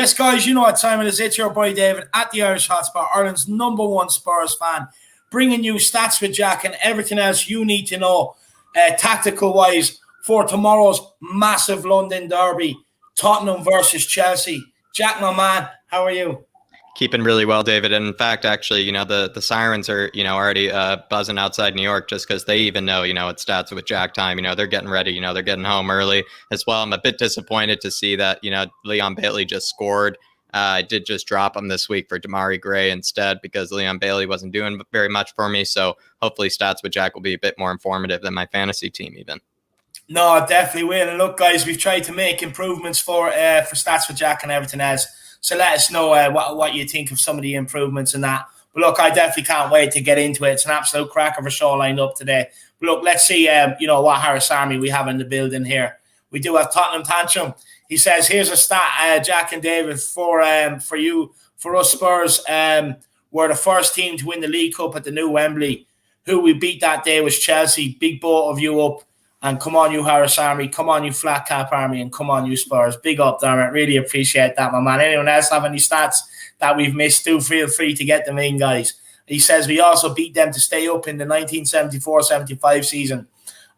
Yes, guys, you know what time it is. It's your boy David at the Irish Hotspot, Ireland's #1 Spurs fan, bringing you stats with Jack and everything else you need to know tactical-wise for tomorrow's massive London derby, Tottenham versus Chelsea. Jack, my man, how are you? Keeping really well, David. And in fact, actually, the sirens are, already buzzing outside New York just because they even know, it starts with Jack time. They're getting ready. They're getting home early as well. I'm a bit disappointed to see that, Leon Bailey just scored. I did just drop him this week for Damari Gray instead because Leon Bailey wasn't doing very much for me. So hopefully Stats with Jack will be a bit more informative than my fantasy team even. No, it definitely will. And look, guys, we've tried to make improvements for Stats with Jack and everything else. So let us know what you think of some of the improvements and that. But look, I definitely can't wait to get into it. It's an absolute crack of a show lined up today. But look, let's see what Harris Army we have in the building here. We do have Tottenham Tantrum. He says, here's a stat, Jack and David, for us Spurs. We're the first team to win the League Cup at the new Wembley. Who we beat that day was Chelsea. Big boat of you up. And come on, you Harris Army. Come on, you Flat Cap Army. And come on, you Spurs. Big up, Dermot. Really appreciate that, my man. Anyone else have any stats that we've missed? Do feel free to get them in, guys. He says we also beat them to stay up in the 1974-75 season.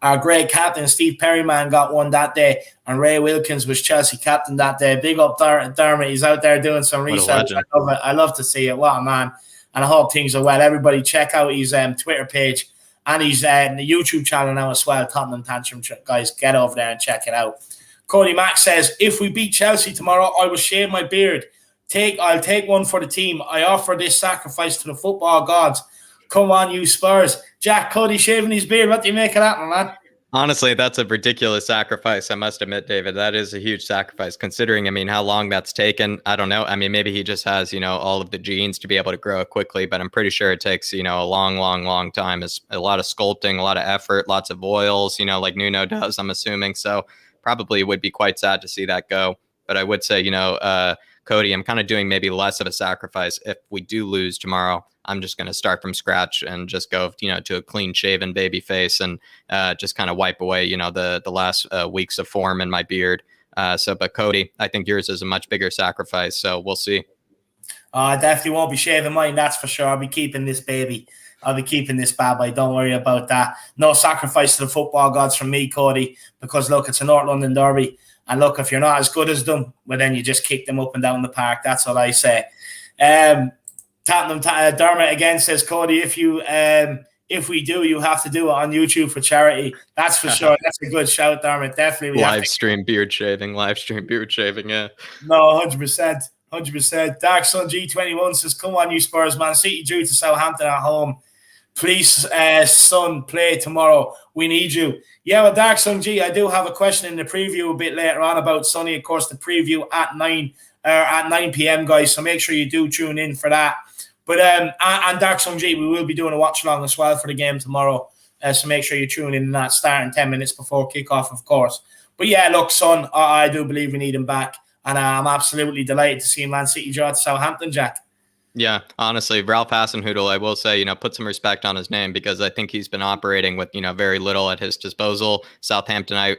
Our great captain, Steve Perryman, got one that day. And Ray Wilkins was Chelsea captain that day. Big up, Dermot. He's out there doing some research. I love it. I love to see it. What a man. And I hope things are well. Everybody check out his Twitter page. And he's in the YouTube channel now as well, Tottenham Tantrum. Guys, get over there and check it out. Cody Mack says, if we beat Chelsea tomorrow, I will shave my beard. I'll take one for the team. I offer this sacrifice to the football gods. Come on, you Spurs. Jack, Cody shaving his beard. What do you make of that, my man? Honestly, that's a ridiculous sacrifice, I must admit, David. That is a huge sacrifice, considering, how long that's taken. I don't know. Maybe he just has, all of the genes to be able to grow it quickly, but I'm pretty sure it takes, a long time. It's a lot of sculpting, a lot of effort, lots of oils, like Nuno does, I'm assuming. So probably would be quite sad to see that go. But I would say, Cody, I'm kind of doing maybe less of a sacrifice. If we do lose tomorrow, I'm just going to start from scratch and just go, to a clean shaven baby face and just kind of wipe away, the last weeks of form in my beard. But Cody, I think yours is a much bigger sacrifice. So we'll see. I definitely won't be shaving mine. That's for sure. I'll be keeping this baby. I'll be keeping this bad boy. Don't worry about that. No sacrifice to the football gods from me, Cody, because look, it's a North London derby. And look, if you're not as good as them, well, then you just kick them up and down the park. That's what I say. Tottenham Dermot again says, Cody, if we do, you have to do it on YouTube for charity. That's for sure. That's a good shout, Dermot. Definitely. Live stream beard shaving, yeah. No, 100%. Dark Sun G21 says, come on, you Spurs, man. City drew to Southampton at home. Please, Sun, play tomorrow. We need you. Yeah, well, Dark Sun G, I do have a question in the preview a bit later on about Sonny. Of course, the preview at 9 p.m., guys. So make sure you do tune in for that. But and Dark Sun G, we will be doing a watch along as well for the game tomorrow. So make sure you tune in that starting 10 minutes before kickoff, of course. But yeah, look, Son, I do believe we need him back. And I'm absolutely delighted to see Man City draw to Southampton, Jack. Yeah, honestly, Ralph Hasenhüttl, I will say, put some respect on his name because I think he's been operating with, very little at his disposal. Southampton,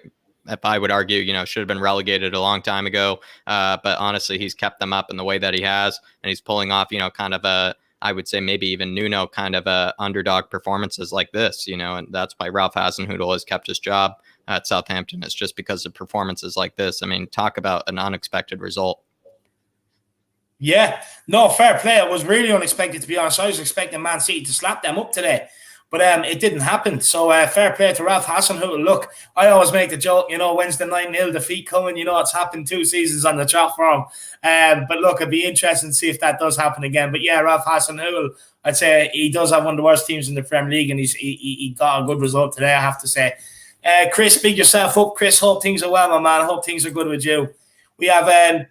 if I would argue, should have been relegated a long time ago. But honestly, he's kept them up in the way that he has. And he's pulling off, kind of I would say maybe even Nuno kind of underdog performances like this, and that's why Ralph Hasenhüttl has kept his job at Southampton. It's just because of performances like this. Talk about an unexpected result. Yeah, no, fair play. It was really unexpected, to be honest. I was expecting Man City to slap them up today. But it didn't happen. So fair play to Ralph Hasenhüttl. Look, I always make the joke, when's the 9-0 defeat coming? It's happened 2 seasons on the trot for him. But look, it'd be interesting to see if that does happen again. But yeah, Ralph Hasenhüttl, I'd say he does have one of the worst teams in the Premier League, and he got a good result today, I have to say. Chris, big yourself up. Chris, hope things are well, my man. I hope things are good with you. We have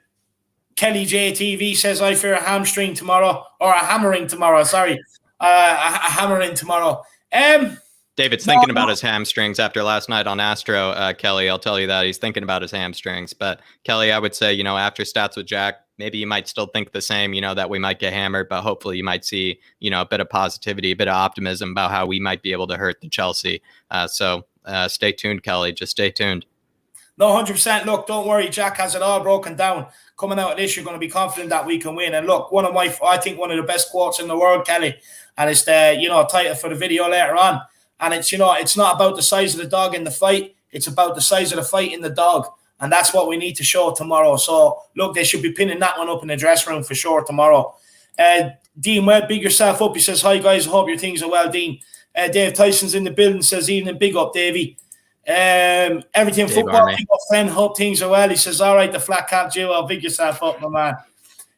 Kelly JTV says, I fear a hamstring tomorrow, or a hammering tomorrow, sorry. A hammering tomorrow. David's thinking about his hamstrings after last night on Astro, Kelly. I'll tell you that. He's thinking about his hamstrings. But, Kelly, I would say, after Stats with Jack, maybe you might still think the same, that we might get hammered. But hopefully you might see, a bit of positivity, a bit of optimism about how we might be able to hurt the Chelsea. So stay tuned, Kelly. Just stay tuned. No, 100%. Look, don't worry. Jack has it all broken down. Coming out of this, you're going to be confident that we can win. And look, I think one of the best quotes in the world, Kelly, and it's the, title for the video later on. And it's, it's not about the size of the dog in the fight. It's about the size of the fight in the dog. And that's what we need to show tomorrow. So, look, they should be pinning that one up in the dressing room for sure tomorrow. Dean Webb, big yourself up. He says, hi, guys. Hope your things are well, Dean. Dave Tyson's in the building, says, evening, big up, Davey. Everything Dave football, Army. Big up, friend. Hope things are well. He says, all right, the flat cap duo. Big yourself up, my man.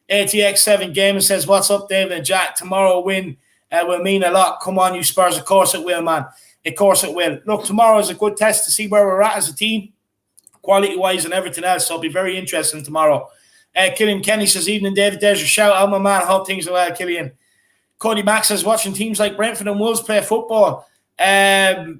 ATX7 Gaming says, what's up, David and Jack? Tomorrow win will mean a lot. Come on, you Spurs. Of course it will, man. Of course it will. Look, tomorrow is a good test to see where we're at as a team, quality-wise and everything else. So it'll be very interesting tomorrow. Killian Kenny says, evening, David. There's your shout out, my man. Hope things are well, Killian. Cody Max says, watching teams like Brentford and Wolves play football, play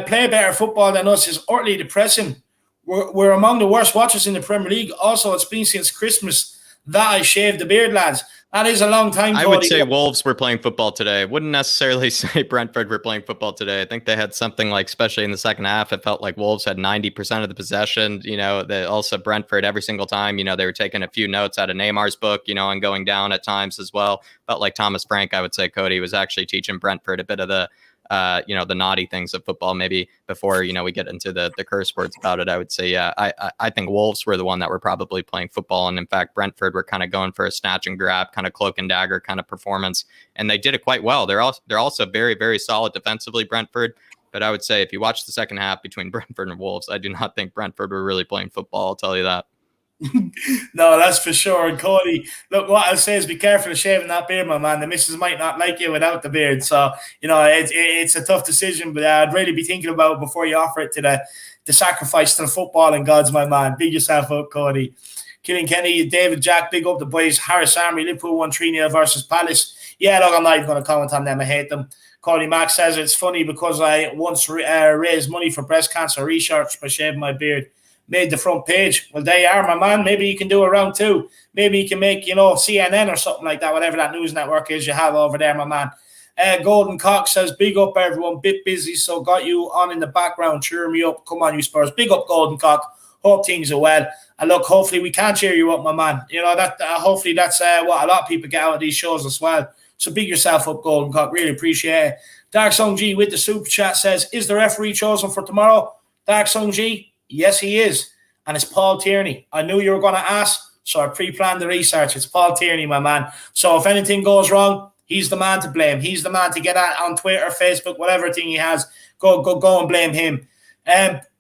better football than us is utterly depressing. We're among the worst watchers in the Premier League. Also, it's been since Christmas that I shaved the beard, lads. That is a long time, Cody. I would say Wolves were playing football today. Wouldn't necessarily say Brentford were playing football today. I think they had something like, especially in the second half, it felt like Wolves had 90% of the possession. Also Brentford every single time, they were taking a few notes out of Neymar's book, and going down at times as well. Felt like Thomas Frank, I would say, Cody, was actually teaching Brentford a bit of the the naughty things of football. Maybe before we get into the curse words about it, I would say I think Wolves were the one that were probably playing football, and in fact Brentford were kind of going for a snatch and grab kind of cloak and dagger kind of performance, and they did it quite well. They're also very, very solid defensively, Brentford. But I would say if you watch the second half between Brentford and Wolves, I do not think Brentford were really playing football. I'll tell you that. No, that's for sure. And Cody, look, what I'll say is be careful of shaving that beard, my man. The missus might not like you without the beard. So, it's a tough decision, but I'd really be thinking about it before you offer it to the sacrifice to the football and God's, my man. Big yourself up, Cody. Killian Kenny, David, Jack, big up the boys. Harris Army, Liverpool won 3-0 versus Palace. Yeah, look, I'm not even going to comment on them. I hate them. Cody Max says it's funny because I once raised money for breast cancer research by shaving my beard. Made the front page. Well, there you are, my man. Maybe you can do a round two. Maybe you can make, CNN or something like that, whatever that news network is you have over there, my man. Golden Cock says, big up, everyone. Bit busy, so got you on in the background. Cheer me up. Come on, you Spurs. Big up, Golden Cock. Hope things are well. And look, hopefully we can cheer you up, my man. Hopefully that's what a lot of people get out of these shows as well. So big yourself up, Golden Cock. Really appreciate it. Dark Song G with the super chat says, is the referee chosen for tomorrow? Dark Song G, yes, he is. And it's Paul Tierney. I knew you were going to ask, so I pre-planned the research. It's Paul Tierney, my man. So if anything goes wrong, he's the man to blame. He's the man to get at on Twitter, Facebook, whatever thing he has. Go and blame him.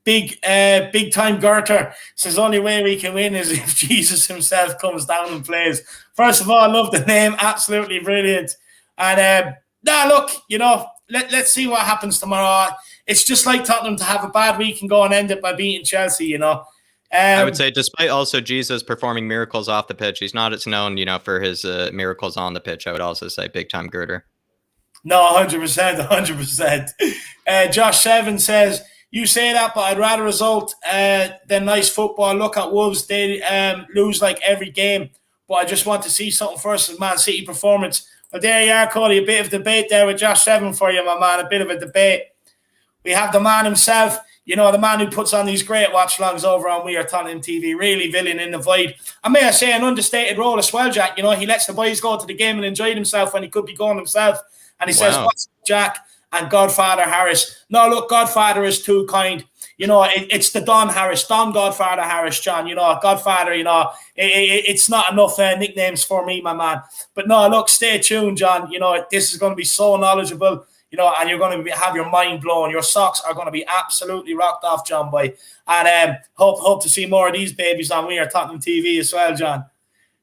Big time Gerter says only way we can win is if Jesus himself comes down and plays. First of all, I love the name. Absolutely brilliant. And look, let's see what happens tomorrow. It's just like Tottenham to have a bad week and go and end it by beating Chelsea, I would say despite also Jesus performing miracles off the pitch, he's not as known, for his miracles on the pitch. I would also say big time Girder. No, 100%. Josh Seven says, you say that, but I'd rather result than nice football. Look at Wolves. They lose like every game, but I just want to see something versus Man City performance. Well, there you are, Cody. A bit of debate there with Josh Seven for you, my man. A bit of a debate. We have the man himself, the man who puts on these great watch-alongs over on We Are Tottenham TV, really villain in the void. I may I say an understated role as well, Jack. He lets the boys go to the game and enjoy himself when he could be going himself. And he says, what's up, Jack? And Godfather Harris. No, look, Godfather is too kind. It's the Don Harris, Don Godfather Harris, John. Godfather, it's not enough nicknames for me, my man. But no, look, stay tuned, John. This is going to be so knowledgeable. And you're going to have your mind blown. Your socks are going to be absolutely rocked off, John boy. And hope to see more of these babies on We Are Tottenham TV as well, John.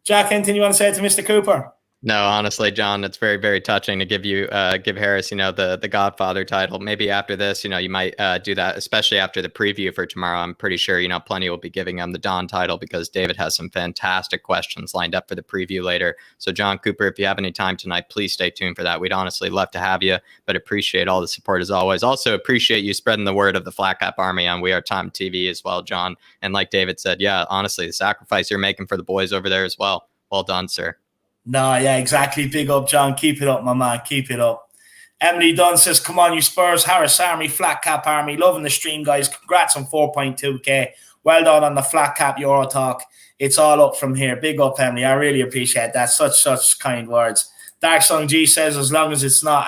Jack, anything you want to say to Mr. Cooper? No, honestly, John, it's very, very touching to give Harris, the Godfather title. Maybe after this, you might do that, especially after the preview for tomorrow. I'm pretty sure, plenty will be giving him the Don title because David has some fantastic questions lined up for the preview later. So, John Cooper, if you have any time tonight, please stay tuned for that. We'd honestly love to have you, but appreciate all the support as always. Also appreciate you spreading the word of the Flat Cap Army on We Are Tottenham TV as well, John. And like David said, yeah, honestly, the sacrifice you're making for the boys over there as well. Well done, sir. No, yeah, exactly. Big up, John. Keep it up, my man. Keep it up. Emily Dunn says, come on, you Spurs, Harris Army, Flat Cap Army. Loving the stream, guys. Congrats on 4.2K. Well done on the Flat Cap Euro Talk. It's all up from here. Big up, Emily. I really appreciate that. Such kind words. Dark Song G says, as long as it's not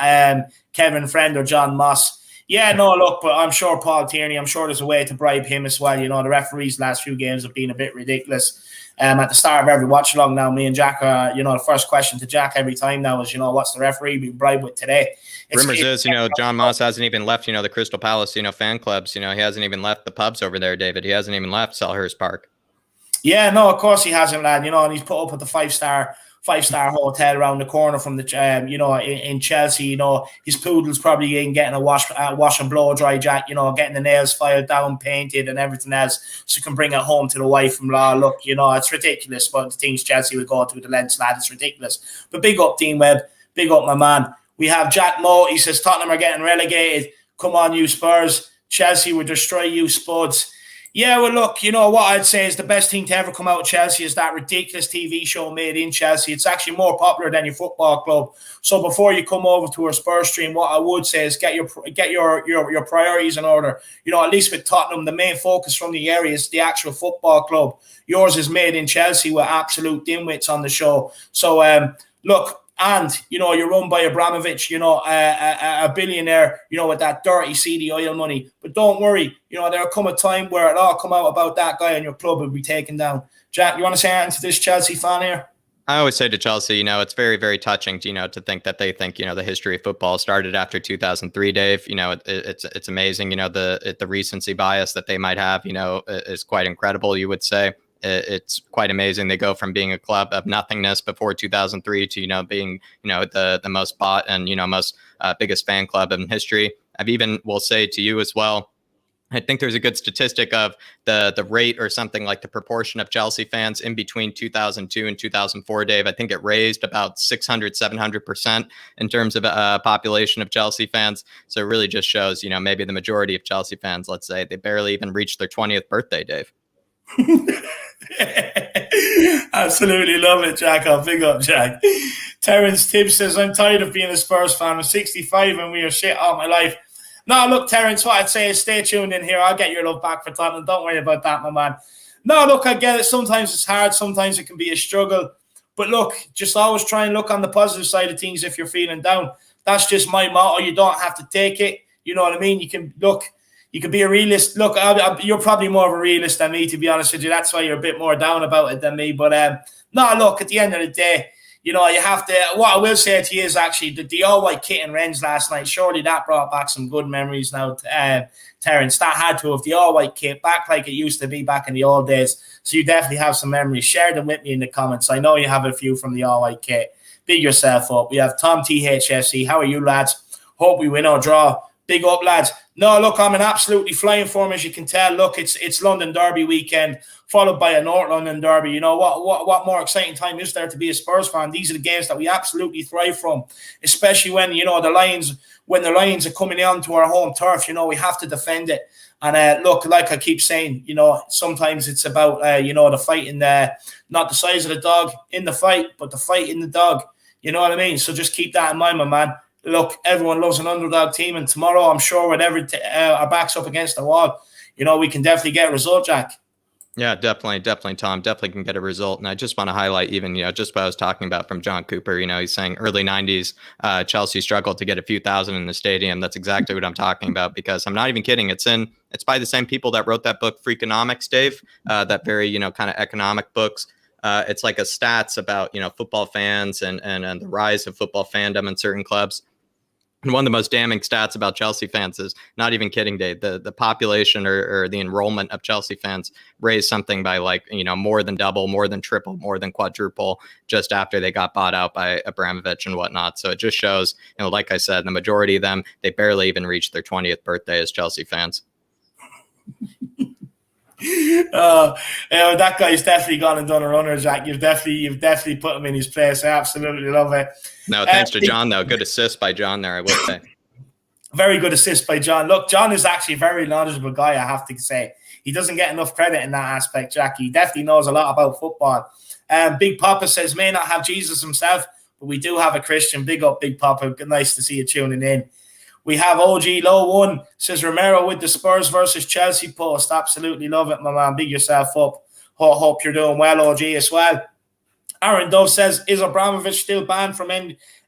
Kevin Friend or John Moss. Yeah, no, look, but I'm sure Paul Tierney, I'm sure there's a way to bribe him as well. You know, the referees last few games have been a bit ridiculous. At the start of every watch along now, me and Jack are, the first question to Jack every time now is, what's the referee being bribed with today? Rumors is, John Moss hasn't even left, the Crystal Palace, fan clubs. He hasn't even left the pubs over there, David. He hasn't even left Selhurst Park. Yeah, no, of course he hasn't, lad. And he's put up at the five-star hotel around the corner from the, in Chelsea. His poodle's probably in getting a wash and blow dry, Jack. Getting the nails filed down, painted, and everything else, so you can bring it home to the wife-in-law. Look, it's ridiculous, but the things Chelsea would go to the lengths, lad. It's ridiculous. But big up, Dean Webb. Big up, my man. We have Jack Moe. He says Tottenham are getting relegated. Come on, you Spurs. Chelsea will destroy you, Spuds. Yeah, well, look, what I'd say is the best thing to ever come out of Chelsea is that ridiculous TV show made in Chelsea. It's actually more popular than your football club. So before you come over to our Spurs stream, what I would say is get your priorities in order. At least with Tottenham, the main focus from the area is the actual football club. Yours is made in Chelsea with absolute dimwits on the show. So, look. And, you're run by Abramovich, a billionaire, with that dirty, seedy oil money. But don't worry, there'll come a time where it'll all come out about that guy and your club will be taken down. Jack, you want to say anything to this Chelsea fan here? I always say to Chelsea, it's very, very touching, to think that they think, the history of football started after 2003, Dave. It's amazing, the recency bias that they might have, is quite incredible, you would say. It's quite amazing. They go from being a club of nothingness before 2003 to, being, the most bought and, most biggest fan club in history. Will say to you as well, I think there's a good statistic of the rate or something like the proportion of Chelsea fans in between 2002 and 2004, Dave. I think it raised about 600, 700% in terms of population of Chelsea fans. So it really just shows, maybe the majority of Chelsea fans, let's say, they barely even reached their 20th birthday, Dave. Absolutely love it, Jack. I'll big up, Jack. Terence Tibbs says, I'm tired of being a Spurs fan. I'm 65 and we are shit all my life. No, look, Terence, what I'd say is stay tuned in here. I'll get your love back for Tottenham. Don't worry about that, my man. No, look, I get it. Sometimes it's hard. Sometimes it can be a struggle. But look, just always try and look on the positive side of things if you're feeling down. That's just my motto. You don't have to take it. You know what I mean? You can look. You could be a realist. Look, you're probably more of a realist than me, to be honest with you. That's why you're a bit more down about it than me. But no, look, at the end of the day, you have to. What I will say to you is actually the all-white kit and Rennes last night. Surely that brought back some good memories now, Terence. That had to have the all-white kit back like it used to be back in the old days. So you definitely have some memories. Share them with me in the comments. I know you have a few from the all-white kit. Big yourself up. We have Tom THFC. How are you, lads? Hope we win or draw. Big up, lads. No, look, I'm in absolutely flying form, as you can tell. Look, it's London Derby weekend, followed by a North London Derby. What more exciting time is there to be a Spurs fan? These are the games that we absolutely thrive from, especially when, when the Lions are coming on to our home turf, we have to defend it. And look, like I keep saying, sometimes it's about, the fight in not the size of the dog in the fight, but the fight in the dog. You know what I mean? So just keep that in mind, my man. Look, everyone loves an underdog team, and tomorrow, I'm sure, whenever our back's up against the wall, we can definitely get a result, Jack. Yeah, definitely, Tom. Definitely can get a result. And I just want to highlight even, just what I was talking about from John Cooper. He's saying early 90s, Chelsea struggled to get a few thousand in the stadium. That's exactly what I'm talking about, because I'm not even kidding. It's by the same people that wrote that book, Freakonomics, Dave, that very, kind of economic books. It's like a stats about, football fans and the rise of football fandom in certain clubs. And one of the most damning stats about Chelsea fans is, not even kidding, Dave, the population or the enrollment of Chelsea fans raised something by more than double, more than triple, more than quadruple just after they got bought out by Abramovich and whatnot. So it just shows, like I said, the majority of them, they barely even reached their 20th birthday as Chelsea fans. That guy's definitely gone and done a runner, Jack. You've definitely put him in his place. I absolutely love it. No, thanks to John, though. Good assist by John there, I would say. Very good assist by John. Look, John is actually a very knowledgeable guy, I have to say. He doesn't get enough credit in that aspect, Jack. He definitely knows a lot about football. Big Papa says, may not have Jesus himself, but we do have a Christian. Big up, Big Papa. Nice to see you tuning in. We have OG Low 1, says Romero with the Spurs versus Chelsea post. Absolutely love it, my man. Big yourself up. Hope you're doing well, OG, as well. Aaron Dove says, is Abramovich still banned from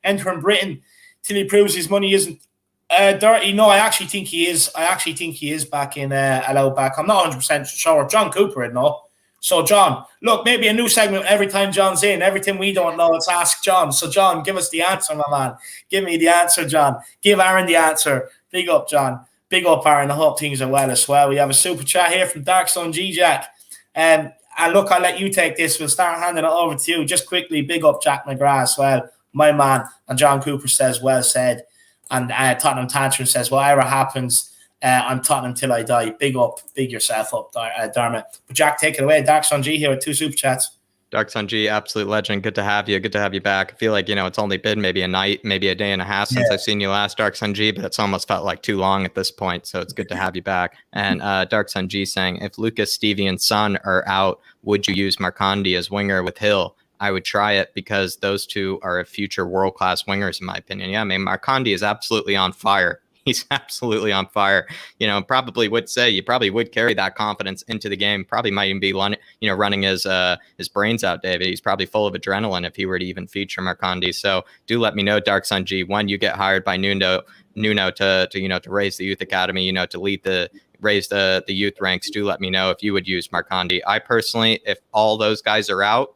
entering Britain till he proves his money isn't dirty? No, I actually think he is. I actually think he is back in allowed back. I'm not 100% sure. John Cooper would know. So, John, look, maybe a new segment every time John's in. Everything we don't know, let's ask John. So, John, give us the answer, my man. Give me the answer, John. Give Aaron the answer. Big up, John. Big up, Aaron. I hope things are well as well. We have a super chat here from Dark Sun G-Jack. And look, I'll let you take this. We'll start handing it over to you. Just quickly, big up Jack McGrath as well, my man. And John Cooper says, well said. And Tottenham Tantrum says, whatever happens, I'm Tottenham till I die. Big up, big yourself up, Dermot. But Jack, take it away. Dark Sun G here with 2 super chats. Dark Sun G, absolute legend. Good to have you. Good to have you back. I feel like, it's only been maybe a night, maybe a day and a half since I've seen you last, Dark Sun G, but it's almost felt like too long at this point. So it's good to have you back. And Dark Sun G saying, if Lucas, Stevie, and Son are out, would you use Marcondi as winger with Hill? I would try it because those two are future world-class wingers, in my opinion. Yeah, I mean, Marcondi is absolutely on fire. He's absolutely on fire. Probably would say you probably would carry that confidence into the game. Probably might even be, running his brains out, David. He's probably full of adrenaline if he were to even feature Marcondi. So do let me know, Dark Sun G, when you get hired by Nuno to raise the youth academy, to raise the youth ranks. Do let me know if you would use Marcondi. I personally, if all those guys are out,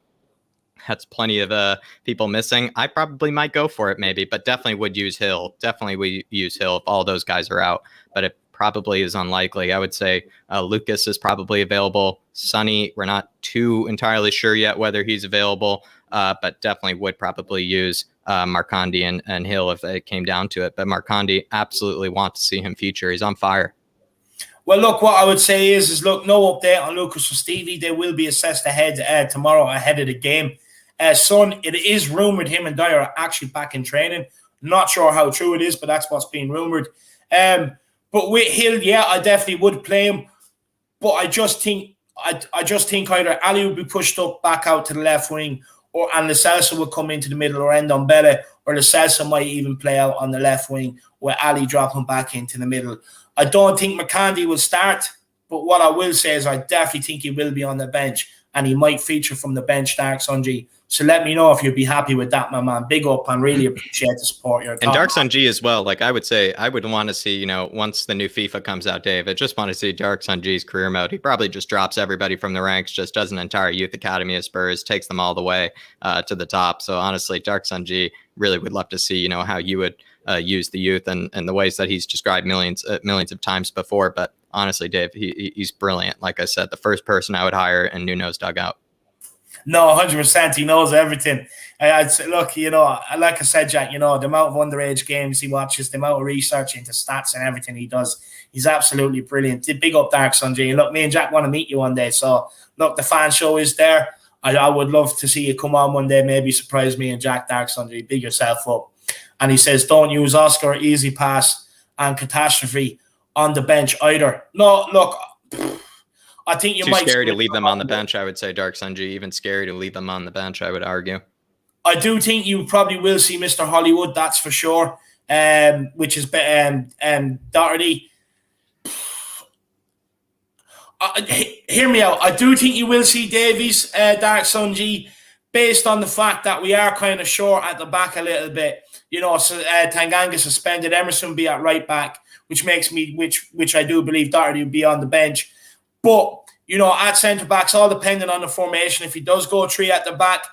that's plenty of people missing, I probably might go for it maybe, but definitely would use Hill. Definitely would use Hill if all those guys are out, but it probably is unlikely. I would say Lucas is probably available. Sonny, we're not too entirely sure yet whether he's available, but definitely would probably use Marcondi and Hill if it came down to it. But Marcondi, absolutely want to see him feature. He's on fire. Well, look, what I would say is look, no update on Lucas or Stevie. They will be assessed ahead tomorrow ahead of the game. Son, it is rumored him and Dyer are actually back in training. Not sure how true it is, but that's what's being rumored. But with Hill, yeah, I definitely would play him. But I just think either Ali would be pushed up back out to the left wing, and Lo Celso would come into the middle, or Ndombele, or Lo Celso might even play out on the left wing with Ali dropping back into the middle. I don't think McCandy will start, but what I will say is I definitely think he will be on the bench, and he might feature from the bench, Dark Sun G. So let me know if you'd be happy with that, my man. Big up, and really appreciate the support you're talking. And Dark Sun G as well. Like I would say, I would want to see, once the new FIFA comes out, Dave, I just want to see Dark Sun G's career mode. He probably just drops everybody from the ranks, just does an entire youth academy of Spurs, takes them all the way to the top. So honestly, Dark Sun G, really would love to see, how you would use the youth and the ways that he's described millions of times before. But honestly, Dave, he's brilliant. Like I said, the first person I would hire in Nuno's dugout. No, 100%. He knows everything. I'd say, look, like I said, Jack, the amount of underage games he watches, the amount of research into stats and everything he does, he's absolutely brilliant. Big up Dark Sun G. Look, me and Jack want to meet you one day. So, look, the fan show is there. I would love to see you come on one day, maybe surprise me and Jack. Dark Sun G. Big yourself up. And he says, don't use Oscar, Easy Pass, and Catastrophe on the bench either. No, look, I think you might. Too scary to leave them on the bench, I would say, Dark Sun G. Even scary to leave them on the bench, I would argue. I do think you probably will see Mr. Hollywood, that's for sure, which is Doherty. Hear me out. I do think you will see Davies, Dark Sun G, based on the fact that we are kind of short at the back a little bit. So Tanganga suspended, Emerson be at right back, which makes me, which I do believe Doherty would be on the bench. But, at centre-backs, all depending on the formation. If he does go 3 at the back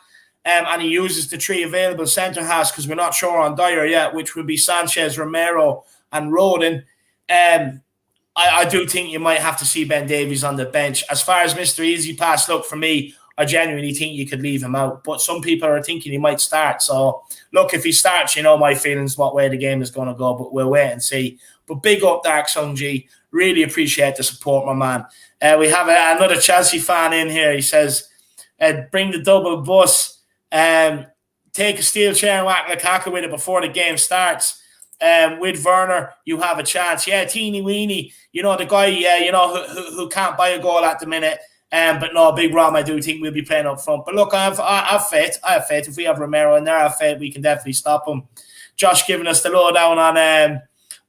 and he uses the 3 available centre-halves, because we're not sure on Dyer yet, which would be Sanchez, Romero and Rodin, I do think you might have to see Ben Davies on the bench. As far as Mr. Easy Pass, look, for me, I genuinely think you could leave him out. But some people are thinking he might start. So, look, if he starts, my feelings, what way the game is going to go. But we'll wait and see. But big up, Dark Sun G. Really appreciate the support, my man. We have another Chelsea fan in here. He says, bring the double bus. Take a steel chair and whack Lukaku with it before the game starts. With Werner, you have a chance. Yeah, teeny weeny. The guy, who can't buy a goal at the minute. But no, Big Rom, I do think we'll be playing up front. But look, I have faith. I have faith. If we have Romero in there, I have faith we can definitely stop him. Josh giving us the lowdown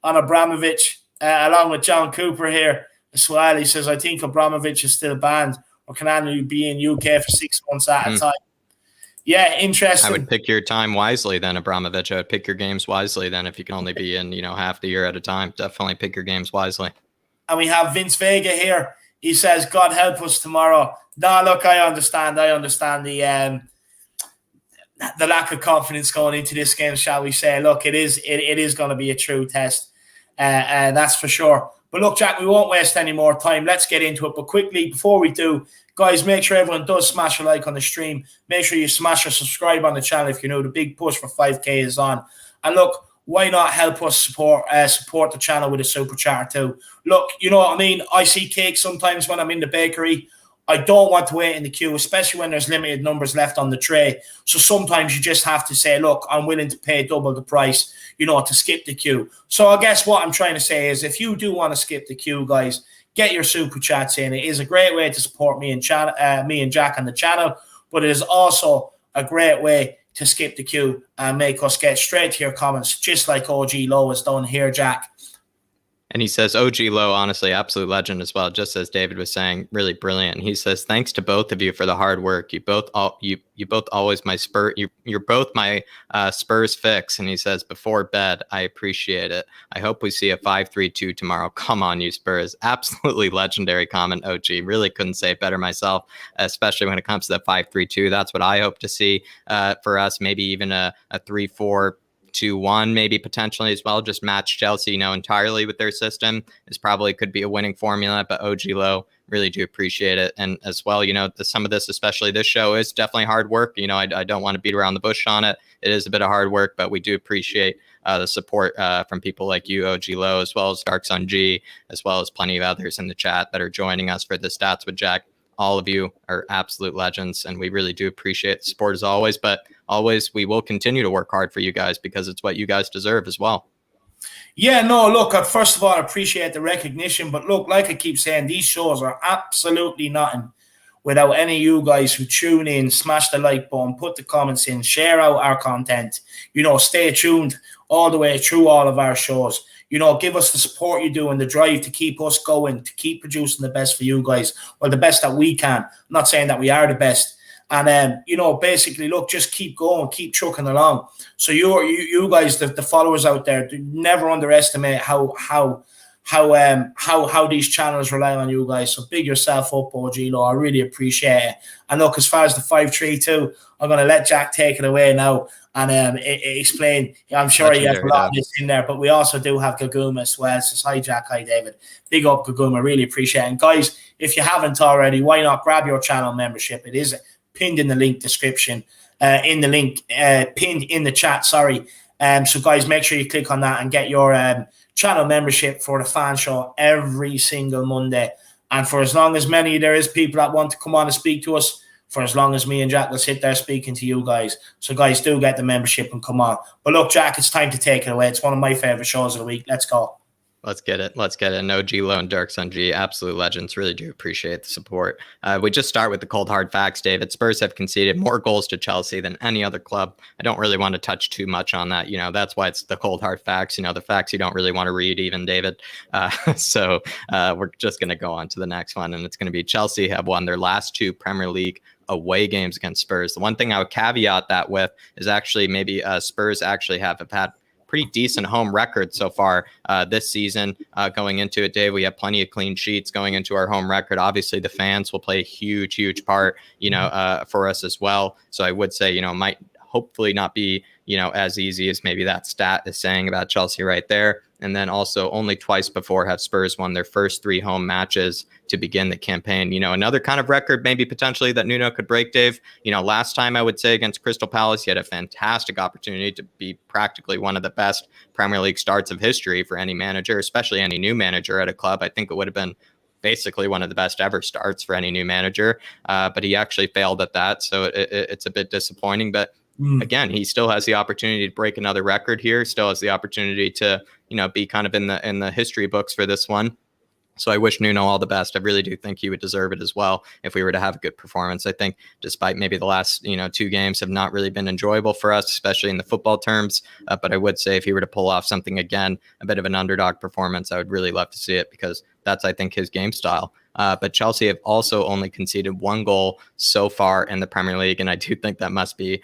on Abramovich, along with John Cooper here as well. He says, I think Abramovich is still banned or can only be in UK for 6 months at a time. Yeah, interesting. I would pick your time wisely then, Abramovich. I would pick your games wisely then if you can only be in, half the year at a time. Definitely pick your games wisely. And we have Vince Vega here. He says, God help us tomorrow. No, look, I understand the lack of confidence going into this game, shall we say. Look, it is going to be a true test. And that's for sure. But look, Jack, we won't waste any more time. Let's get into it. But quickly, before we do, guys, make sure everyone does smash a like on the stream. Make sure you smash or subscribe on the channel if you know the big push for 5K is on. And look, why not help us support the channel with a super chat too? Look, you know what I mean? I see cake sometimes when I'm in the bakery. I don't want to wait in the queue, especially when there's limited numbers left on the tray. So sometimes you just have to say, look, I'm willing to pay double the price, to skip the queue. So I guess what I'm trying to say is if you do want to skip the queue, guys, get your super chats in. It is a great way to support me and Jack on the channel, but it is also a great way to skip the queue and make us get straight to your comments, just like OG Lowe has done here, Jack. And he says, OG Lowe, honestly, absolute legend as well, just as David was saying, really brilliant. And he says, thanks to both of you for the hard work. You both always my Spurs. You're both my Spurs fix. And he says, before bed, I appreciate it. I hope we see a 5-3-2 tomorrow. Come on, you Spurs. Absolutely legendary comment, OG. Really couldn't say it better myself, especially when it comes to the 5-3-2. That's what I hope to see for us. Maybe even a 3-4-2-1, maybe potentially as well. Just match Chelsea, entirely with their system is probably could be a winning formula. But OG Lowe, really do appreciate it. And as well, some of this, especially this show, is definitely hard work. I don't want to beat around the bush on it. It is a bit of hard work, but we do appreciate the support from people like you, OG Lowe, as well as Dark Sun G, as well as plenty of others in the chat that are joining us for the Stats with Jack. All of you are absolute legends, and we really do appreciate the support as always. But always, we will continue to work hard for you guys because it's what you guys deserve as well. Yeah, no, look, first of all, I appreciate the recognition. But look, like I keep saying, these shows are absolutely nothing without any of you guys who tune in, smash the like button, put the comments in, share out our content, stay tuned all the way through all of our shows. Give us the support you do and the drive to keep us going, to keep producing the best for you guys. Well, the best that we can. I'm not saying that we are the best. And, basically, look, just keep going, keep trucking along. So you guys, the followers out there, never underestimate how these channels rely on you guys. So big yourself up, OG Lowe. I really appreciate it. And look, as far as the 5-3-2, I'm going to let Jack take it away now and explain. I'm sure he has a lot of this in there, but we also do have Gaguma as well. So hi, Jack. Hi, David. Big up, Gaguma. Really appreciate it. And guys, if you haven't already, why not grab your channel membership? It is pinned in the link description, pinned in the chat, sorry. So guys, make sure you click on that and get your channel membership for the fan show every single Monday. And for as long as there is people that want to come on and speak to us, for as long as me and Jack will sit there speaking to you guys. So guys, do get the membership and come on. But look, Jack, it's time to take it away. It's one of my favorite shows of the week. Let's go. Let's get it. And OG Lowe and Dark Sun G, absolute legends. Really do appreciate the support. We just start with the cold hard facts, David. Spurs have conceded more goals to Chelsea than any other club. I don't really want to touch too much on that. That's why it's the cold hard facts. The facts you don't really want to read even, David. So we're just going to go on to the next one. And it's going to be Chelsea have won their last 2 Premier League away games against Spurs. The one thing I would caveat that with is actually maybe Spurs actually have had pretty decent home record so far this season. Going into it, Dave, we have plenty of clean sheets going into our home record. Obviously, the fans will play a huge part, for us as well. So I would say, might hopefully not be, as easy as maybe that stat is saying about Chelsea right there. And then also only twice before have Spurs won their first 3 home matches to begin the campaign. Another kind of record maybe potentially that Nuno could break, Dave. Last time I would say against Crystal Palace, he had a fantastic opportunity to be practically one of the best Premier League starts of history for any manager, especially any new manager at a club. I think it would have been basically one of the best ever starts for any new manager, but he actually failed at that. So it's a bit disappointing, but again, he still has the opportunity to break another record here, still has the opportunity to, be kind of in the history books for this one. So I wish Nuno all the best. I really do think he would deserve it as well if we were to have a good performance. I think despite maybe the last, 2 games have not really been enjoyable for us, especially in the football terms. But I would say if he were to pull off something again, a bit of an underdog performance, I would really love to see it because that's, I think, his game style. But Chelsea have also only conceded 1 goal so far in the Premier League, and I do think that must be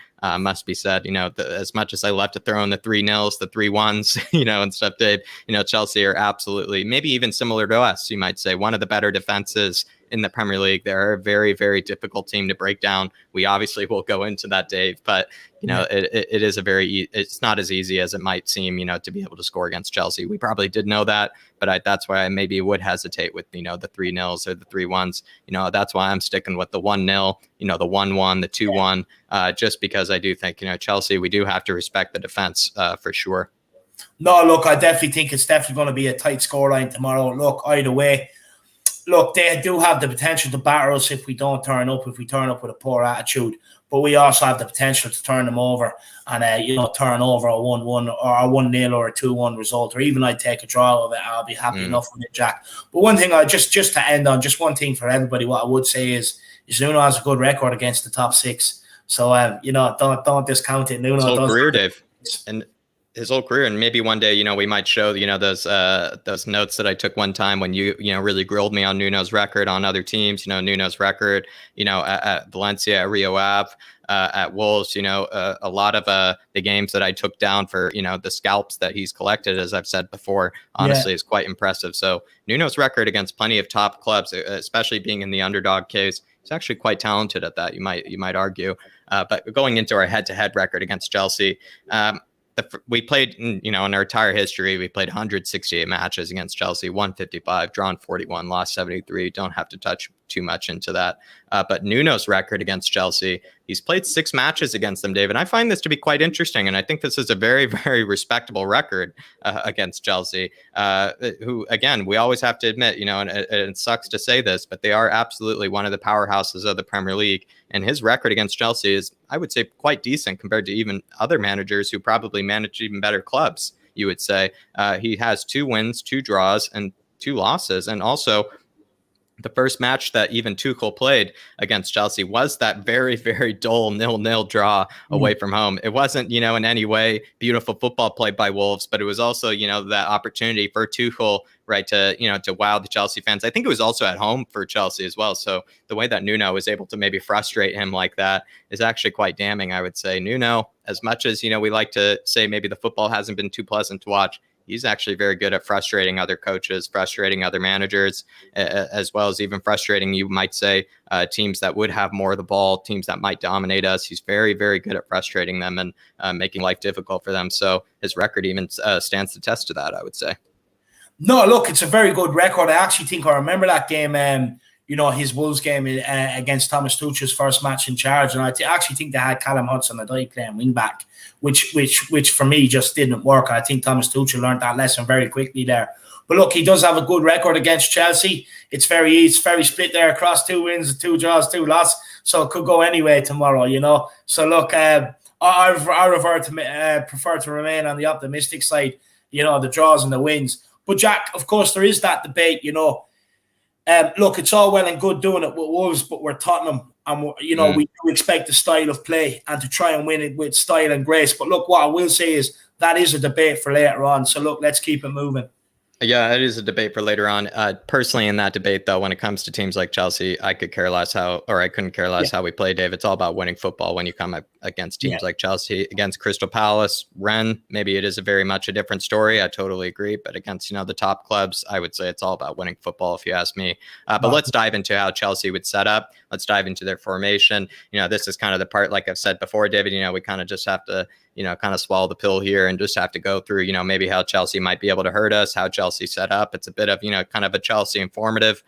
said. As much as I love to throw in the 3-0s, the 3-1s, and stuff, Dave. Chelsea are absolutely, maybe even similar to us, you might say, one of the better defenses in the Premier League. They're a very, very difficult team to break down. We obviously will go into that, Dave, but it is it's not as easy as it might seem, to be able to score against Chelsea. We probably did know that, but that's why I maybe would hesitate with, the 3-0s or the 3-1s. That's why I'm sticking with the 1-0, the 1-1, the 2-1, just because I do think, Chelsea, we do have to respect the defense for sure. No, look, I definitely think it's definitely going to be a tight scoreline tomorrow. Look, either way, they do have the potential to batter us if we don't turn up, if we turn up with a poor attitude. But we also have the potential to turn them over and, turn over a 1-1 or a 1-0 or a 2-1 result, or even I'd take a draw of it. I'll be happy enough with it, Jack. But one thing, just to end on, just one thing for everybody, what I would say is Nuno has a good record against the top 6. So, don't discount it. Nuno his whole does career, Dave. And his whole career, and maybe one day, we might show, those notes that I took one time when you really grilled me on Nuno's record on other teams. Nuno's record, at Valencia, at Rio Ave, at Wolves. A lot of the games that I took down for the scalps that he's collected, as I've said before, honestly, is quite impressive. So Nuno's record against plenty of top clubs, especially being in the underdog case, he's actually quite talented at that. You might argue, but going into our head-to-head record against Chelsea. We played, in our entire history, we played 168 matches against Chelsea, 155, drawn 41, lost 73. Don't have to touch too much into that. But Nuno's record against Chelsea, he's played 6 matches against them, David. I find this to be quite interesting, and I think this is a very, very respectable record against Chelsea, who, again, we always have to admit, and it sucks to say this, but they are absolutely one of the powerhouses of the Premier League. And his record against Chelsea is, I would say, quite decent compared to even other managers who probably manage even better clubs, you would say. He has 2 wins, 2 draws, and 2 losses. And also, the first match that even Tuchel played against Chelsea was that very, very dull 0-0 draw away from home. It wasn't, in any way beautiful football played by Wolves, but it was also, that opportunity for Tuchel, right, to wow the Chelsea fans. I think it was also at home for Chelsea as well. So the way that Nuno was able to maybe frustrate him like that is actually quite damning, I would say. Nuno, as much as, we like to say maybe the football hasn't been too pleasant to watch, he's actually very good at frustrating other coaches, frustrating other managers, as well as even frustrating, you might say, teams that would have more of the ball, teams that might dominate us. He's very, very good at frustrating them and making life difficult for them. So his record even stands the test to that, I would say. No, look, it's a very good record. I actually think I remember that game, his Wolves game against Thomas Tuchel's first match in charge. And I actually think they had Callum Hudson-Odoi playing wing back, which for me just didn't work. I think Thomas Tuchel learned that lesson very quickly there. But look, he does have a good record against Chelsea. It's very split there across 2 wins, 2 draws, 2 losses. So it could go anyway tomorrow, So look, I prefer to remain on the optimistic side, the draws and the wins. But Jack, of course, there is that debate, look, it's all well and good doing it with Wolves, but we're Tottenham, and we do expect the style of play and to try and win it with style and grace. But look, what I will say is that is a debate for later on. So look, let's keep it moving. Yeah, it is a debate for later on. Personally, in that debate, though, when it comes to teams like Chelsea, I couldn't care less how we play, Dave. It's all about winning football when you come up against teams like Chelsea. Against Crystal Palace, Rennes, maybe it is a very much a different story. I totally agree. But against, the top clubs, I would say it's all about winning football, if you ask me. But let's dive into how Chelsea would set up. Let's dive into their formation. This is kind of the part, like I've said before, David, we kind of just have to kind of swallow the pill here and just have to go through, maybe how Chelsea might be able to hurt us, how Chelsea set up. It's a bit of, kind of a Chelsea informative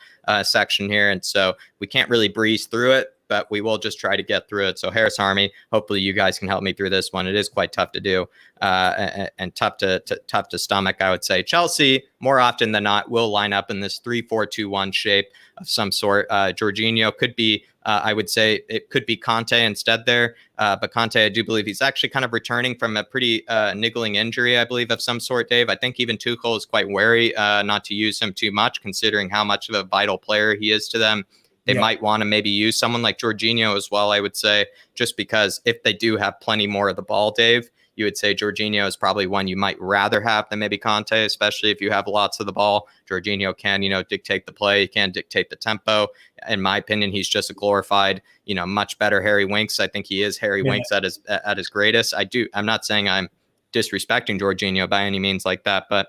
section here. And so we can't really breeze through it. but we will just try to get through it. So Harris Army, hopefully you guys can help me through this one. It is quite tough to do and tough to stomach, I would say. Chelsea, more often than not, will line up in this 3-4-2-1 shape of some sort. Jorginho could be, I would say it could be Conte instead there. But Conte, I do believe he's actually kind of returning from a pretty niggling injury, I believe, of some sort, Dave. I think even Tuchel is quite wary not to use him too much, considering how much of a vital player he is to them. They might want to maybe use someone like Jorginho as well, I would say, just because if they do have plenty more of the ball, Dave, you would say Jorginho is probably one you might rather have than maybe Conte, especially if you have lots of the ball. Jorginho can, dictate the play. He can dictate the tempo. In my opinion, he's just a glorified, much better Harry Winks. I think he is Harry Winks at his greatest. I'm not saying I'm disrespecting Jorginho by any means like that, but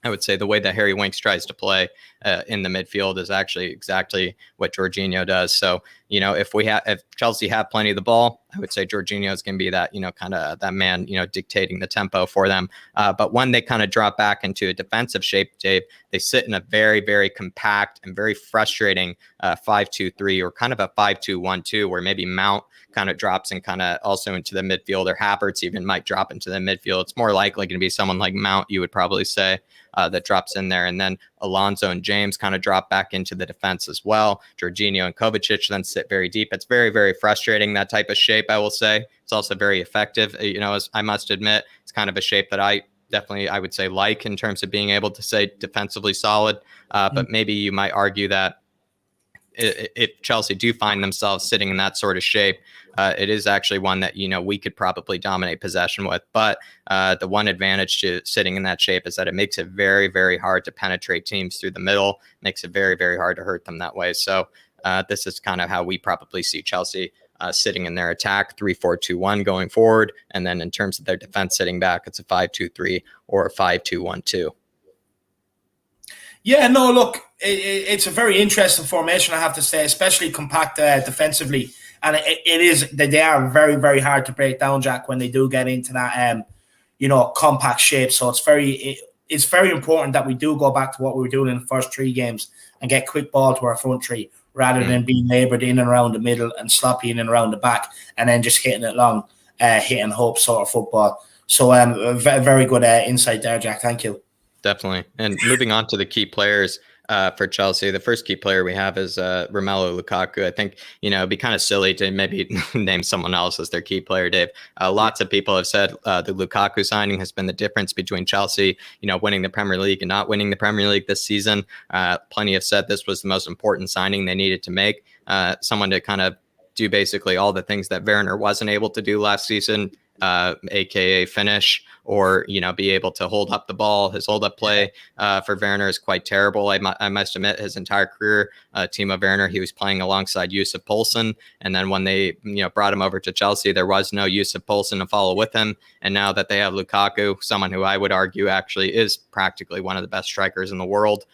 I would say the way that Harry Winks tries to play in the midfield is actually exactly what Jorginho does. So, if Chelsea have plenty of the ball, I would say Jorginho is going to be that, kind of that man, dictating the tempo for them. But when they kind of drop back into a defensive shape, Dave, they sit in a very, very compact and very frustrating 5-2-3 or kind of a 5-2-1-2 where maybe Mount kind of drops and kind of also into the midfield, or Havertz even might drop into the midfield. It's more likely going to be someone like Mount, you would probably say, that drops in there. And then Alonso and James kind of drop back into the defense as well. Jorginho and Kovacic then sit very deep. It's very, very frustrating, that type of shape, I will say. It's also very effective. As I must admit, it's kind of a shape that I would say like in terms of being able to say defensively solid. But maybe you might argue that if Chelsea do find themselves sitting in that sort of shape, it is actually one that, we could probably dominate possession with. But the one advantage to sitting in that shape is that it makes it very, very hard to penetrate teams through the middle, makes it very, very hard to hurt them that way. So this is kind of how we probably see Chelsea sitting in their attack, 3-4-2-1 going forward. And then in terms of their defense sitting back, it's a 5-2-3 or a 5-2-1-2. Yeah, no, look, it's a very interesting formation, I have to say, especially compact defensively. And they are very, very hard to break down, Jack, when they do get into that, compact shape. So it's very important that we do go back to what we were doing in the first three games and get quick ball to our front three rather than being laboured in and around the middle and sloppy in and around the back and then just hitting it long, hit and hope sort of football. So very good insight there, Jack. Thank you. Definitely. And moving on to the key players for Chelsea, the first key player we have is Romelu Lukaku. I think, it'd be kind of silly to maybe name someone else as their key player, Dave. Lots of people have said the Lukaku signing has been the difference between Chelsea, winning the Premier League and not winning the Premier League this season. Plenty have said this was the most important signing they needed to make. Someone to kind of do basically all the things that Werner wasn't able to do last season, aka finish, or be able to hold up the ball. His hold up play for Werner is quite terrible. I must admit, his entire career, Timo Werner, he was playing alongside Yusuf Poulsen, and then when they brought him over to Chelsea, there was no Yusuf Poulsen to follow with him. And now that they have Lukaku, someone who I would argue actually is practically one of the best strikers in the world,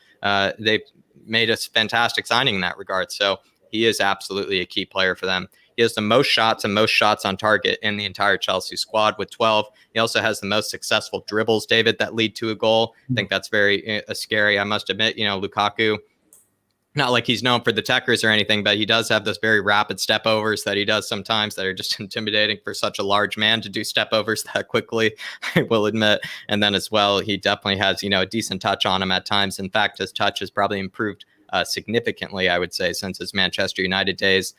they've made a fantastic signing in that regard. So he is absolutely a key player for them. He has the most shots and most shots on target in the entire Chelsea squad with 12. He also has the most successful dribbles, David, that lead to a goal. I think that's very scary. I must admit, Lukaku, not like he's known for the techers or anything, but he does have those very rapid step overs that he does sometimes that are just intimidating for such a large man to do step overs that quickly, I will admit. And then as well, he definitely has, a decent touch on him at times. In fact, his touch has probably improved significantly, I would say, since his Manchester United days.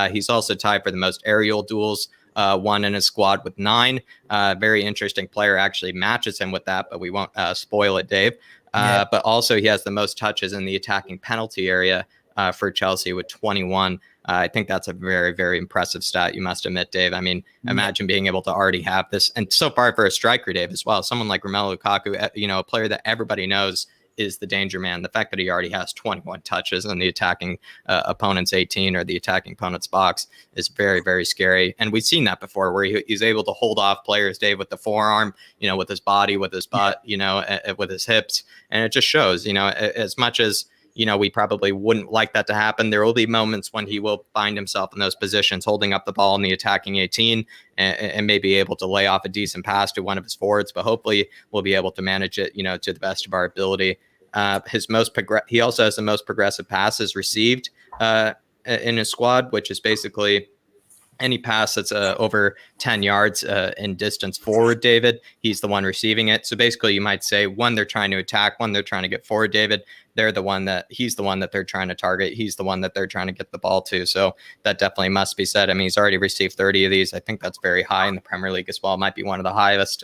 He's also tied for the most aerial duels won in his squad with 9. Very interesting player actually matches him with that, but we won't spoil it, Dave. But also he has the most touches in the attacking penalty area for Chelsea with 21. I think that's a very, very impressive stat, you must admit, Dave. I mean, imagine being able to already have this. And so far for a striker, Dave, as well, someone like Romelu Lukaku, a player that everybody knows is the danger man. The fact that he already has 21 touches in the attacking opponent's 18 or the attacking opponent's box is very, very scary. And we've seen that before where he's able to hold off players, Dave, with the forearm, with his body, with his butt, with his hips. And it just shows, as much as, we probably wouldn't like that to happen, there will be moments when he will find himself in those positions, holding up the ball in the attacking 18 and maybe able to lay off a decent pass to one of his forwards. But hopefully we'll be able to manage it, to the best of our ability. He also has the most progressive passes received in his squad, which is basically any pass that's over 10 yards in distance forward, David, he's the one receiving it. So basically, you might say one, they're trying to attack, one, they're trying to get forward, David. He's the one that they're trying to target. He's the one that they're trying to get the ball to. So that definitely must be said. I mean, he's already received 30 of these. I think that's very high in the Premier League as well. It might be one of the highest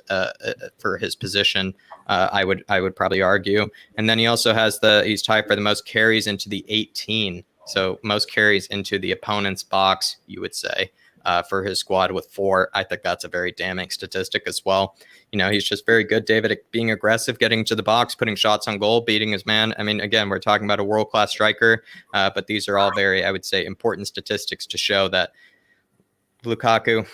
for his position. I would probably argue. And then he also has he's tied for the most carries into the 18. So most carries into the opponent's box, you would say. For his squad with 4. I think that's a very damning statistic as well. He's just very good, David, at being aggressive, getting to the box, putting shots on goal, beating his man. I mean, again, we're talking about a world-class striker, but these are all very, I would say, important statistics to show that Lukaku,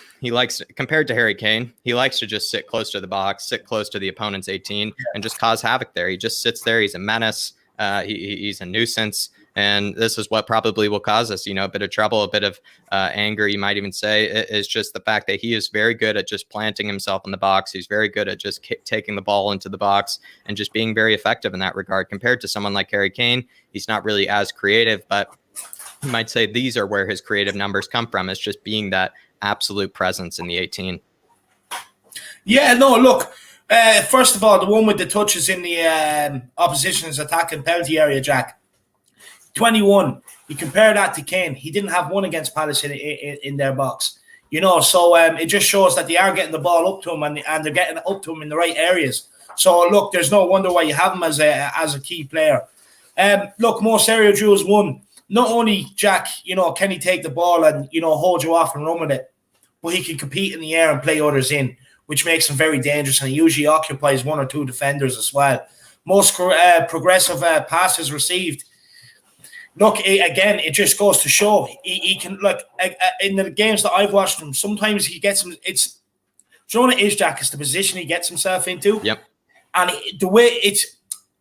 compared to Harry Kane, he likes to just sit close to the box, sit close to the opponent's 18, and just cause havoc there. He just sits there. He's a menace. He's a nuisance. And this is what probably will cause us, a bit of trouble, a bit of anger, you might even say, is just the fact that he is very good at just planting himself in the box. He's very good at just taking the ball into the box and just being very effective in that regard. Compared to someone like Harry Kane, he's not really as creative, but you might say these are where his creative numbers come from. It's just being that absolute presence in the 18. Yeah, no, look, first of all, the one with the touches in the opposition's attacking penalty area, Jack. 21. You compare that to Kane. He didn't have one against Palace in their box. So it just shows that they are getting the ball up to him and they're getting it up to him in the right areas. So look, there's no wonder why you have him as a key player. Look, most aerial duels won. Not only, Jack, can he take the ball and hold you off and run with it, but he can compete in the air and play others in, which makes him very dangerous, and he usually occupies 1 or 2 defenders as well. Most progressive passes received. Look, again, it just goes to show he can, look, in the games that I've watched him, sometimes he gets him, do you know what it is, Jack? It's the position he gets himself into. Yep. And the way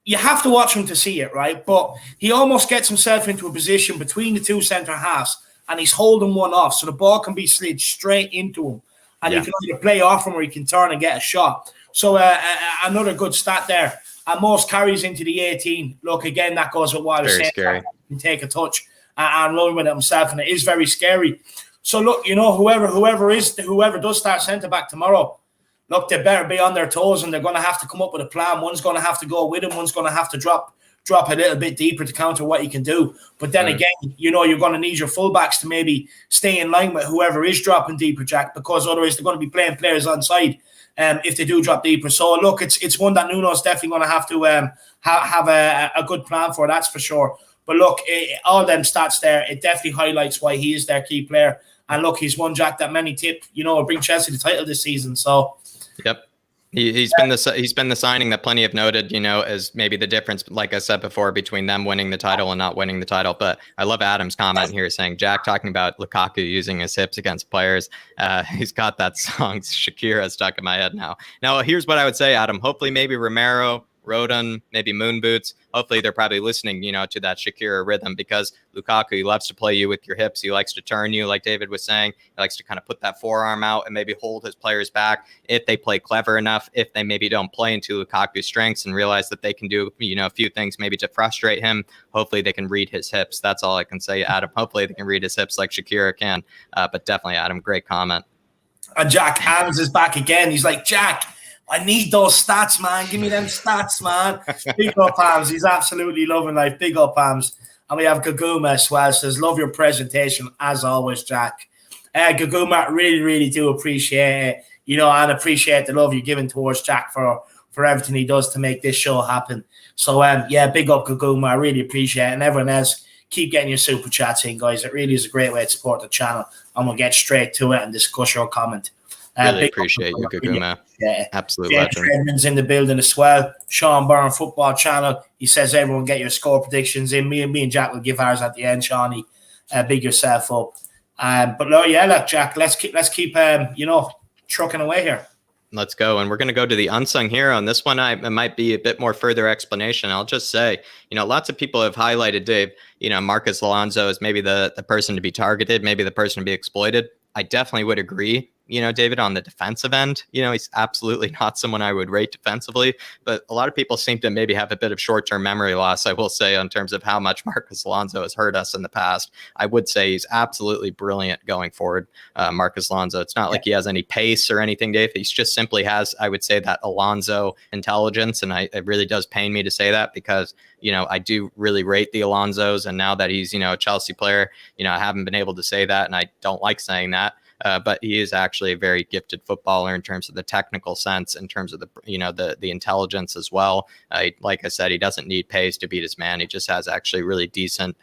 you have to watch him to see it, right? But he almost gets himself into a position between the 2 centre halves and he's holding one off. So the ball can be slid straight into him. And he can either play off him or he can turn and get a shot. So another good stat there. And most carries into the 18. Look, again, that goes with what I was saying. Scary. He can take a touch and run with it himself, and it is very scary. So look, whoever does start centre back tomorrow, look, they better be on their toes, and they're going to have to come up with a plan. One's going to have to go with him. One's going to have to drop a little bit deeper to counter what he can do. But then again, you're going to need your fullbacks to maybe stay in line with whoever is dropping deeper, Jack, because otherwise they're going to be playing players on side. If they do drop deeper. So, look, it's one that Nuno's definitely going to have to have a good plan for, that's for sure. But, look, all them stats there, it definitely highlights why he is their key player. And, look, he's one, Jack, that many tip, will bring Chelsea the title this season. So, yep. He's been the signing that plenty have noted, as maybe the difference, like I said before, between them winning the title and not winning the title. But I love Adam's comment here saying, Jack talking about Lukaku using his hips against players. He's got that song Shakira stuck in my head now. Now, here's what I would say, Adam. Hopefully maybe Romero, Rodon, maybe Moon Boots. Hopefully they're probably listening, to that Shakira rhythm, because Lukaku, he loves to play you with your hips. He likes to turn you, like David was saying. He likes to kind of put that forearm out and maybe hold his players back if they play clever enough, if they maybe don't play into Lukaku's strengths and realize that they can do, a few things maybe to frustrate him. Hopefully they can read his hips. That's all I can say, Adam. Hopefully they can read his hips like Shakira can. But definitely, Adam, great comment. And Jack Adams is back again. He's like, Jack, I need those stats, man. Give me them stats, man. Big up, Hams. He's absolutely loving life. Big up, Hams. And we have Gaguma as well. Says, love your presentation, as always, Jack. Gaguma, really, really do appreciate it, and appreciate the love you're giving towards Jack for everything he does to make this show happen. So, big up, Gaguma. I really appreciate it. And everyone else, keep getting your super chats in, guys. It really is a great way to support the channel. And we'll get straight to it and discuss your comment. Really appreciate you, Gaguma. Absolute legend. Edmonds in the building as well. Sean Byrne Football Channel. He says everyone get your score predictions in. Me and Jack will give ours at the end. Shawnee, big yourself up. But no, look, Jack. Let's keep trucking away here. Let's go. And we're going to go to the unsung hero. And this one, it might be a bit more further explanation. I'll just say, lots of people have highlighted Dave, Marcus Alonso as maybe the person to be targeted, maybe the person to be exploited. I definitely would agree David, on the defensive end. He's absolutely not someone I would rate defensively, but a lot of people seem to maybe have a bit of short-term memory loss, I will say, in terms of how much Marcos Alonso has hurt us in the past. I would say he's absolutely brilliant going forward, Marcos Alonso. It's not like he has any pace or anything, Dave. He's just simply has, I would say, that Alonso intelligence, and it really does pain me to say that because I do really rate the Alonsos, and now that he's a Chelsea player, I haven't been able to say that, and I don't like saying that. But he is actually a very gifted footballer in terms of the technical sense, in terms of the intelligence as well. Like I said, he doesn't need pace to beat his man. He just has actually really decent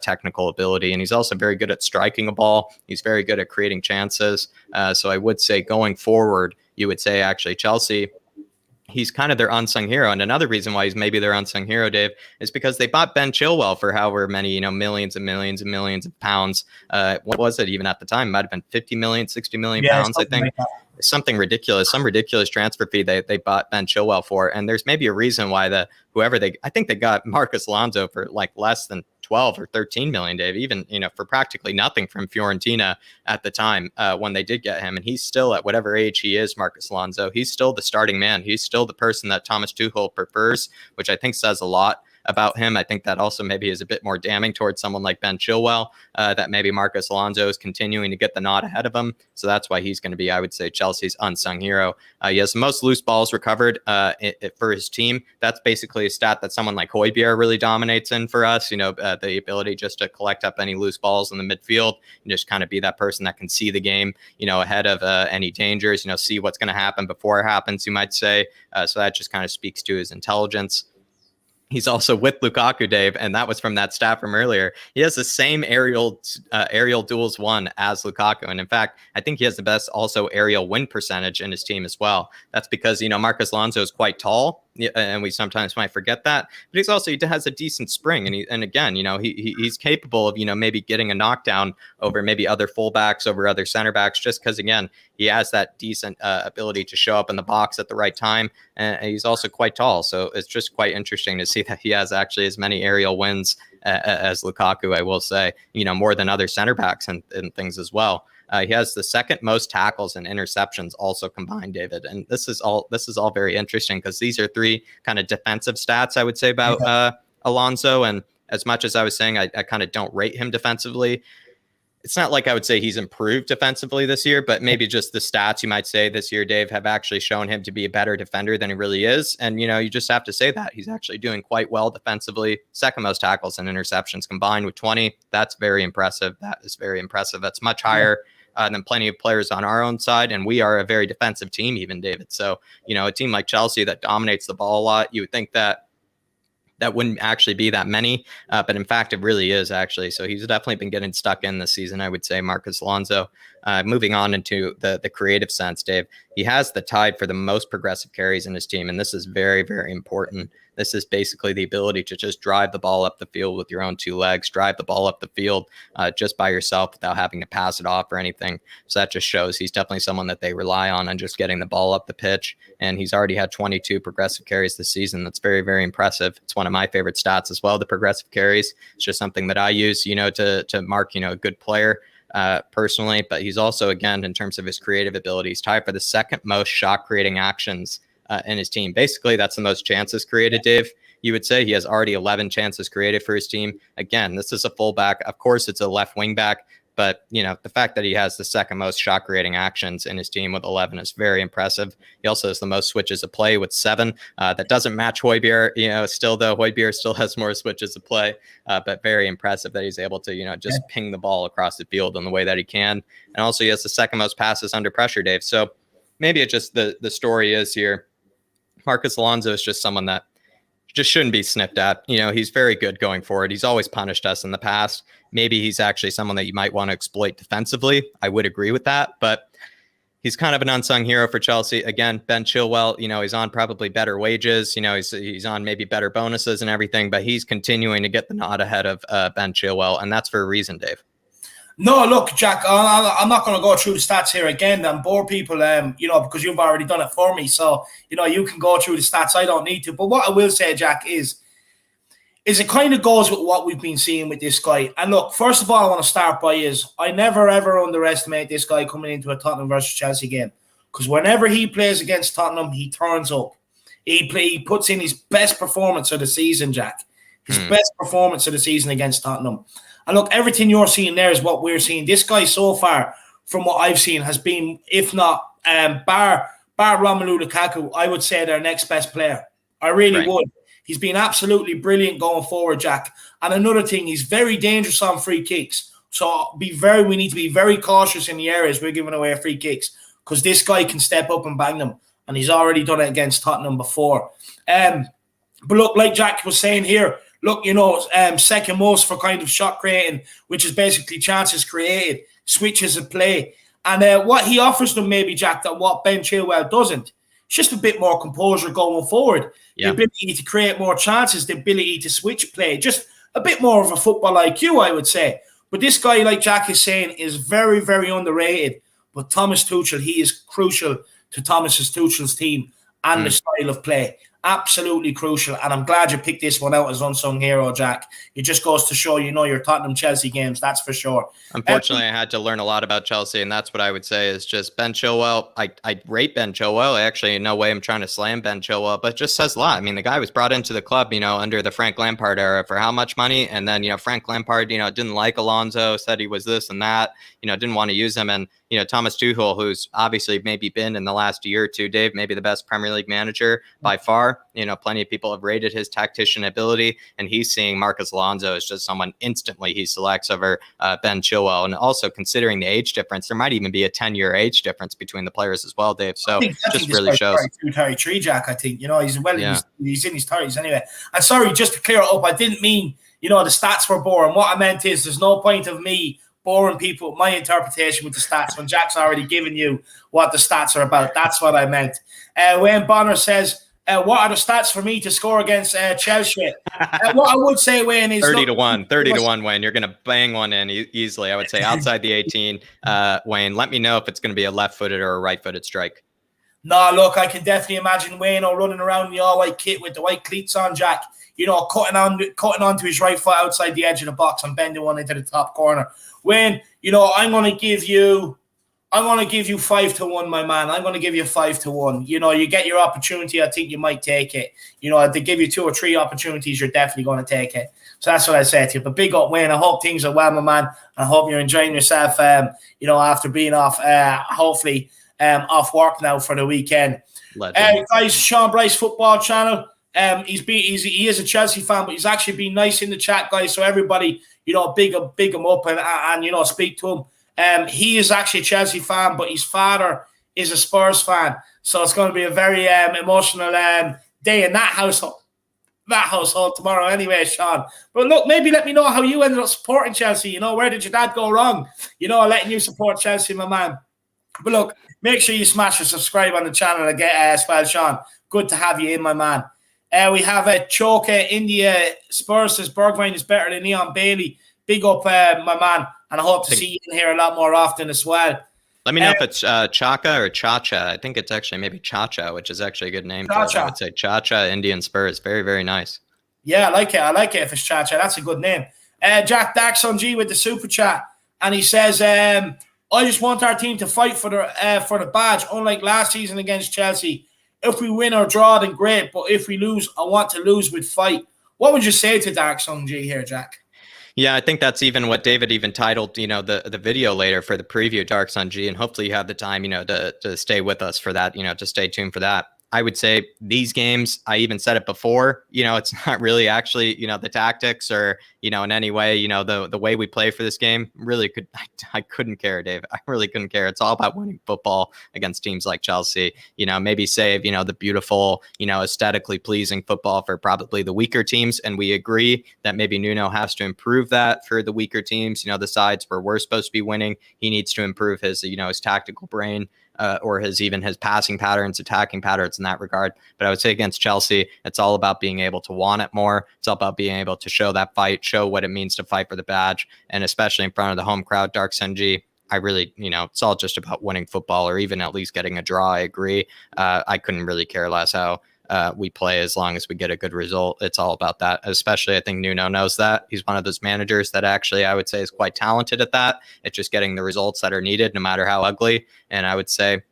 technical ability, and he's also very good at striking a ball. He's very good at creating chances. So I would say going forward, you would say actually Chelsea, he's kind of their unsung hero. And another reason why he's maybe their unsung hero, Dave, is because they bought Ben Chilwell for however many, millions and millions and millions of pounds. What was it even at the time? It might have been 50 million, 60 million pounds, I think. Like something ridiculous, some ridiculous transfer fee they bought Ben Chilwell for. And there's maybe a reason why I think they got Marcos Alonso for like less than 12 or 13 million, Dave, even, for practically nothing from Fiorentina at the time when they did get him. And he's still, at whatever age he is, Marcos Alonso, he's still the starting man. He's still the person that Thomas Tuchel prefers, which I think says a lot about him. I think that also maybe is a bit more damning towards someone like Ben Chilwell, that maybe Marcos Alonso is continuing to get the nod ahead of him. So that's why he's going to be, I would say, Chelsea's unsung hero. He has the most loose balls recovered for his team. That's basically a stat that someone like Højbjerg really dominates in for us, the ability just to collect up any loose balls in the midfield and just kind of be that person that can see the game, ahead of any dangers, see what's going to happen before it happens, you might say. So that just kind of speaks to his intelligence. He's also with Lukaku, Dave, and that was from that stat from earlier. He has the same aerial duels won as Lukaku, and in fact, I think he has the best also aerial win percentage in his team as well. That's because Marcos Alonso is quite tall, and we sometimes might forget that. But he has a decent spring, and again, he's capable of maybe getting a knockdown over maybe other fullbacks, over other center backs, just because again he has that decent ability to show up in the box at the right time, and he's also quite tall. So it's just quite interesting to see that he has actually as many aerial wins as Lukaku, I will say, more than other center backs and things as well. He has the second most tackles and interceptions also combined, David. And this is all very interesting because these are three kind of defensive stats, I would say, about Alonso. And as much as I was saying, I kind of don't rate him defensively. It's not like I would say he's improved defensively this year, but maybe just the stats you might say this year, Dave, have actually shown him to be a better defender than he really is. And, you just have to say that he's actually doing quite well defensively. Second most tackles and interceptions combined with 20. That's very impressive. That is very impressive. That's much higher than plenty of players on our own side. And we are a very defensive team, even, David. So, a team like Chelsea that dominates the ball a lot, you would think that wouldn't actually be that many, but in fact, it really is actually. So he's definitely been getting stuck in this season, I would say, Marcos Alonso. Moving on into the creative sense, Dave, he has the tied for the most progressive carries in his team, and this is very, very important. This is basically the ability to just drive the ball up the field with your own two legs, drive the ball up the field just by yourself without having to pass it off or anything. So that just shows he's definitely someone that they rely on just getting the ball up the pitch. And he's already had 22 progressive carries this season. That's very, very impressive. It's one of my favorite stats as well, the progressive carries. It's just something that I use, to mark, a good player personally. But he's also, again, in terms of his creative abilities, tied for the second most shot creating actions in his team. Basically, that's the most chances created, Dave. You would say he has already 11 chances created for his team. Again, this is a fullback. Of course, it's a left wing back, but the fact that he has the second most shot creating actions in his team with 11 is very impressive. He also has the most switches of play with 7. That doesn't match Højbjerg, still though. Højbjerg still has more switches of play, but very impressive that he's able to, just ping the ball across the field in the way that he can. And also he has the second most passes under pressure, Dave. So maybe it just the story is here, Marcos Alonso is just someone that just shouldn't be sniffed at. He's very good going forward. He's always punished us in the past. Maybe he's actually someone that you might want to exploit defensively. I would agree with that, but he's kind of an unsung hero for Chelsea. Again, Ben Chilwell, he's on probably better wages. He's on maybe better bonuses and everything, but he's continuing to get the nod ahead of Ben Chilwell, and that's for a reason, Dave. No, look, Jack, I'm not going to go through the stats here again and bore people, because you've already done it for me. So, you can go through the stats. I don't need to. But what I will say, Jack, is is it kind of goes with what we've been seeing with this guy. And look, first of all, I want to start by is I never ever underestimate this guy coming into a Tottenham versus Chelsea game, because whenever he plays against Tottenham, he turns up. He puts in his best performance of the season, Jack. His best performance of the season against Tottenham. And look, everything you're seeing there is what we're seeing. This guy so far, from what I've seen, has been, if not bar Romelu Lukaku, I would say their next best player. I really would. He's been absolutely brilliant going forward, Jack. And another thing, he's very dangerous on free kicks. So we need to be very cautious in the areas we're giving away free kicks, because this guy can step up and bang them. And he's already done it against Tottenham before. But look, like Jack was saying here, look, second most for kind of shot creating, which is basically chances created, switches of play. And what he offers them, maybe, Jack, that what Ben Chilwell doesn't, it's just a bit more composure going forward. The ability to create more chances, the ability to switch play, just a bit more of a football IQ, I would say. But this guy, like Jack is saying, is very, very underrated. But Thomas Tuchel, he is crucial to Tuchel's team and the style of play. Absolutely crucial. And I'm glad you picked this one out as unsung hero, Jack. It just goes to show your Tottenham-Chelsea games, that's for sure. Unfortunately, I had to learn a lot about Chelsea, and that's what I would say is just Ben Chilwell. I rate Ben Chilwell. Actually, in no way I'm trying to slam Ben Chilwell, but it just says a lot. I mean, the guy was brought into the club, under the Frank Lampard era for how much money? And then, Frank Lampard, didn't like Alonso, said he was this and that, didn't want to use him. And, Thomas Tuchel, who's obviously maybe been in the last year or two, Dave, maybe the best Premier League manager by far. Plenty of people have rated his tactician ability, and he's seeing Marcos Alonso as just someone instantly he selects over Ben Chilwell. And also considering the age difference, there might even be a 10-year age difference between the players as well, Dave. So just really shows. 33, Jack, I think. He's he's in his 30s anyway. And sorry, just to clear it up, I didn't mean, the stats were boring. What I meant is there's no point of me boring people with my interpretation with the stats when Jack's already given you what the stats are about. That's what I meant. Wayne Bonner says, what are the stats for me to score against Chelsea? What I would say, Wayne, is 30-1, Wayne. You're going to bang one in easily. I would say outside the 18, Wayne, let me know if it's going to be a left-footed or a right-footed strike. No, look, I can definitely imagine Wayne running around in the all-white kit with the white cleats on, Jack, cutting onto his right foot outside the edge of the box and bending one into the top corner. Wayne, I'm going to give you 5-1, my man. I'm going to give you 5-1. You get your opportunity, I think you might take it. If they give you 2 or 3 opportunities, you're definitely going to take it. So that's what I say to you. But big up, Wayne. I hope things are well, my man. I hope you're enjoying yourself, after being off, hopefully off work now for the weekend. Guys, Sean Bryce Football Channel. He is a Chelsea fan, but he's actually been nice in the chat, guys. So everybody, big him up and speak to him. He is actually a Chelsea fan, but his father is a Spurs fan. So it's going to be a very emotional day in that household tomorrow anyway, Sean. But look, maybe let me know how you ended up supporting Chelsea. Where did your dad go wrong? Letting you support Chelsea, my man. But look, make sure you smash and subscribe on the channel again as well, Sean. Good to have you in, my man. We have a Choka India Spurs says Bergwijn is better than Leon Bailey. Big up, my man. And I hope to see you in here a lot more often as well. Let me know if it's Chaka or Chacha. I think it's actually maybe Chacha, which is actually a good name. Chacha. I would say Chacha, Indian Spurs. Very, very nice. Yeah, I like it if it's Chacha. That's a good name. Jack Daxon G with the super chat. And he says, I just want our team to fight for the badge, unlike last season against Chelsea. If we win or draw, then great. But if we lose, I want to lose with fight. What would you say to Dark Sung G here, Jack? Yeah, I think that's even what David even titled, the video later for the preview, Dark Sun G, and hopefully you have the time, to stay with us for that, to stay tuned for that. I would say these games, I even said it before, it's not really actually, the tactics or, in any way, the way we play for this game really I couldn't care, Dave. I really couldn't care. It's all about winning football against teams like Chelsea, maybe save, the beautiful, aesthetically pleasing football for probably the weaker teams. And we agree that maybe Nuno has to improve that for the weaker teams, the sides where we're supposed to be winning. He needs to improve his, his tactical brain. Or his passing patterns, attacking patterns in that regard. But I would say against Chelsea, it's all about being able to want it more. It's all about being able to show that fight, show what it means to fight for the badge, and especially in front of the home crowd, Dark Senji. I really, it's all just about winning football or even at least getting a draw. I agree. I couldn't really care less how we play as long as we get a good result. It's all about that. Especially, I think Nuno knows that. He's one of those managers that actually I would say is quite talented at that. It's just getting the results that are needed, no matter how ugly. And I would say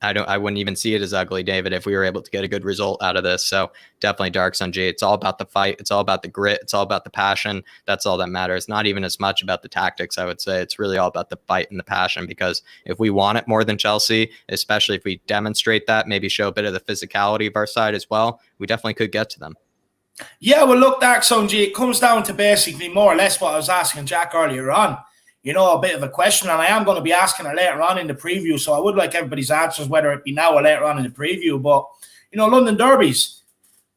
I wouldn't even see it as ugly, David, if we were able to get a good result out of this. So definitely Dark Sun G. It's all about the fight. It's all about the grit. It's all about the passion. That's all that matters. Not even as much about the tactics, I would say. It's really all about the fight and the passion, because if we want it more than Chelsea, especially if we demonstrate that, maybe show a bit of the physicality of our side as well, we definitely could get to them. Yeah, well, look, Dark Sun G, it comes down to basically more or less what I was asking Jack earlier on. A bit of a question, and I am going to be asking her later on in the preview, so I would like everybody's answers, whether it be now or later on in the preview. But, London derbies,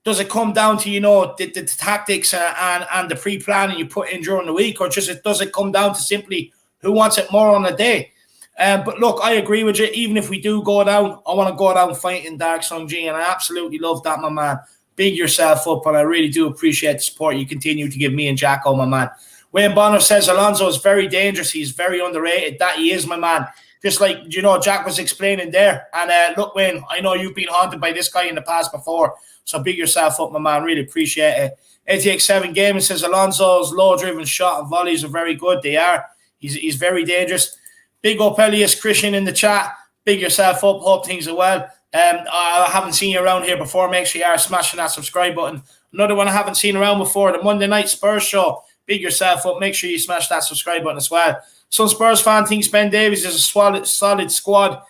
does it come down to, the tactics and the pre-planning you put in during the week, or does it come down to simply who wants it more on the day? But look, I agree with you. Even if we do go down, I want to go down fighting, Dark Sun G, and I absolutely love that, my man. Big yourself up, and I really do appreciate the support you continue to give me and Jacko, my man. Wayne Bonner says Alonso is very dangerous. He's very underrated. That he is, my man. Just like, Jack was explaining there. And look, Wayne, I know you've been haunted by this guy in the past before. So big yourself up, my man. Really appreciate it. ATX7 Gaming says Alonso's low-driven shot and volleys are very good. They are. He's very dangerous. Big up Elias Christian in the chat. Big yourself up. Hope things are well. I haven't seen you around here before. Make sure you are smashing that subscribe button. Another one I haven't seen around before, the Monday Night Spurs Show. Big yourself up. Make sure you smash that subscribe button as well. Some Spurs fan thinks Ben Davies is a solid squad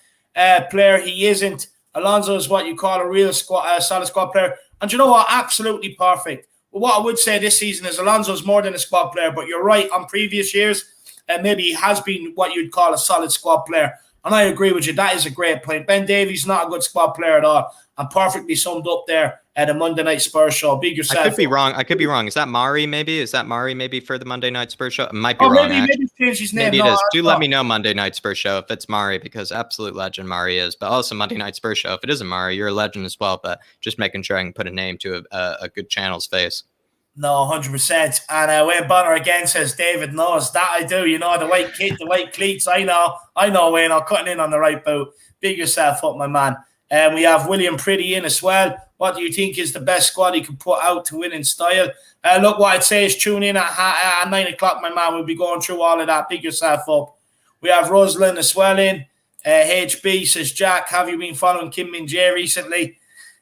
player. He isn't. Alonso is what you call a real solid squad player. And you know what? Absolutely perfect. But what I would say this season is Alonso is more than a squad player. But you're right. On previous years, maybe he has been what you'd call a solid squad player. And I agree with you. That is a great point. Ben Davies not a good squad player at all. And perfectly summed up there at a Monday Night Spurs Show. Big yourself. I could be wrong. Is that Mari maybe? Is that Mari maybe for the Monday Night Spurs Show? It might be wrong. Maybe change his name. Maybe it is. Do let me know Monday Night Spurs Show if it's Mari, because absolute legend Mari is. But also Monday Night Spurs Show. If it isn't Mari, you're a legend as well. But just making sure I can put a name to a good channel's face. No, 100%. And Wayne Bonner again says David knows that I do. The white cleats. I know, Wayne. I'm cutting in on the right boot. Big yourself up, my man. And we have William Pretty in as well. What do you think is the best squad he can put out to win in style? Look, what I'd say is tune in at 9 o'clock, my man. We'll be going through all of that. Big yourself up. We have Rosalind as well in. HB says, Jack, have you been following Kim Min-jae recently?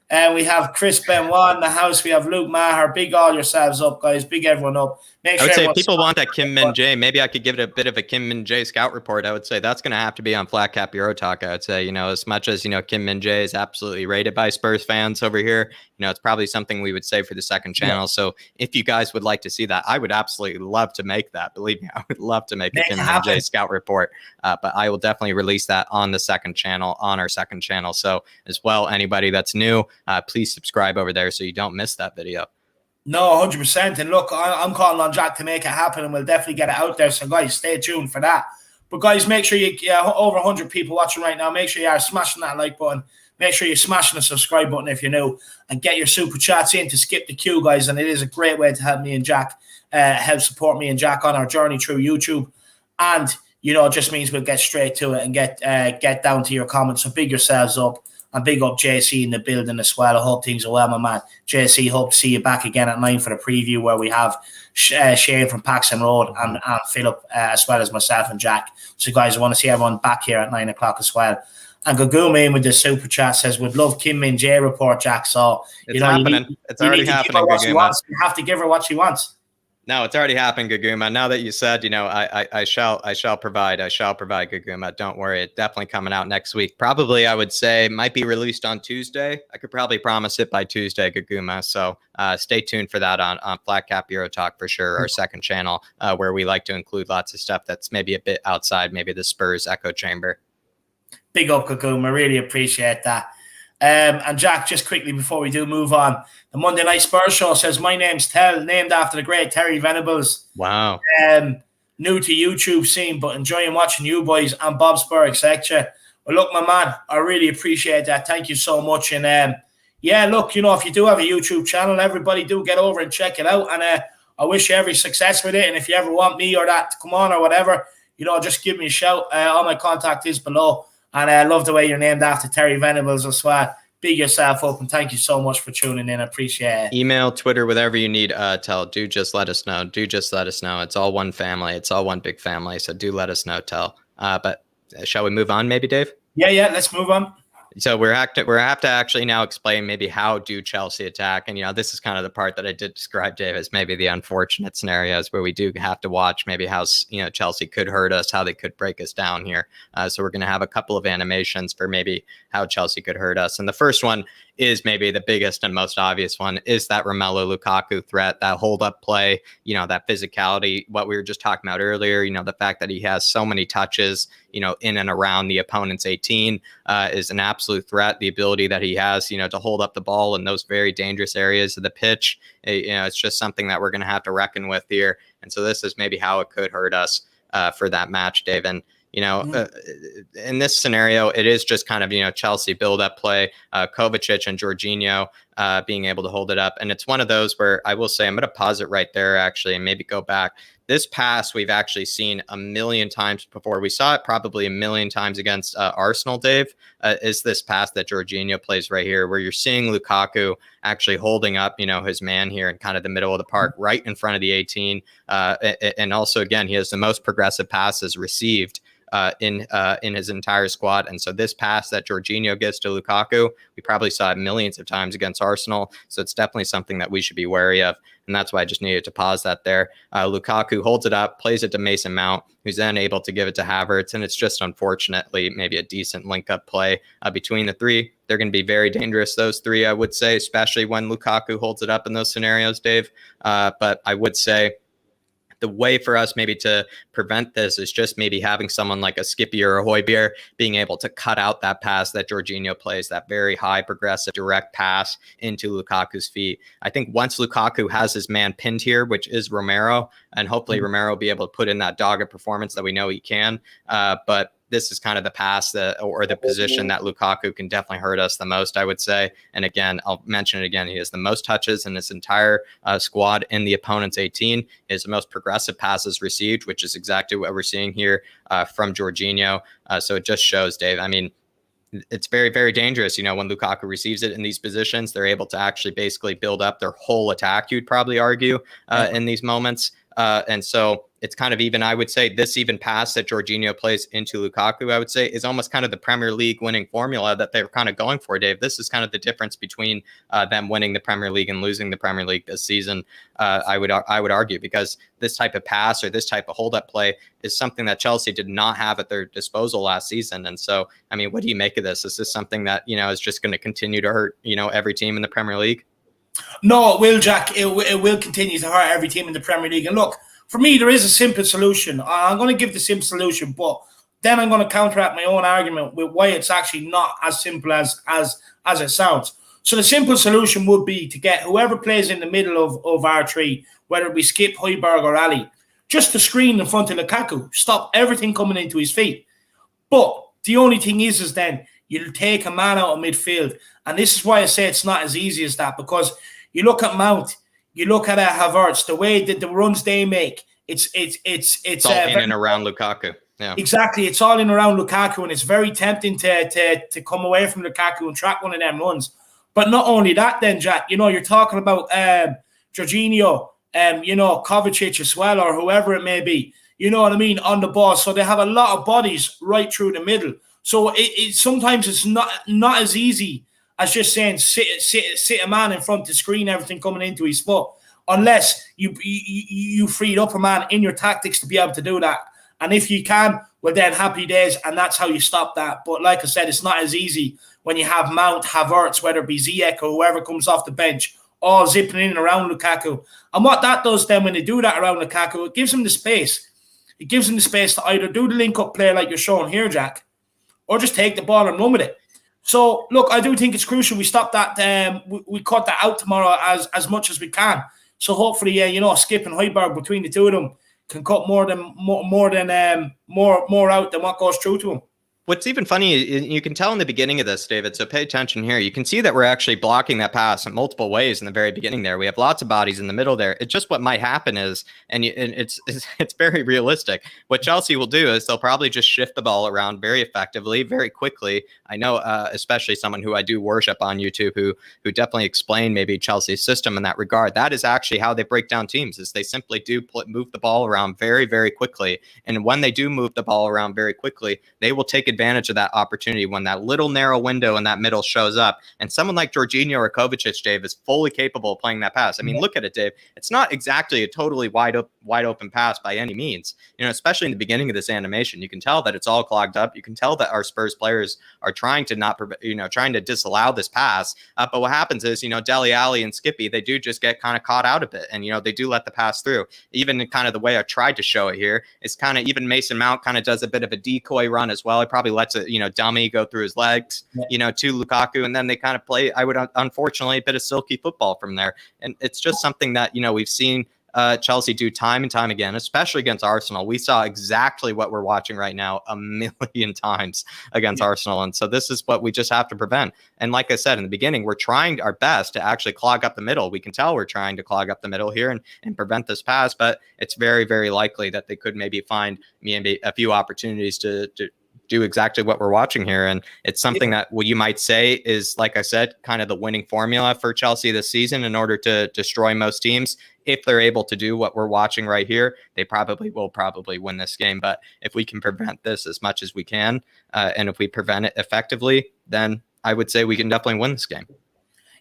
And we have Chris Benoit in the house. We have Luke Maher. Big all yourselves up, guys. Big everyone up. I would say if people want that Kim Min-jae, maybe I could give it a bit of a Kim Min-jae scout report. I would say that's going to have to be on flatcapeurotalk. I would say, as much as, Kim Min-jae is absolutely rated by Spurs fans over here, it's probably something we would say for the second channel. Yeah. So if you guys would like to see that, I would absolutely love to make that. Believe me, I would love to make a Kim Min-jae scout report. But I will definitely release that on the second channel, on our second channel. So as well, anybody that's new, please subscribe over there so you don't miss that video. No, 100%. And look, I'm calling on Jack to make it happen, and we'll definitely get it out there. So, guys, stay tuned for that. But, guys, make sure you over 100 people watching right now. Make sure you are smashing that like button. Make sure you're smashing the subscribe button if you're new, and get your super chats in to skip the queue, guys. And it is a great way to help me and Jack, help support me and Jack on our journey through YouTube. And, it just means we'll get straight to it and get down to your comments. So, big yourselves up. And big up JC in the building as well. I hope things are well, my man. JC, hope to see you back again at 9 for the preview, where we have Shane from Paxton Road and Philip, as well as myself and Jack. So, guys, I want to see everyone back here at 9 o'clock as well. And Gaguma in with the super chat says, would love Kim Min-jae report, Jack. So, it's happening. It's already happening, Gaguma. You have to give her what she wants. No, it's already happened, Gaguma. Now that you said, I shall provide Gaguma. Don't worry. It's definitely coming out next week. Probably, I would say, might be released on Tuesday. I could probably promise it by Tuesday, Gaguma. So stay tuned for that on Flat Cap Euro Talk for sure, our second channel, where we like to include lots of stuff that's maybe a bit outside, maybe the Spurs echo chamber. Big up, Gaguma. Really appreciate that. And Jack, just quickly before we do move on, the Monday Night Spurs Show says, my name's Tell, named after the great Terry Venables. Wow. New to YouTube scene, but enjoying watching you boys and Bob Spur, etc. Well, look, my man, I really appreciate that. Thank you so much. And yeah, look, if you do have a YouTube channel, everybody do get over and check it out. And I wish you every success with it. And if you ever want me or that to come on or whatever, just give me a shout. All my contact is below. And I love the way you're named after Terry Venables as well. big yourself up, and thank you so much for tuning in. I appreciate it. Email, Twitter, whatever you need, Tell. Do just let us know. Do just let us know. It's all one family. It's all one big family. So do let us know, Tell. But shall we move on maybe, Dave? Yeah, let's move on. So we're have to actually now explain maybe how do Chelsea attack. And, this is kind of the part that I did describe, Dave, as maybe the unfortunate scenarios where we do have to watch maybe how, Chelsea could hurt us, how they could break us down here. So we're going to have a couple of animations for maybe how Chelsea could hurt us. And the first one is maybe the biggest and most obvious one is that Romelu Lukaku threat, that hold up play, that physicality, what we were just talking about earlier, the fact that he has so many touches, in and around the opponent's 18 is an absolute threat. The ability that he has, to hold up the ball in those very dangerous areas of the pitch, it's just something that we're going to have to reckon with here. And so this is maybe how it could hurt us for that match, Dave. And in this scenario, it is just kind of, Chelsea build-up play, Kovacic and Jorginho being able to hold it up. And it's one of those where I will say, I'm going to pause it right there, actually, and maybe go back. This pass we've actually seen a million times before. We saw it probably a million times against Arsenal, Dave, is this pass that Jorginho plays right here, where you're seeing Lukaku actually holding up, his man here in kind of the middle of the park, right in front of the 18. And also, again, he has the most progressive passes received in his entire squad. And so this pass that Jorginho gives to Lukaku, we probably saw it millions of times against Arsenal. So it's definitely something that we should be wary of. And that's why I just needed to pause that there. Lukaku holds it up, plays it to Mason Mount, who's then able to give it to Havertz. And it's just unfortunately maybe a decent link-up play between the three. They're going to be very dangerous, those three, I would say, especially when Lukaku holds it up in those scenarios, Dave. But I would say the way for us maybe to prevent this is just maybe having someone like a Skippy or a Højbjerg being able to cut out that pass that Jorginho plays, that very high progressive direct pass into Lukaku's feet. I think once Lukaku has his man pinned here, which is Romero, and hopefully Romero will be able to put in that dogged performance that we know he can. But this is kind of the pass or the position that Lukaku can definitely hurt us the most, I would say. And again, I'll mention it again. He has the most touches in his entire squad in the opponent's 18. He has the most progressive passes received, which is exactly what we're seeing here from Jorginho. So it just shows, Dave, I mean, it's very, very dangerous. When Lukaku receives it in these positions, they're able to actually basically build up their whole attack, you'd probably argue, in these moments. And so it's kind of even, I would say, this even pass that Jorginho plays into Lukaku, I would say, is almost kind of the Premier League winning formula that they're kind of going for, Dave. This is kind of the difference between them winning the Premier League and losing the Premier League this season, I would argue, because this type of pass or this type of hold-up play is something that Chelsea did not have at their disposal last season. And so, I mean, what do you make of this? Is this something that, is just going to continue to hurt, every team in the Premier League? No, it will, Jack. It will continue to hurt every team in the Premier League. And look, for me, there is a simple solution. I'm going to give the simple solution, but then I'm going to counteract my own argument with why it's actually not as simple as it sounds. So the simple solution would be to get whoever plays in the middle of our three, whether it be Skip, Højbjerg, or Ali, just to screen in front of Lukaku, stop everything coming into his feet. But the only thing is then you'll take a man out of midfield. And this is why I say it's not as easy as that, because you look at Mount, you look at Havertz, the way that the runs they make, it's all in and around Lukaku. Yeah, exactly. It's all in around Lukaku, and it's very tempting to come away from Lukaku and track one of them runs. But not only that, then Jack, you're talking about Jorginho, Kovacic as well, or whoever it may be. You know what I mean, on the ball. So they have a lot of bodies right through the middle. So it sometimes it's not as easy as just saying sit a man in front to screen everything coming into his foot, unless you freed up a man in your tactics to be able to do that. And if you can, well then happy days, and that's how you stop that. But like I said, it's not as easy when you have Mount, Havertz, whether it be Ziyech or whoever comes off the bench, all zipping in and around Lukaku. And what that does then when they do that around Lukaku, it gives him the space. It gives him the space to either do the link-up play like you're showing here, Jack, or just take the ball and run with it. So, look, I do think it's crucial we stop that. We cut that out tomorrow as much as we can. So hopefully, Skip and Højbjerg between the two of them can cut more out than what goes through to them. What's even funny, you can tell in the beginning of this, David, so pay attention here. You can see that we're actually blocking that pass in multiple ways in the very beginning there. We have lots of bodies in the middle there. It's just what might happen is, and it's very realistic. What Chelsea will do is they'll probably just shift the ball around very effectively, very quickly. I know, especially someone who I do worship on YouTube, who definitely explained maybe Chelsea's system in that regard. That is actually how they break down teams, is they simply do move the ball around very, very quickly. And when they do move the ball around very quickly, they will take advantage of that opportunity when that little narrow window in that middle shows up. And someone like Jorginho or Kovacic, Dave, is fully capable of playing that pass. I mean, look at it, Dave. It's not exactly a totally wide open pass by any means. Especially in the beginning of this animation, you can tell that it's all clogged up. You can tell that our Spurs players are trying to disallow this pass. But what happens is, Dele Alli and Skippy, they do just get kind of caught out a bit, and they do let the pass through. Even in kind of the way I tried to show it here, it's kind of even Mason Mount kind of does a bit of a decoy run as well. He probably lets it, dummy go through his legs, to Lukaku, and then they kind of play, unfortunately, a bit of silky football from there. And it's just something that, we've seen Chelsea do time and time again, especially against Arsenal. We saw exactly what we're watching right now a million times against Arsenal. And so this is what we just have to prevent. And like I said in the beginning, we're trying our best to actually clog up the middle. We can tell we're trying to clog up the middle here and prevent this pass, but it's very, very likely that they could maybe find maybe a few opportunities to do exactly what we're watching here. And it's something that what you might say is, like I said, kind of the winning formula for Chelsea this season in order to destroy most teams. If they're able to do what we're watching right here, they will probably win this game. But if we can prevent this as much as we can, and if we prevent it effectively, then I would say we can definitely win this game.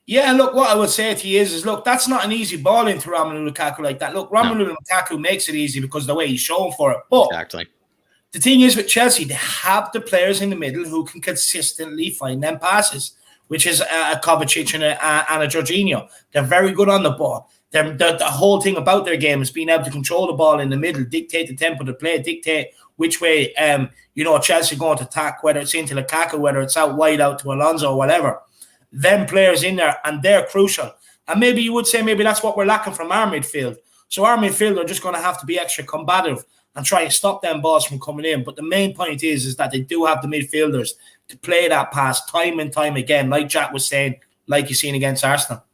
Yeah, look, what I would say to you is look, that's not an easy ball into Romelu Lukaku like that. Look, Romelu Lukaku makes it easy because of the way he's shown for it. But exactly. The thing is with Chelsea, they have the players in the middle who can consistently find them passes, which is a Kovacic and a Jorginho. They're very good on the ball. The whole thing about their game is being able to control the ball in the middle, dictate the tempo of the play, dictate which way Chelsea going to attack, whether it's into Lukaku, whether it's out wide out to Alonso or whatever. Them players in there, and they're crucial. And maybe you would say maybe that's what we're lacking from our midfield. So our midfield are just going to have to be extra combative and try and stop them balls from coming in. But the main point is that they do have the midfielders to play that pass time and time again, like Jack was saying, like you've seen against Arsenal.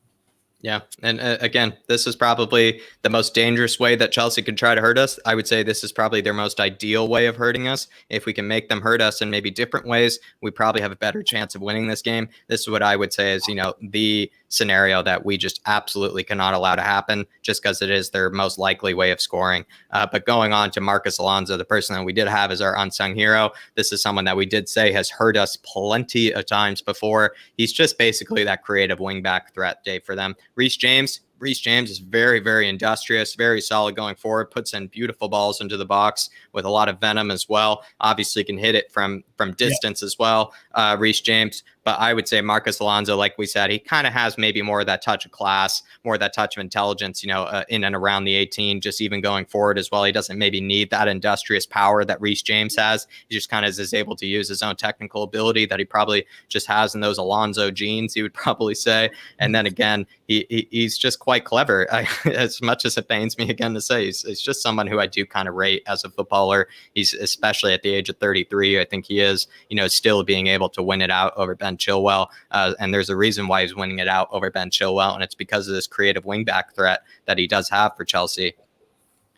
Yeah. And again, this is probably the most dangerous way that Chelsea can try to hurt us. I would say this is probably their most ideal way of hurting us. If we can make them hurt us in maybe different ways, we probably have a better chance of winning this game. This is what I would say is, the scenario that we just absolutely cannot allow to happen, just because it is their most likely way of scoring. But going on to Marcos Alonso, the person that we did have as our unsung hero, this is someone that we did say has hurt us plenty of times before. He's just basically that creative wingback threat, Dave, for them. Reece James is very, very industrious, very solid going forward, puts in beautiful balls into the box with a lot of venom as well. Obviously can hit it from distance as well, Reece James. But I would say Marcos Alonso, like we said, he kind of has maybe more of that touch of class, more of that touch of intelligence, in and around the 18, just even going forward as well. He doesn't maybe need that industrious power that Reece James has. He just kind of is able to use his own technical ability that he probably just has in those Alonso genes, he would probably say. And then again, he's just quite clever. As much as it pains me again to say, he's just someone who I do kind of rate as a footballer. He's especially at the age of 33. I think he is, still being able to win it out over Ben Chilwell. And there's a reason why he's winning it out over Ben Chilwell. And it's because of this creative wingback threat that he does have for Chelsea.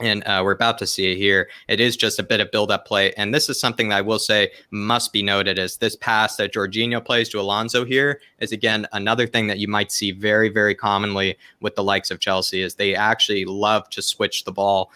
And we're about to see it here. It is just a bit of build-up play. And this is something that I will say must be noted, is this pass that Jorginho plays to Alonso here is, again, another thing that you might see very, very commonly with the likes of Chelsea, is they actually love to switch the ball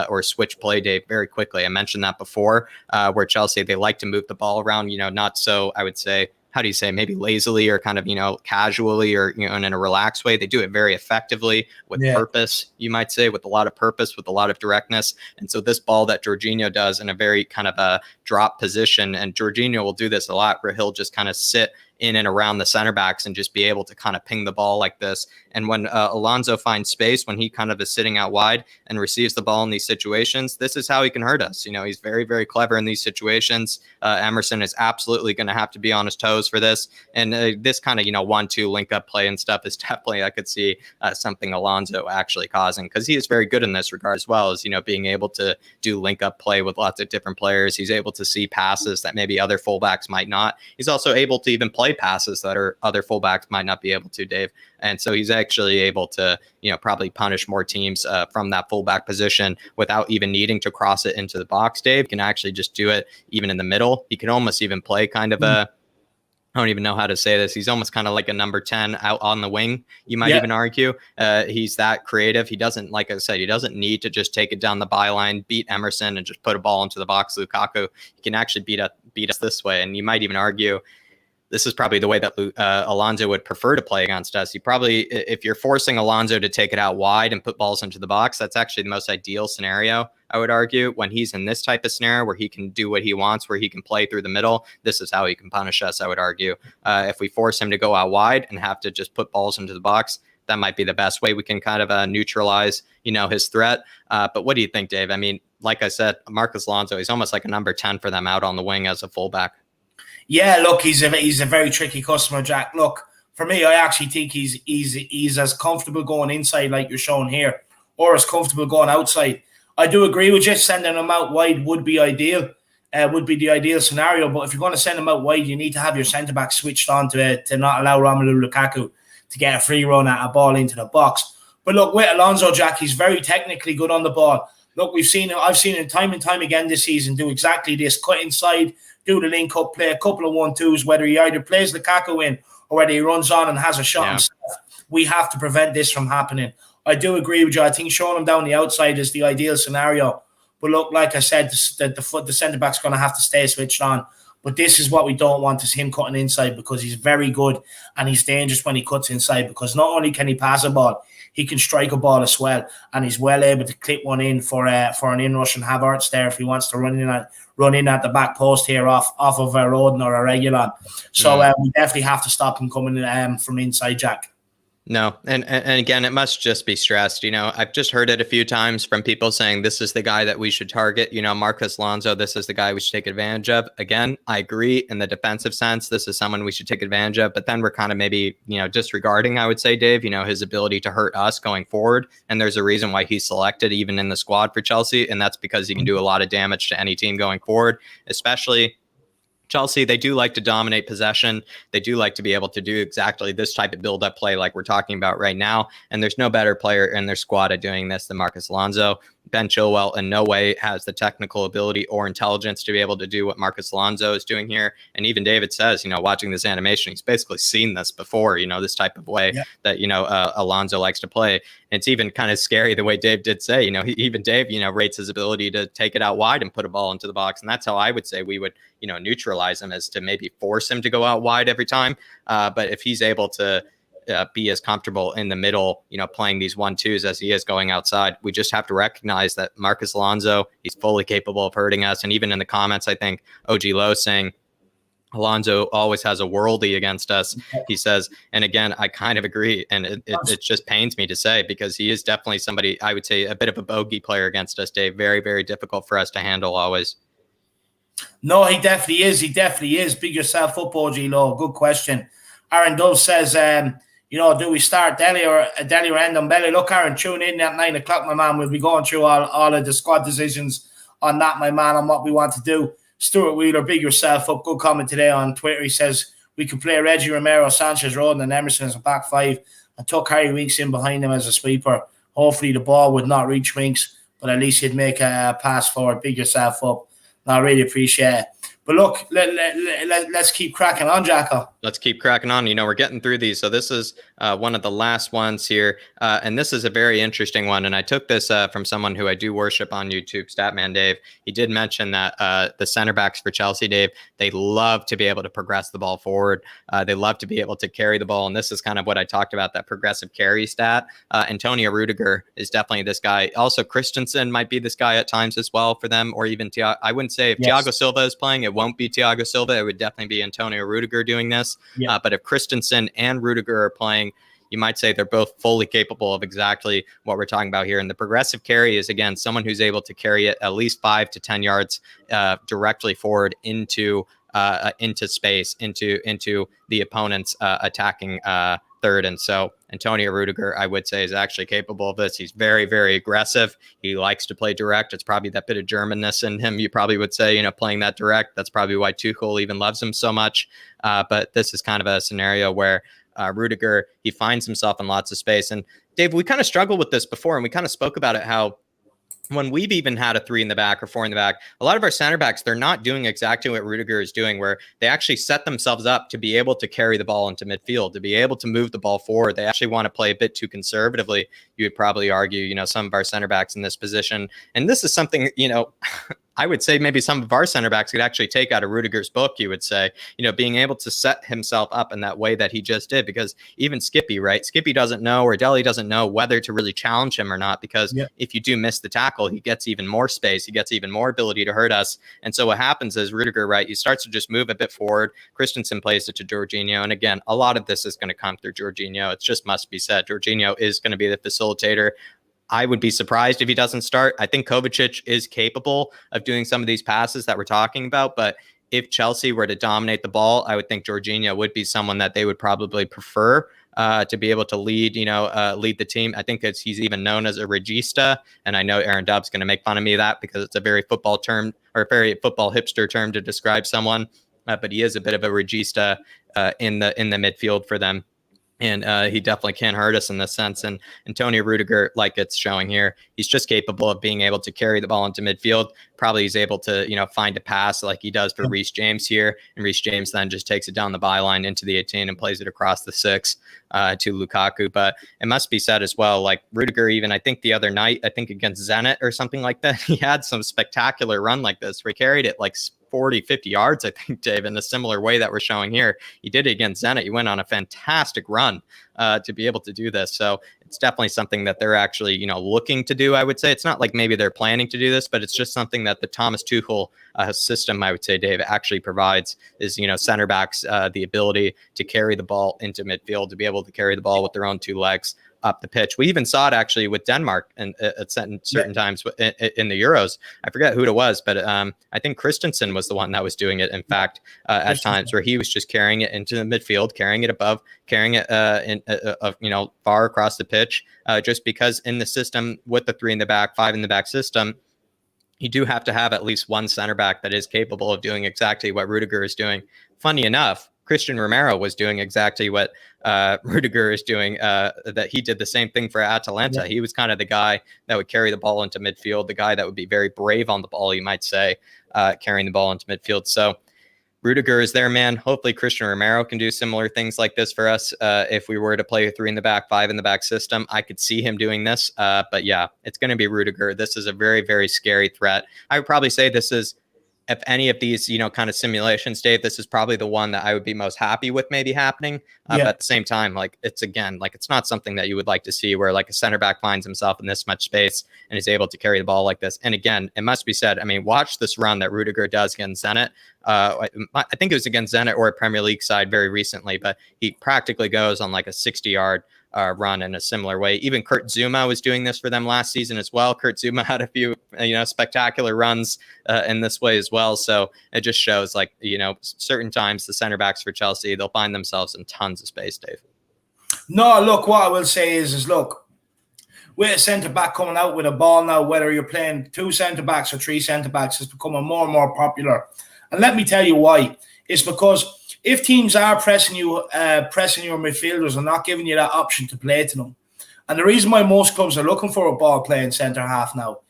or switch play, Dave, very quickly. I mentioned that before, where Chelsea, they like to move the ball around, not so, I would say, how do you say, maybe lazily or kind of, casually or, in a relaxed way. They do it very effectively with purpose, you might say, with a lot of purpose, with a lot of directness. And so this ball that Jorginho does in a very kind of a drop position, and Jorginho will do this a lot, where he'll just kind of sit in and around the center backs and just be able to kind of ping the ball like this. And when Alonso finds space, when he kind of is sitting out wide and receives the ball in these situations, this is how he can hurt us. He's very, very clever in these situations. Emerson is absolutely going to have to be on his toes for this. And this kind of, 1-2 link up play and stuff is definitely, I could see something Alonso actually causing, because he is very good in this regard, as well as, being able to do link up play with lots of different players. He's able to see passes that maybe other fullbacks might not. He's also able to even play passes that are other fullbacks might not be able to, Dave. And so he's actually able to, probably punish more teams from that fullback position without even needing to cross it into the box. Dave can actually just do it even in the middle. He can almost even play kind of I don't even know how to say this. He's almost kind of like a number 10 out on the wing, you might even argue. He's that creative. He doesn't, like I said, he doesn't need to just take it down the byline, beat Emerson, and just put a ball into the box. Lukaku, he can actually beat us this way. And you might even argue this is probably the way that Alonso would prefer to play against us. If you're forcing Alonso to take it out wide and put balls into the box, that's actually the most ideal scenario, I would argue, when he's in this type of scenario where he can do what he wants, where he can play through the middle. This is how he can punish us, I would argue. If we force him to go out wide and have to just put balls into the box, that might be the best way we can kind of neutralize, his threat. But what do you think, Dave? I mean, like I said, Marcos Alonso, he's almost like a number 10 for them out on the wing as a fullback. Yeah, look, he's a very tricky customer, Jack. Look, for me, I actually think he's as comfortable going inside like you're showing here, or as comfortable going outside. I do agree with you. Sending him out wide would be ideal. Would be the ideal scenario. But if you're going to send him out wide, you need to have your centre back switched on to not allow Romelu Lukaku to get a free run at a ball into the box. But look, with Alonso, Jack, he's very technically good on the ball. Look, I've seen him time and time again this season do exactly this: cut inside, do the link up play, a couple of 1-2s, whether he either plays Lukaku in or whether he runs on and has a shot himself. We have to prevent this from happening. I do agree with you. I think showing him down the outside is the ideal scenario. But look, like I said, the centre-back's going to have to stay switched on. But this is what we don't want, is him cutting inside, because he's very good and he's dangerous when he cuts inside, because not only can he pass a ball, he can strike a ball as well, and he's well able to clip one in for an inrush and Havertz there if he wants to run in at the back post here off of a Rodin or a Regulon. So we definitely have to stop him coming from inside, Jack. No. And again, it must just be stressed. I've just heard it a few times from people saying this is the guy that we should target. Marcos Alonso, this is the guy we should take advantage of. Again, I agree in the defensive sense. This is someone we should take advantage of. But then we're kind of maybe, disregarding, I would say, Dave, his ability to hurt us going forward. And there's a reason why he's selected even in the squad for Chelsea. And that's because he can do a lot of damage to any team going forward, especially Chelsea. They do like to dominate possession. They do like to be able to do exactly this type of build-up play like we're talking about right now. And there's no better player in their squad at doing this than Marcos Alonso. Ben Chilwell in no way has the technical ability or intelligence to be able to do what Marcos Alonso is doing here. And even David says, watching this animation, he's basically seen this before, this type of way that, Alonso likes to play. And it's even kind of scary the way Dave did say, even Dave, rates his ability to take it out wide and put a ball into the box. And that's how I would say we would, neutralize him, is to maybe force him to go out wide every time. But if he's able to be as comfortable in the middle, playing these 1-2s as he is going outside, we just have to recognize that Marcos Alonso, he's fully capable of hurting us. And even in the comments, I think OG Lowe saying Alonso always has a worldie against us, he says. And again, I kind of agree. And it just pains me to say, because he is definitely somebody, I would say, a bit of a bogey player against us, Dave. Very, very difficult for us to handle always. No, he definitely is. He definitely is. Big yourself up, OG Lowe. Good question. Aaron Dove says, do we start Dele or Ndombele? Look, Aaron, tune in at 9 o'clock, my man. We'll be going through all of the squad decisions on that, my man, on what we want to do. Stuart Wheeler, big yourself up. Good comment today on Twitter. He says we could play Reggie Romero, Sanchez, Rodin, and Emerson as a back five, and tuck Harry Winks in behind him as a sweeper. Hopefully the ball would not reach Winks, but at least he'd make a pass forward. Big yourself up. I really appreciate it. But look, let's keep cracking on, Jacko. Let's keep cracking on. We're getting through these. So this is one of the last ones here. And this is a very interesting one. And I took this from someone who I do worship on YouTube, Statman Dave. He did mention that the center backs for Chelsea, Dave, they love to be able to progress the ball forward. They love to be able to carry the ball. And this is kind of what I talked about, that progressive carry stat. Antonio Rudiger is definitely this guy. Also, Christensen might be this guy at times as well for them, or even I wouldn't say if Thiago Silva is playing, it it won't be Thiago Silva. It would definitely be Antonio Rudiger doing this. Yeah. But if Christensen and Rudiger are playing, you might say they're both fully capable of exactly what we're talking about here. And the progressive carry is, again, someone who's able to carry it at least 5 to 10 yards directly forward into space, into the opponent's attacking third. And so Antonio Rudiger, I would say, is actually capable of this. He's very, very aggressive. He likes to play direct. It's probably that bit of Germanness in him. You probably would say, playing that direct. That's probably why Tuchel even loves him so much. But this is kind of a scenario where Rudiger, he finds himself in lots of space. And Dave, we kind of struggled with this before, and we kind of spoke about it, how when we've even had a 3 in the back or 4 in the back, a lot of our center backs, they're not doing exactly what Rudiger is doing, where they actually set themselves up to be able to carry the ball into midfield, to be able to move the ball forward. They actually want to play a bit too conservatively. You would probably argue, some of our center backs in this position. And this is something, I would say maybe some of our center backs could actually take out of Rudiger's book, you would say, being able to set himself up in that way that he just did, because even Skippy, right? Skippy doesn't know, or Dele doesn't know whether to really challenge him or not, because if you do miss the tackle, he gets even more space. He gets even more ability to hurt us. And so what happens is Rudiger, right, he starts to just move a bit forward. Christensen plays it to Jorginho. And again, a lot of this is going to come through Jorginho. It just must be said. Jorginho is going to be the facilitator. I would be surprised if he doesn't start. I think Kovacic is capable of doing some of these passes that we're talking about, but if Chelsea were to dominate the ball, I would think Jorginho would be someone that they would probably prefer to be able to lead the team. I think he's even known as a regista, and I know Aaron Dubb's going to make fun of me of that because it's a very football term, or a very football hipster term to describe someone, but he is a bit of a regista in the midfield for them. And he definitely can hurt us in this sense. And Antonio Rudiger, like it's showing here, he's just capable of being able to carry the ball into midfield. Probably he's able to, find a pass like he does for Reece James here. And Reece James then just takes it down the byline into the 18 and plays it across the 6 to Lukaku. But it must be said as well, like Rudiger, even I think the other night, I think against Zenit or something like that, he had some spectacular run like this where he carried it like 40, 50 yards, I think, Dave, in a similar way that we're showing here. He did it against Zenit. He went on a fantastic run to be able to do this. So it's definitely something that they're actually, looking to do, I would say. It's not like maybe they're planning to do this, but it's just something that the Thomas Tuchel system, I would say, Dave, actually provides is, center backs the ability to carry the ball into midfield, to be able to carry the ball with their own 2 legs up the pitch. We even saw it actually with Denmark and at certain times in the Euros. I forget who it was, but I think Christensen was the one that was doing it. In fact, at times where he was just carrying it into the midfield, carrying it above, carrying it far across the pitch, just because in the system with the 3 in the back, 5 in the back system, you do have to have at least one center back that is capable of doing exactly what Rudiger is doing. Funny enough, Christian Romero was doing exactly what Rudiger is doing, that he did the same thing for Atalanta. Yeah. He was kind of the guy that would carry the ball into midfield, the guy that would be very brave on the ball, you might say, carrying the ball into midfield. So Rudiger is there, man. Hopefully Christian Romero can do similar things like this for us. If we were to play a 3 in the back, 5 in the back system, I could see him doing this. But yeah, it's going to be Rudiger. This is a very, very scary threat. I would probably say this is, if any of these, kind of simulations, Dave, this is probably the one that I would be most happy with maybe happening. But at the same time, it's not something that you would like to see where like a center back finds himself in this much space and is able to carry the ball like this. And again, it must be said, I mean, watch this run that Rudiger does against Zenit. I think it was against Zenit or a Premier League side very recently, but he practically goes on like a 60-yard run in a similar way. Even Kurt Zouma was doing this for them last season as well. Kurt Zouma had a few, spectacular runs in this way as well. So it just shows certain times the center backs for Chelsea, they'll find themselves in tons of space, Dave. No, look, what I will say is look, with a centre back coming out with a ball now, whether you're playing 2 centre backs or 3 centre backs, is becoming more and more popular. And let me tell you why. It's because if teams are pressing your midfielders and not giving you that option to play to them, and the reason why most clubs are looking for a ball-playing centre-half now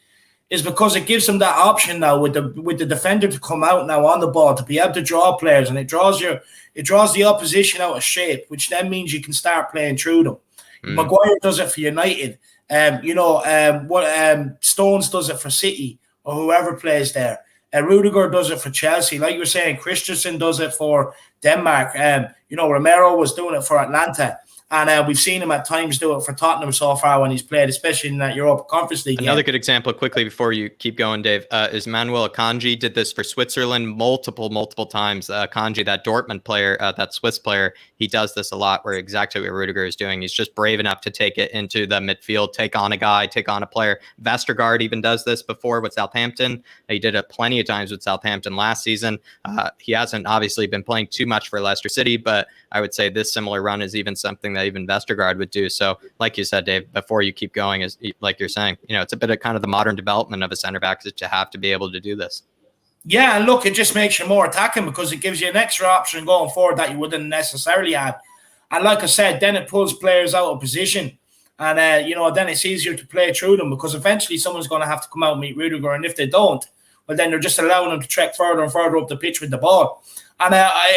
is because it gives them that option now with the defender to come out now on the ball to be able to draw players, and it draws the opposition out of shape, which then means you can start playing through them. Maguire does it for United. Stones does it for City or whoever plays there. Rudiger does it for Chelsea. Like you were saying, Christensen does it for Denmark. Romero was doing it for Atlanta. And we've seen him at times do it for Tottenham so far when he's played, especially in that Europa Conference League Another game. good example, quickly before you keep going, Dave, is Manuel Akanji. Did this for Switzerland multiple times. Akanji, that Dortmund player, that Swiss player, he does this a lot, where exactly what Rudiger is doing. He's just brave enough to take it into the midfield, take on a guy, take on a player. Vestergaard even does this before with Southampton. He did it plenty of times with Southampton last season. He hasn't obviously been playing too much for Leicester City, but I would say this similar run is even something that even Vestergaard would do. So like you said, Dave, before you keep going, is like you're saying, it's a bit of kind of the modern development of a center back that you have to be able to do this. Yeah, and look, it just makes you more attacking because it gives you an extra option going forward that you wouldn't necessarily have. And like I said, then it pulls players out of position. And, then it's easier to play through them because eventually someone's going to have to come out and meet Rudiger. And if they don't, well, then they're just allowing them to trek further and further up the pitch with the ball. And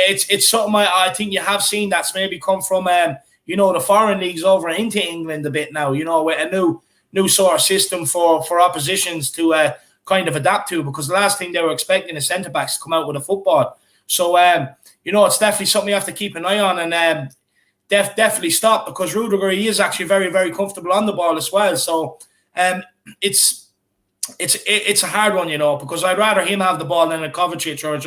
it's something I think you have seen that's maybe come from, the foreign leagues over into England a bit now, with a new sort of system for oppositions to kind of adapt to, because the last thing they were expecting is centre-backs to come out with a football. So, it's definitely something you have to keep an eye on and definitely stop, because Rudiger, he is actually very, very comfortable on the ball as well. So it's a hard one, because I'd rather him have the ball than a Kovacic or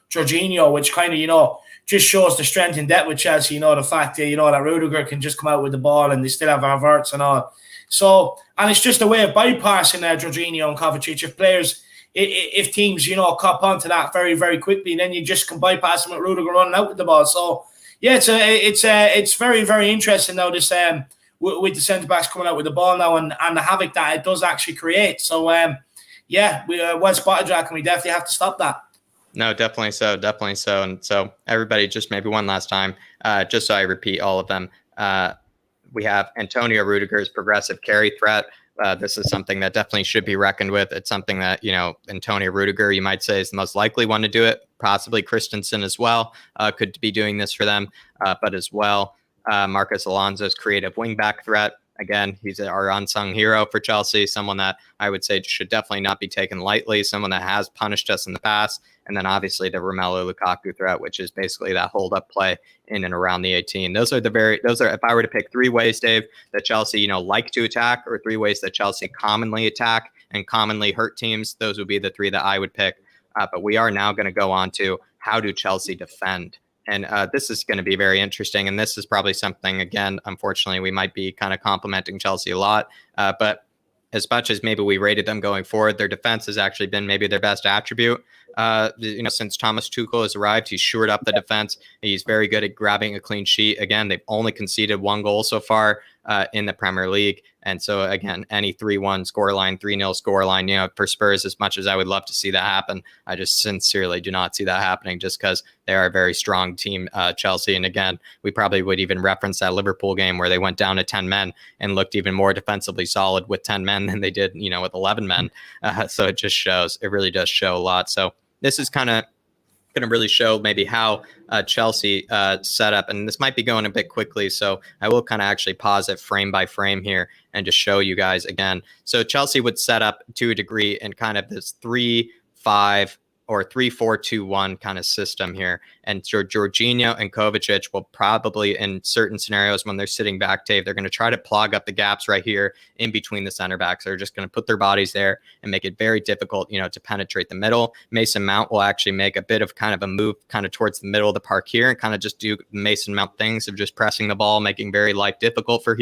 Jorginho, which kind of, just shows the strength in depth with Chelsea, the fact that, that Rudiger can just come out with the ball and they still have Havertz and all. So, and it's just a way of bypassing Jorginho and Kovacic. If teams, cop onto that very, very quickly, then you just can bypass them with Rudiger running out with the ball. So, yeah, it's very, very interesting now, this with the centre-backs coming out with the ball now and the havoc that it does actually create. So, well spotted, Jack, and we definitely have to stop that. No, definitely so. And so everybody, just maybe one last time, just so I repeat all of them. We have Antonio Rudiger's progressive carry threat. This is something that definitely should be reckoned with. It's something that, Antonio Rudiger, you might say, is the most likely one to do it. Possibly Christensen as well could be doing this for them. But as well, Marcos Alonso's creative wingback threat. Again, he's our unsung hero for Chelsea, someone that I would say should definitely not be taken lightly, someone that has punished us in the past. And then obviously the Romelu Lukaku threat, which is basically that hold-up play in and around the 18. Those are, if I were to pick three ways, Dave, that Chelsea, like to attack, or three ways that Chelsea commonly attack and commonly hurt teams, those would be the three that I would pick. But we are now going to go on to how do Chelsea defend? And this is going to be very interesting. And this is probably something, again, unfortunately, we might be kind of complimenting Chelsea a lot. But as much as maybe we rated them going forward, their defense has actually been maybe their best attribute. Since Thomas Tuchel has arrived, he's shored up the defense. He's very good at grabbing a clean sheet. Again, they've only conceded one goal so far in the Premier League. And so, again, any 3-1 scoreline, 3-0 scoreline, for Spurs, as much as I would love to see that happen, I just sincerely do not see that happening, just because they are a very strong team, Chelsea. And again, we probably would even reference that Liverpool game where they went down to 10 men and looked even more defensively solid with 10 men than they did, with 11 men. So it just shows, it really does show a lot. So this is kind of going to really show maybe how Chelsea set up, and this might be going a bit quickly, so I will kind of actually pause it frame by frame here and just show you guys again. So Chelsea would set up to a degree in kind of this 3-5 or 3-4-2-1 kind of system here. And Jorginho and Kovacic will probably, in certain scenarios when they're sitting back, Dave, they're going to try to plug up the gaps right here in between the center backs. They're just going to put their bodies there and make it very difficult, to penetrate the middle. Mason Mount will actually make a bit of kind of a move kind of towards the middle of the park here and kind of just do Mason Mount things of just pressing the ball, making very life difficult for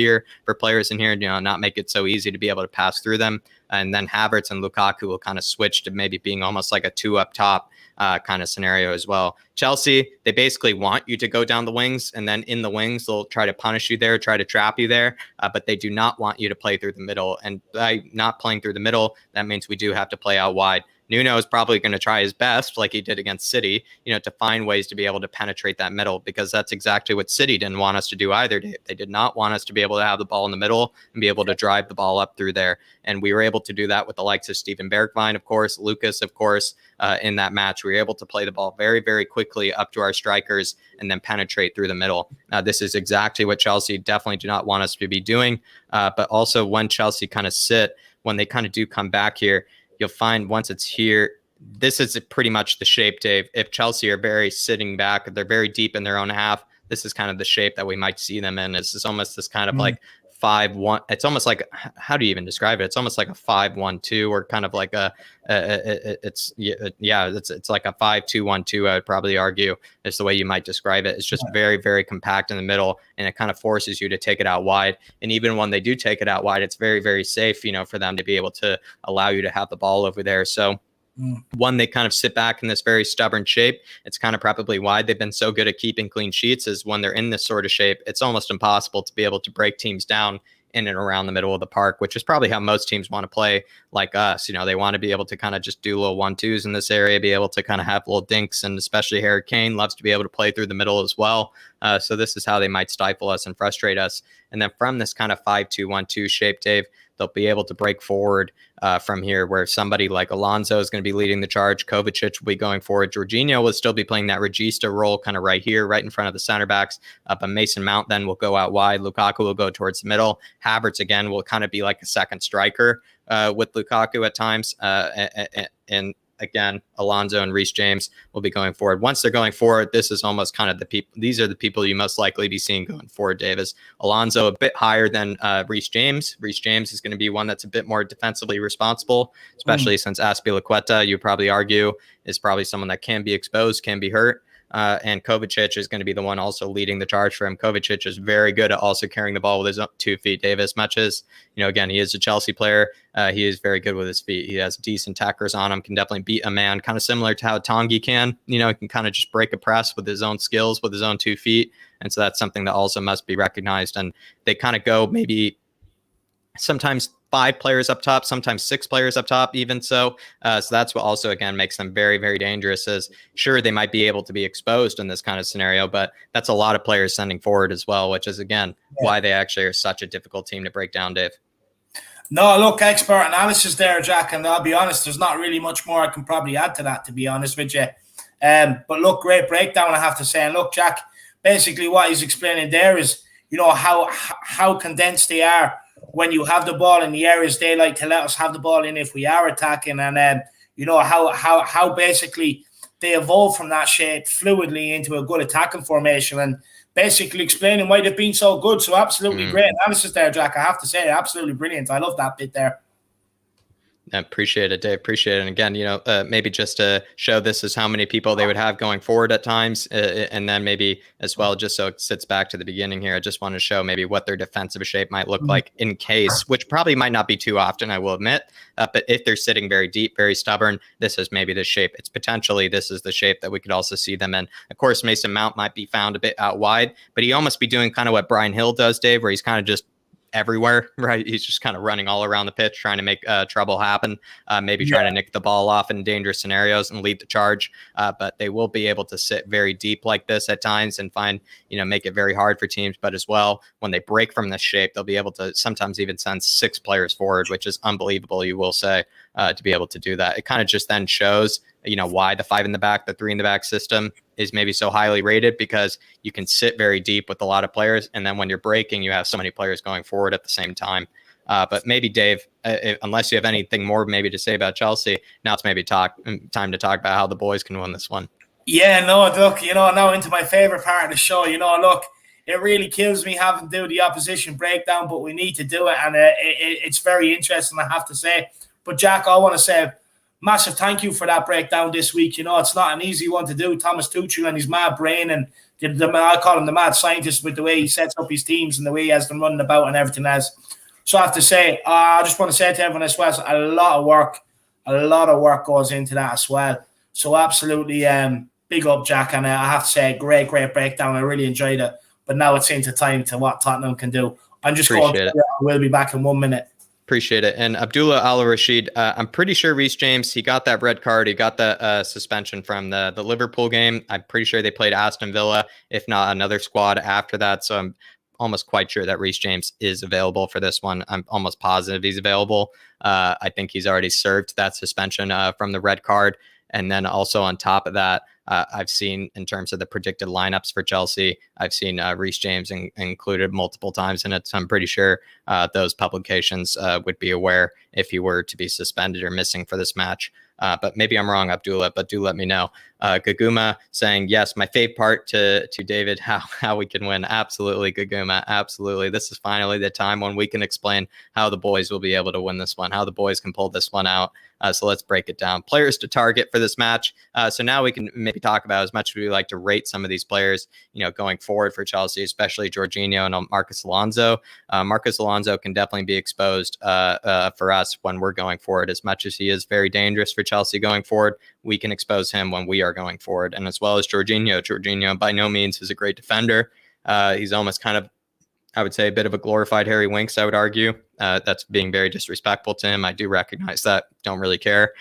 players in here, not make it so easy to be able to pass through them. And then Havertz and Lukaku will kind of switch to maybe being almost like a two up top kind of scenario as well. Chelsea, they basically want you to go down the wings, and then in the wings, they'll try to punish you there, try to trap you there, but they do not want you to play through the middle. And by not playing through the middle, that means we do have to play out wide. Nuno is probably going to try his best, like he did against City, to find ways to be able to penetrate that middle, because that's exactly what City didn't want us to do either. They did not want us to be able to have the ball in the middle and be able to drive the ball up through there. And we were able to do that with the likes of Steven Bergwijn, of course, Lucas, of course, in that match. We were able to play the ball very, very quickly up to our strikers and then penetrate through the middle. This is exactly what Chelsea definitely do not want us to be doing. But also when Chelsea kind of sit, when they kind of do come back here, you'll find once it's here, this is pretty much the shape, Dave. If Chelsea are very sitting back, they're very deep in their own half, this is kind of the shape that we might see them in. It's almost this kind of like 5-1. It's almost like, how do you even describe it? It's almost like a 5-1-2, or kind of like it's like a 5-2-1-2. I would probably argue is the way you might describe it. It's just very, very compact in the middle, and it kind of forces you to take it out wide. And even when they do take it out wide, it's very, very safe, for them to be able to allow you to have the ball over there. So one, they kind of sit back in this very stubborn shape. It's kind of probably why they've been so good at keeping clean sheets, is when they're in this sort of shape, it's almost impossible to be able to break teams down in and around the middle of the park, which is probably how most teams want to play like us. They want to be able to kind of just do little 1-2s in this area, be able to kind of have little dinks, and especially Harry Kane loves to be able to play through the middle as well. So this is how they might stifle us and frustrate us. And then from this kind of 5-2-1-2 shape, Dave, they'll be able to break forward from here, where somebody like Alonso is going to be leading the charge. Kovacic will be going forward. Jorginho will still be playing that regista role kind of right here, right in front of the center backs. But Mason Mount then will go out wide. Lukaku will go towards the middle. Havertz, again, will kind of be like a second striker with Lukaku at times. And again, Alonso and Reece James will be going forward. Once they're going forward, this is almost kind of the people. These are the people you most likely be seeing going forward, Davis. Alonso a bit higher than Reece James. Reece James is going to be one that's a bit more defensively responsible, especially since Azpilicueta, you probably argue, is probably someone that can be exposed, can be hurt. And Kovacic is going to be the one also leading the charge for him. Kovacic is very good at also carrying the ball with his 2 feet, Davis. Much as, again, he is a Chelsea player, he is very good with his feet. He has decent tackers on him, can definitely beat a man, kind of similar to how Tangi can. He can kind of just break a press with his own skills, with his own 2 feet. And so that's something that also must be recognized. And they kind of go maybe sometimes 5 players up top, sometimes 6 players up top, even so. So that's what also, again, makes them very, very dangerous. Is sure, they might be able to be exposed in this kind of scenario, but that's a lot of players sending forward as well, which is, again, why they actually are such a difficult team to break down, Dave. No, look, expert analysis there, Jack, and I'll be honest, there's not really much more I can probably add to that, to be honest with you. But look, great breakdown, I have to say. And look, Jack, basically what he's explaining there is, how condensed they are. When you have the ball in the areas, they like to let us have the ball in if we are attacking, and how basically they evolve from that shape fluidly into a good attacking formation, and basically explaining why they've been so good. So absolutely great analysis there, Jack. I have to say, absolutely brilliant. I love that bit there. I appreciate it, Dave. Appreciate it. And again, maybe just to show this is how many people they would have going forward at times. And then maybe as well, just so it sits back to the beginning here, I just want to show maybe what their defensive shape might look like in case, which probably might not be too often, I will admit. But if they're sitting very deep, very stubborn, this is maybe the shape. It's potentially, this is the shape that we could also see them in. Of course, Mason Mount might be found a bit out wide, but he almost be doing kind of what Brian Hill does, Dave, where he's kind of just everywhere, right? He's just kind of running all around the pitch, trying to make trouble happen, maybe trying to nick the ball off in dangerous scenarios and lead the charge. But they will be able to sit very deep like this at times and find, make it very hard for teams. But as well, when they break from this shape, they'll be able to sometimes even send 6 players forward, which is unbelievable, you will say, to be able to do that. It kind of just then shows, why the 5 in the back, the 3 in the back system is maybe so highly rated, because you can sit very deep with a lot of players. And then when you're breaking, you have so many players going forward at the same time. But maybe, Dave, unless you have anything more maybe to say about Chelsea, now it's maybe time to talk about how the boys can win this one. Yeah, no, look, now into my favorite part of the show. Look, it really kills me having to do the opposition breakdown, but we need to do it. And it's very interesting, I have to say. But Jack, I want to say massive thank you for that breakdown this week. It's not an easy one to do. Thomas Tuchel and his mad brain, and I call him the mad scientist with the way he sets up his teams and the way he has them running about and everything else. So I have to say, I just want to say to everyone as well, a lot of work goes into that as well. So absolutely big up, Jack. And I have to say, great breakdown. I really enjoyed it. But now it's into time to what Tottenham can do. I'm just going to we'll be back in 1 minute. Appreciate it. And Abdullah Al-Rashid, I'm pretty sure Reece James, he got that red card. He got the suspension from the Liverpool game. I'm pretty sure they played Aston Villa, if not another squad after that. So I'm almost quite sure that Reece James is available for this one. I'm almost positive he's available. I think he's already served that suspension from the red card. And then also on top of that, I've seen in terms of the predicted lineups for Chelsea, I've seen Reece James included multiple times in it. So I'm pretty sure those publications would be aware if he were to be suspended or missing for this match. But maybe I'm wrong, Abdullah, but do let me know. Gaguma saying, yes, my fave part to David, how we can win. Absolutely, Gaguma. Absolutely. This is finally the time when we can explain how the boys will be able to win this one, how the boys can pull this one out. So let's break it down. Players to target for this match. So now we can maybe talk about as much as we like to rate some of these players, going forward for Chelsea, especially Jorginho and Marcus Alonso. Marcus Alonso can definitely be exposed for us when we're going forward. As much as he is very dangerous for Chelsea going forward, we can expose him when we are going forward. And as well as Jorginho. Jorginho by no means is a great defender. He's almost kind of, I would say, a bit of a glorified Harry Winks, I would argue. That's being very disrespectful to him. I do recognize that. Don't really care.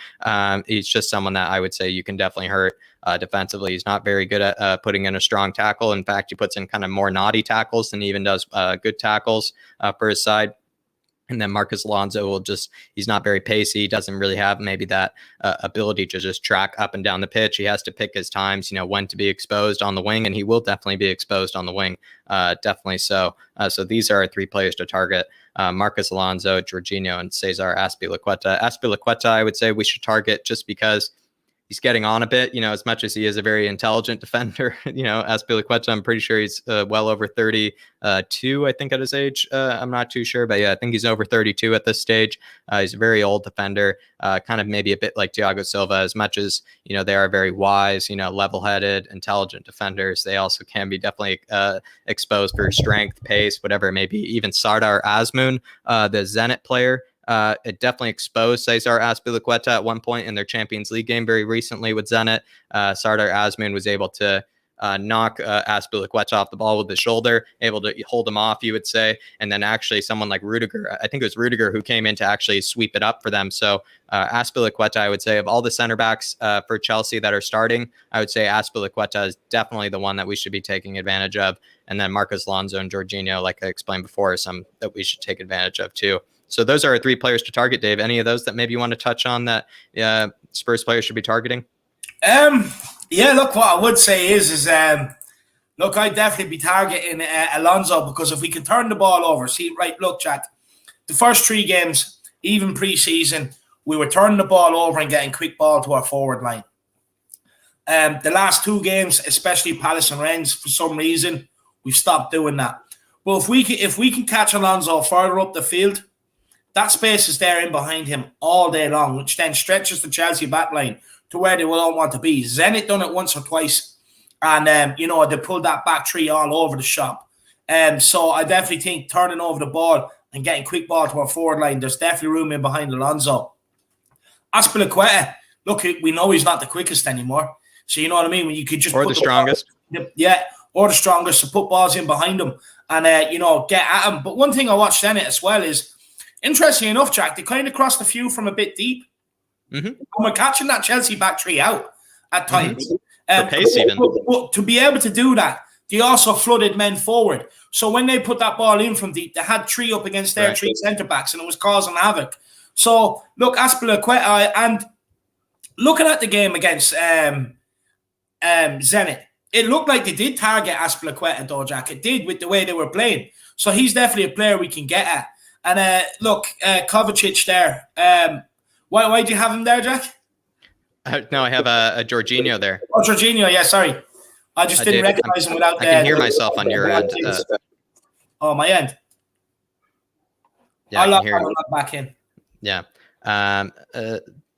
He's just someone that I would say you can definitely hurt defensively. He's not very good at putting in a strong tackle. In fact, he puts in kind of more naughty tackles than he even does good tackles for his side. And then Marcus Alonso he's not very pacey. He doesn't really have maybe that ability to just track up and down the pitch. He has to pick his times, when to be exposed on the wing, and he will definitely be exposed on the wing. Definitely so. So these are our 3 players to target. Marcus Alonso, Jorginho, and Cesar Azpilicueta. Azpilicueta, I would say we should target just because he's getting on a bit, as much as he is a very intelligent defender. Azpilicueta, I'm pretty sure he's well over 32, I think, at his age. I'm not too sure, but yeah, I think he's over 32 at this stage. He's a very old defender, kind of maybe a bit like Thiago Silva, as much as, they are very wise, level-headed, intelligent defenders. They also can be definitely exposed for strength, pace, whatever it may be. Even Sardar Azmoun, the Zenit player, it definitely exposed Cesar Azpilicueta at one point in their Champions League game very recently with Zenit. Sardar Azmoun was able to knock Azpilicueta off the ball with his shoulder, able to hold him off, you would say. And then actually someone like Rudiger, I think it was Rudiger who came in to actually sweep it up for them. So Azpilicueta, I would say, of all the center backs for Chelsea that are starting, I would say Azpilicueta is definitely the one that we should be taking advantage of. And then Marcus Alonso and Jorginho, like I explained before, are some that we should take advantage of too. So those are our 3 players to target, Dave. Any of those that maybe you want to touch on that Spurs players should be targeting? Yeah, look, what I would say is look, I'd definitely be targeting Alonso, because if we can turn the ball over, look, Jack, the first 3 games, even pre-season, we were turning the ball over and getting quick ball to our forward line. The last 2 games, especially Palace and Rennes, for some reason, we've stopped doing that. But if we can catch Alonso further up the field, that space is there in behind him all day long, which then stretches the Chelsea backline to where they will all want to be. Zenit done it once or twice, and they pulled that back 3 all over the shop. So I definitely think turning over the ball and getting quick ball to our forward line, there's definitely room in behind Alonso. Azpilicueta, look, we know he's not the quickest anymore. So you know what I mean? When you could just or the strongest. Or the strongest, to put balls in behind him and get at him. But one thing I watched Zenit as well is, interestingly enough, Jack, they kind of crossed a few from a bit deep. Mm-hmm. And we're catching that Chelsea back 3 out at times. For pace even. But to be able to do that, they also flooded men forward. So when they put that ball in from deep, they had 3 up against their 3 centre-backs, and it was causing havoc. So, look, Azpilicueta, and looking at the game against Zenit, it looked like they did target Azpilicueta, though, Jack. It did, with the way they were playing. So he's definitely a player we can get at. And look, Kovacic there. Why do you have him there, Jack? No, I have a Jorginho there. Oh, Jorginho, yeah, sorry. I just didn't recognize him without... I can hear myself on your end. My end? Yeah, I can hear you. I'll back in. Yeah.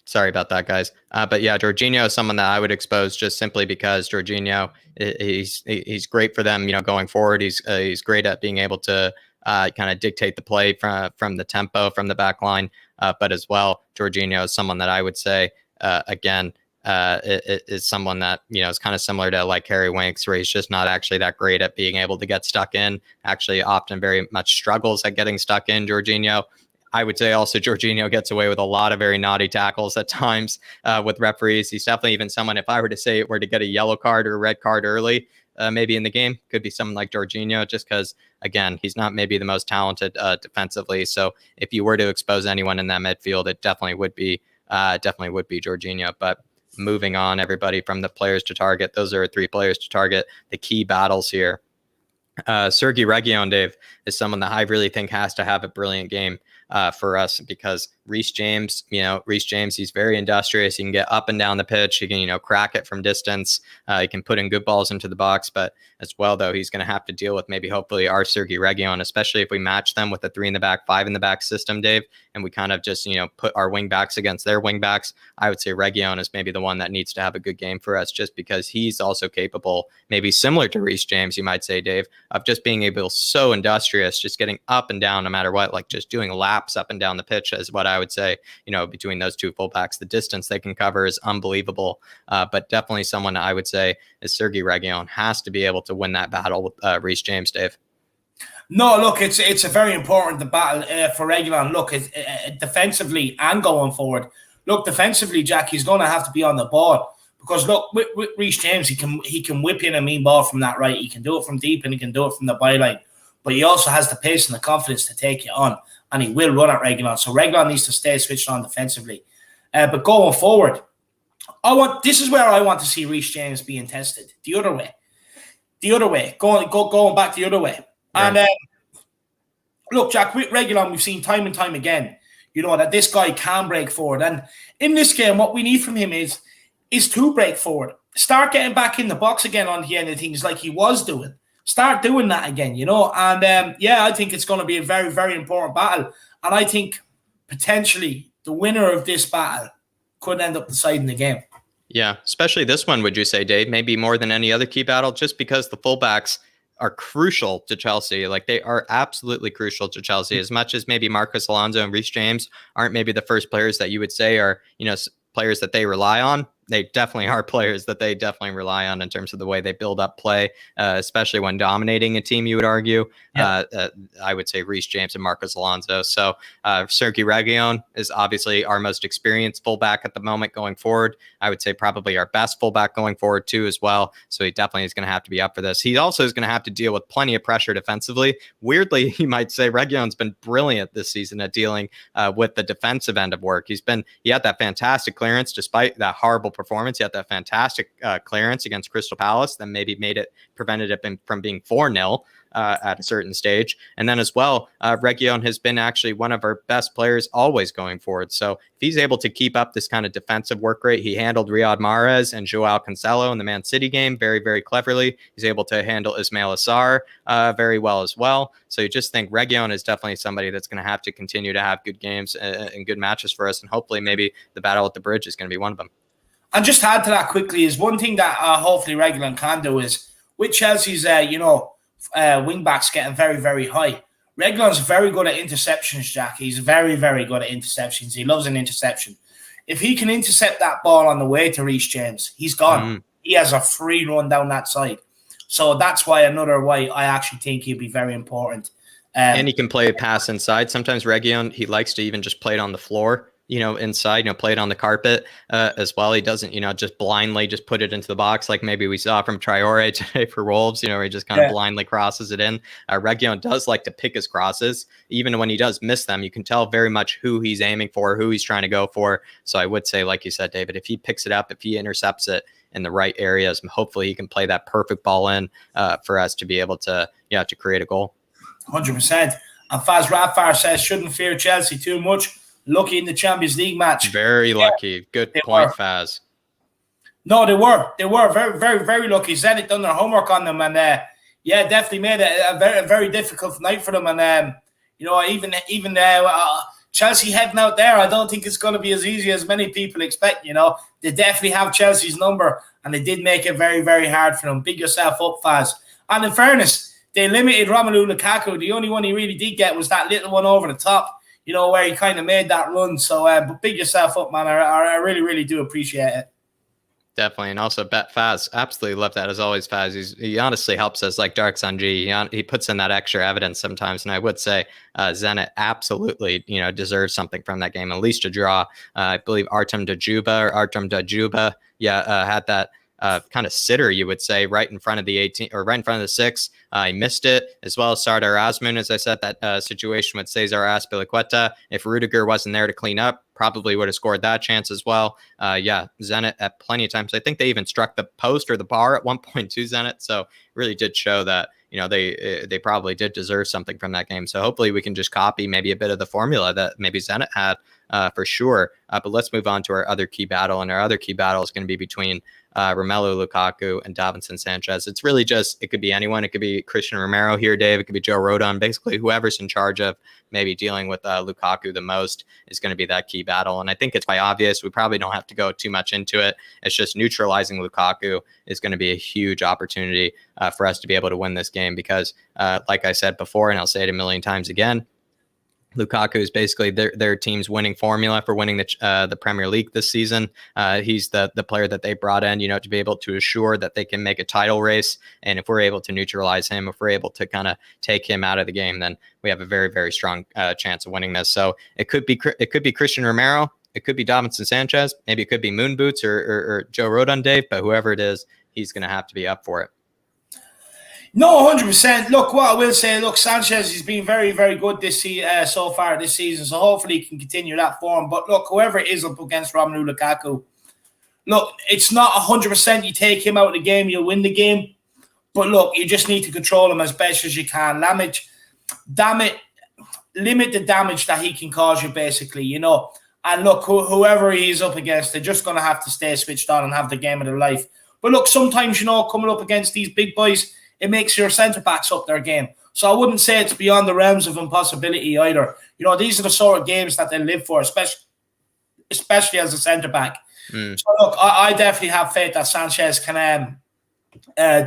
Sorry about that, guys. But yeah, Jorginho is someone that I would expose just simply because Jorginho, he's great for them, going forward. He's great at being able to kind of dictate the play from the tempo, from the back line. But as well, Jorginho is someone that I would say, again, is someone that, is kind of similar to like Harry Winks, where he's just not actually that great at being able to get stuck in, actually often very much struggles at getting stuck in. Jorginho, I would say also Jorginho gets away with a lot of very naughty tackles at times with referees. He's definitely even someone, if I were to say it were to get a yellow card or a red card early, maybe in the game, could be someone like Jorginho, just because, again, he's not maybe the most talented defensively. So if you were to expose anyone in that midfield, it definitely would be Jorginho. But moving on, everybody, from the players to target, those are 3 players to target. The key battles here Sergei Reguilon, Dave, is someone that I really think has to have a brilliant game for us, because Reece James, he's very industrious. He can get up and down the pitch. He can, crack it from distance. He can put in good balls into the box. But as well, though, he's going to have to deal with maybe hopefully our Sergei Reguilon, especially if we match them with a 3 in the back, 5 in the back system, Dave, and we kind of just, put our wing backs against their wing backs. I would say Reguilon is maybe the one that needs to have a good game for us, just because he's also capable, maybe similar to Reece James, you might say, Dave, of just being able so industrious, just getting up and down no matter what, like just doing laps up and down the pitch is what I would say, between those two fullbacks. The distance they can cover is unbelievable, but definitely someone I would say is Sergei Reguilon has to be able to win that battle with Reece James, Dave. No, look, it's a very important battle for Reguilon. Look, defensively and going forward. Look, defensively, Jack, he's going to have to be on the ball, because look, with Reece James, he can whip in a mean ball from that right. He can do it from deep and he can do it from the byline. But he also has the pace and the confidence to take you on, and he will run at Reguilon. So Reguilon needs to stay switched on defensively. But going forward, this is where I want to see Reece James being tested. The other way, going back the other way. Right. And look, Jack, with Reguilon, we've seen time and time again, that this guy can break forward. And in this game, what we need from him is to break forward. Start getting back in the box again on the end of things like he was doing. Start doing that again, And I think it's going to be a very, very important battle. And I think potentially the winner of this battle could end up deciding the game. Yeah, especially this one, would you say, Dave? Maybe more than any other key battle, just because the fullbacks are crucial to Chelsea. Like, they are absolutely crucial to Chelsea, as much as maybe Marcus Alonso and Reece James aren't maybe the first players that you would say are, players that they rely on. They definitely are players that they definitely rely on in terms of the way they build up play, especially when dominating a team, you would argue. Yeah. I would say Reece James and Marcus Alonso. So Sergei Reguilon is obviously our most experienced fullback at the moment going forward. I would say probably our best fullback going forward too as well. So he definitely is going to have to be up for this. He also is going to have to deal with plenty of pressure defensively. Weirdly, you might say Reguilon's been brilliant this season at dealing with the defensive end of work. He had that fantastic clearance despite that horrible performance. He had that fantastic clearance against Crystal Palace that maybe prevented it from being 4-0 at a certain stage. And then as well, Reguilon has been actually one of our best players always going forward. So if he's able to keep up this kind of defensive work rate, he handled Riyad Mahrez and Joao Cancelo in the Man City game very, very cleverly. He's able to handle Ismail Assar very well as well. So you just think Reguilon is definitely somebody that's going to have to continue to have good games and good matches for us. And hopefully maybe the battle at the bridge is going to be one of them. And just to add to that quickly, is one thing that hopefully Reguilon can do is with Chelsea's, wing backs getting very, very high. Reguilon's very good at interceptions, Jack. He's very, very good at interceptions. He loves an interception. If he can intercept that ball on the way to Reece James, he's gone. He has a free run down that side. So that's why I actually think he'll be very important. And he can play a pass inside. Sometimes Reguilon, he likes to even just play it on the floor. Inside, play it on the carpet as well. He doesn't, just blindly just put it into the box like maybe we saw from Traore today for Wolves, where he just kind of blindly crosses it in. Reguilon does like to pick his crosses. Even when he does miss them, you can tell very much who he's aiming for, who he's trying to go for. So I would say, like you said, David, if he picks it up, if he intercepts it in the right areas, hopefully he can play that perfect ball in for us to be able to create a goal. 100%. And Faz Radfar says, shouldn't fear Chelsea too much. Lucky in the Champions League match. Very lucky. Good point, Faz. No, they were very, very, very lucky. Zenit done their homework on them, and definitely made it a very, very difficult night for them. And even Chelsea heading out there, I don't think it's going to be as easy as many people expect. They definitely have Chelsea's number, and they did make it very, very hard for them. Big yourself up, Faz. And in fairness, they limited Romelu Lukaku. The only one he really did get was that little one over the top. Where he kind of made that run. So, but big yourself up, man. I really, really do appreciate it. Definitely. And also, Faz, absolutely love that. As always, Faz, he honestly helps us like Dark Sanji. He puts in that extra evidence sometimes. And I would say Zenit absolutely, deserves something from that game, at least a draw. I believe Artem Dajuba had that kind of sitter, you would say, right in front of the 18 or right in front of the 6. He missed it, as well as Sardar Azmoun, as I said, that situation with Cesar Azpilicueta. If Rudiger wasn't there to clean up, probably would have scored that chance as well. Zenit at plenty of times. I think they even struck the post or the bar at one point to Zenit. So really did show that, they probably did deserve something from that game. So hopefully we can just copy maybe a bit of the formula that maybe Zenit had for sure. But let's move on to our other key battle. And our other key battle is going to be between Romelu Lukaku and Davinson Sanchez. It's really just, it could be anyone. It could be Christian Romero here, Dave. It could be Joe Rodon. Basically, whoever's in charge of maybe dealing with Lukaku the most is going to be that key battle. And I think it's by obvious. We probably don't have to go too much into it. It's just neutralizing Lukaku is going to be a huge opportunity for us to be able to win this game because, like I said before, and I'll say it a million times again, Lukaku is basically their team's winning formula for winning the Premier League this season. He's the player that they brought in, to be able to assure that they can make a title race. And if we're able to neutralize him, if we're able to kind of take him out of the game, then we have a very, very strong chance of winning this. So it could be Christian Romero. It could be Davinson Sanchez. Maybe it could be Moon Boots or Joe Rodon, Dave. But whoever it is, he's going to have to be up for it. No, 100%. Look, what I will say, Sanchez has been very, very good this so far this season, so hopefully he can continue that form. But look, whoever is up against Romelu Lukaku, look, it's not 100% you take him out of the game, you'll win the game. But look, you just need to control him as best as you can. Limit the damage that he can cause you, basically, And look, whoever he's up against, they're just going to have to stay switched on and have the game of their life. But look, sometimes, coming up against these big boys, it makes your centre-backs up their game. So I wouldn't say it's beyond the realms of impossibility either. These are the sort of games that they live for, especially as a centre-back. So look, I definitely have faith that Sanchez can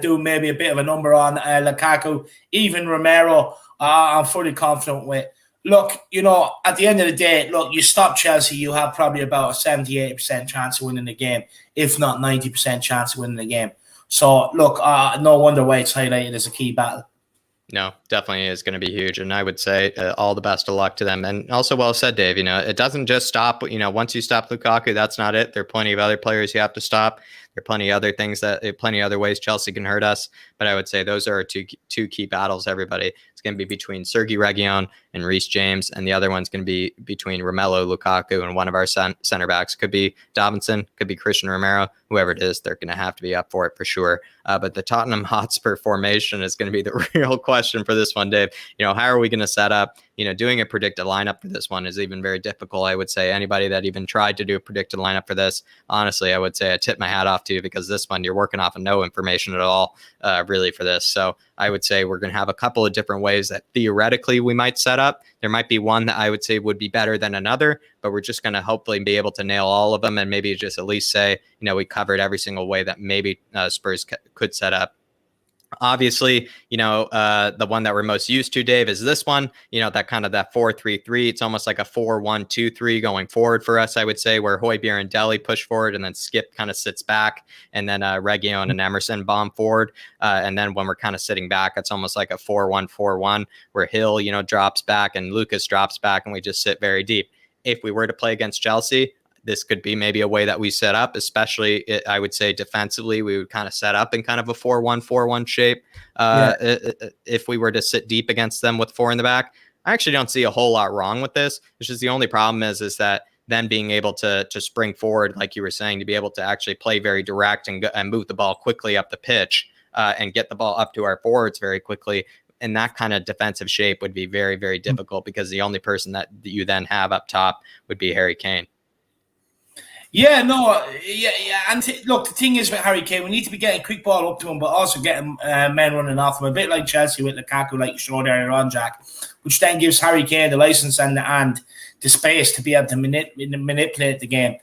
do maybe a bit of a number on Lukaku. Even Romero, I'm fully confident with. Look, at the end of the day, look, you stop Chelsea, you have probably about a 70-80% chance of winning the game, if not 90% chance of winning the game. So, look, no wonder why it's highlighted as a key battle. No, definitely is going to be huge. And I would say all the best of luck to them. And also well said, Dave, it doesn't just stop, once you stop Lukaku, that's not it. There are plenty of other players you have to stop. There are plenty of other things plenty of other ways Chelsea can hurt us. But I would say those are two key battles, everybody. It's going to be between Sergei Reguilon and Reece James. And the other one's going to be between Romelu Lukaku and one of our center backs. Could be Davinson, could be Christian Romero, whoever it is, they're going to have to be up for it for sure. But the Tottenham Hotspur formation is going to be the real question for this one, Dave. How are we going to set up? Doing a predicted lineup for this one is even very difficult. I would say anybody that even tried to do a predicted lineup for this, honestly, I would say I tip my hat off to you because this one you're working off of no information at all, really, for this. So I would say we're going to have a couple of different ways that theoretically we might set up. There might be one that I would say would be better than another, but we're just going to hopefully be able to nail all of them and maybe just at least say, we covered every single way that maybe Spurs could set up. Obviously, the one that we're most used to, Dave, is this one, that kind of that 4-3-3. It's almost like a 4-1-2-3 going forward for us, I would say, where Højbjerg and Dele push forward and then Skip kind of sits back and then Reguilon and Emerson bomb forward. And then when we're kind of sitting back, it's almost like a 4-1-4-1 where Hill, drops back and Lucas drops back and we just sit very deep. If we were to play against Chelsea, this could be maybe a way that we set up, especially I would say defensively, we would kind of set up in kind of a 4-1-4-1 shape. If we were to sit deep against them with four in the back, I actually don't see a whole lot wrong with this. It's just the only problem is that them being able to spring forward, like you were saying, to be able to actually play very direct and move the ball quickly up the pitch and get the ball up to our forwards very quickly. And that kind of defensive shape would be very, very difficult because the only person that you then have up top would be Harry Kane. Yeah. And look, the thing is with Harry Kane, we need to be getting quick ball up to him, but also getting men running off him, a bit like Chelsea with Lukaku, like you showed earlier on, Jack, which then gives Harry Kane the license and the space to be able to manipulate the game.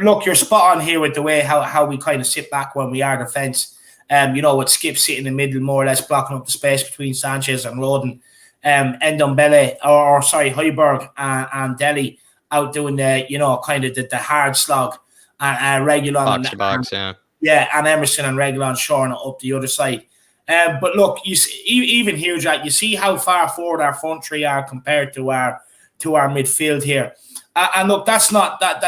Look, you're spot on here with the way how we kind of sit back when we are defence. With Skip sitting in the middle, more or less blocking up the space between Sanchez and Rodon, Ndombele, Højbjerg and Dele out doing the kind of the hard slog, and Reguilon box to box, and Emerson and Reguilon shoring it up the other side. But look, you see, even here, Jack, you see how far forward our front three are compared to our midfield here. And look, that's not a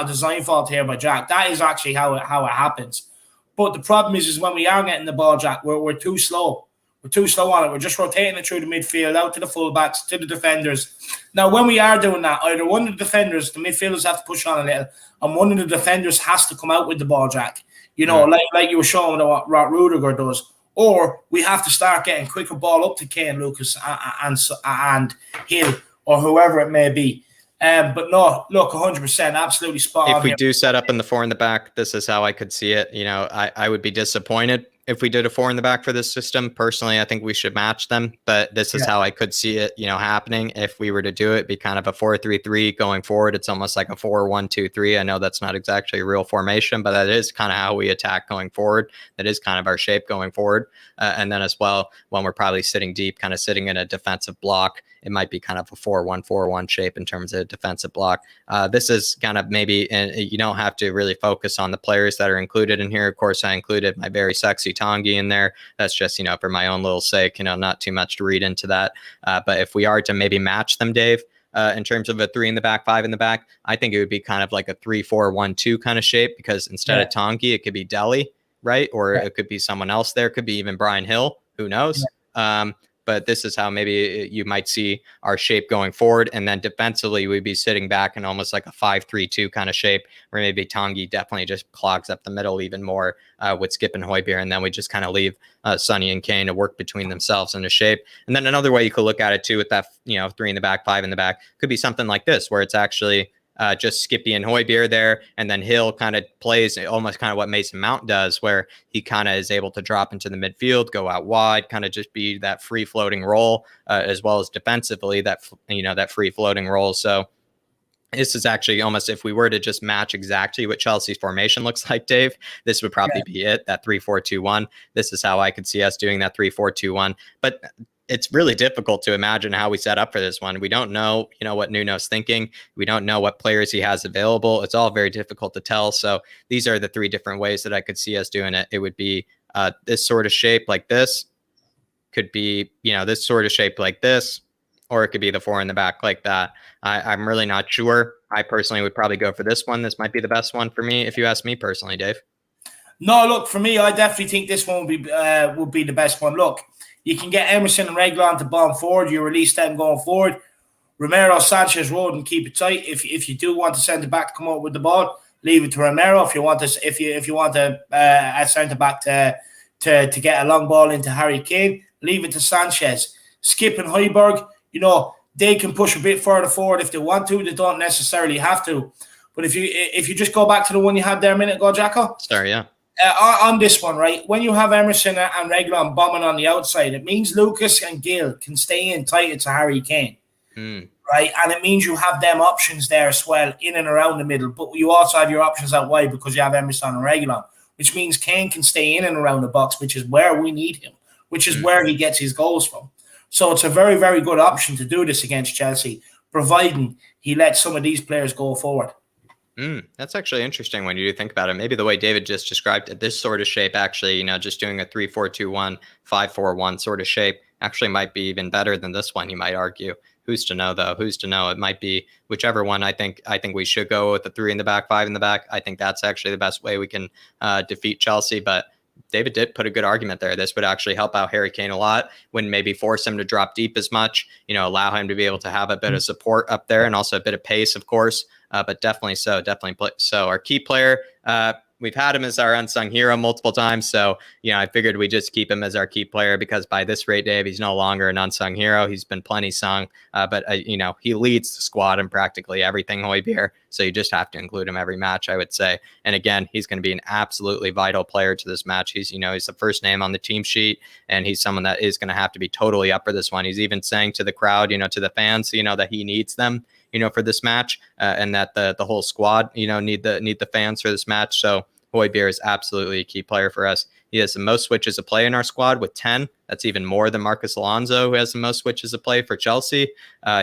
design fault here by Jack. That is actually how it happens. But the problem is when we are getting the ball, Jack, we're too slow. We're too slow on it. We're just rotating it through the midfield, out to the fullbacks, to the defenders. Now, when we are doing that, either one of the defenders, the midfielders have to push on a little, and one of the defenders has to come out with the ball, Jack. Like you were showing what Rudiger does. or we have to start getting quicker ball up to Kane, Lucas, and Hill, or whoever it may be. But no, look, 100%, absolutely spot on. If we do set up in the 4 in the back, this is how I could see it. I would be disappointed if we did a 4 in the back for this system. Personally, I think we should match them, but this is how I could see it, happening. If we were to do it, be kind of a 4-3-3 going forward. It's almost like a 4-1-2-3. I know that's not exactly a real formation, but that is kind of how we attack going forward. That is kind of our shape going forward. And then as well, when we're probably sitting deep, kind of sitting in a defensive block, it might be kind of a 4-1-4-1 shape in terms of defensive block. This is kind of maybe, and you don't have to really focus on the players that are included in here. Of course, I included my very sexy Tangi in there. That's just, for my own little sake, not too much to read into that. But if we are to maybe match them, Dave, in terms of a 3 in the back, 5 in the back, I think it would be kind of like a 3-4-1-2 kind of shape, because instead of Tangi, it could be Dele, right? Or it could be someone else there. It could be even Brian Hill. Who knows? But this is how maybe you might see our shape going forward. And then defensively, we'd be sitting back in almost like a 5-3-2 kind of shape, where maybe Tangi definitely just clogs up the middle even more with Skip and Højbjerg. And then we just kind of leave Sonny and Kane to work between themselves in the shape. And then another way you could look at it too, with that, 3 in the back, 5 in the back, could be something like this, where it's actually just Skippy and Højbjerg there, and then Hill kind of plays almost kind of what Mason Mount does, where he kind of is able to drop into the midfield, go out wide, kind of just be that free floating role, as well as defensively that that free floating role. So this is actually almost, if we were to just match exactly what Chelsea's formation looks like, Dave, this would probably be it, that 3-4-2-1. This is how I could see us doing that 3-4-2-1. But it's really difficult to imagine how we set up for this one. We don't know, what Nuno's thinking. We don't know what players he has available. It's all very difficult to tell. So these are the 3 different ways that I could see us doing it. It would be this sort of shape like this, could be, this sort of shape like this, or it could be the 4 in the back like that. I'm really not sure. I personally would probably go for this one. This might be the best one for me, if you ask me personally, Dave. No, look, for me, I definitely think this one would be the best one. Look, you can get Emerson and Reguilon to bomb forward. You release them going forward. Romero, Sanchez, Road, and keep it tight. If you do want to send it back to come out with the ball, leave it to Romero. If you want a centre back to get a long ball into Harry Kane, leave it to Sanchez. Skip and Højbjerg, they can push a bit further forward if they want to. They don't necessarily have to. But if you just go back to the one you had there a minute ago, Jacko. Sorry, yeah. On this one, right, when you have Emerson and Reguilon bombing on the outside, it means Lucas and Gill can stay in tight to Harry Kane, right? And it means you have them options there as well, in and around the middle, but you also have your options out wide because you have Emerson and Reguilon, which means Kane can stay in and around the box, which is where we need him, which is where he gets his goals from. So it's a very, very good option to do this against Chelsea, providing he lets some of these players go forward. That's actually interesting when you do think about it. Maybe the way David just described it, this sort of shape actually, just doing a 3-4-2-1, 5-4-1 sort of shape actually might be even better than this one, you might argue. Who's to know, though? Who's to know? It might be whichever one. I think we should go with the 3 in the back, 5 in the back. I think that's actually the best way we can defeat Chelsea. But David did put a good argument there. This would actually help out Harry Kane a lot. Wouldn't maybe force him to drop deep as much, allow him to be able to have a bit of support up there and also a bit of pace, of course. But definitely so. So our key player, we've had him as our unsung hero multiple times. So, I figured we just keep him as our key player, because by this rate, Dave, he's no longer an unsung hero. He's been plenty sung, but he leads the squad in practically everything, Højbjerg. So you just have to include him every match, I would say. And again, he's going to be an absolutely vital player to this match. He's the first name on the team sheet, and he's someone that is going to have to be totally up for this one. He's even saying to the crowd, to the fans, that he needs them, for this match, and that the whole squad, need the fans for this match. So Højbjerg is absolutely a key player for us. He has the most switches of play in our squad with 10. That's even more than Marcus Alonso, who has the most switches of play for Chelsea.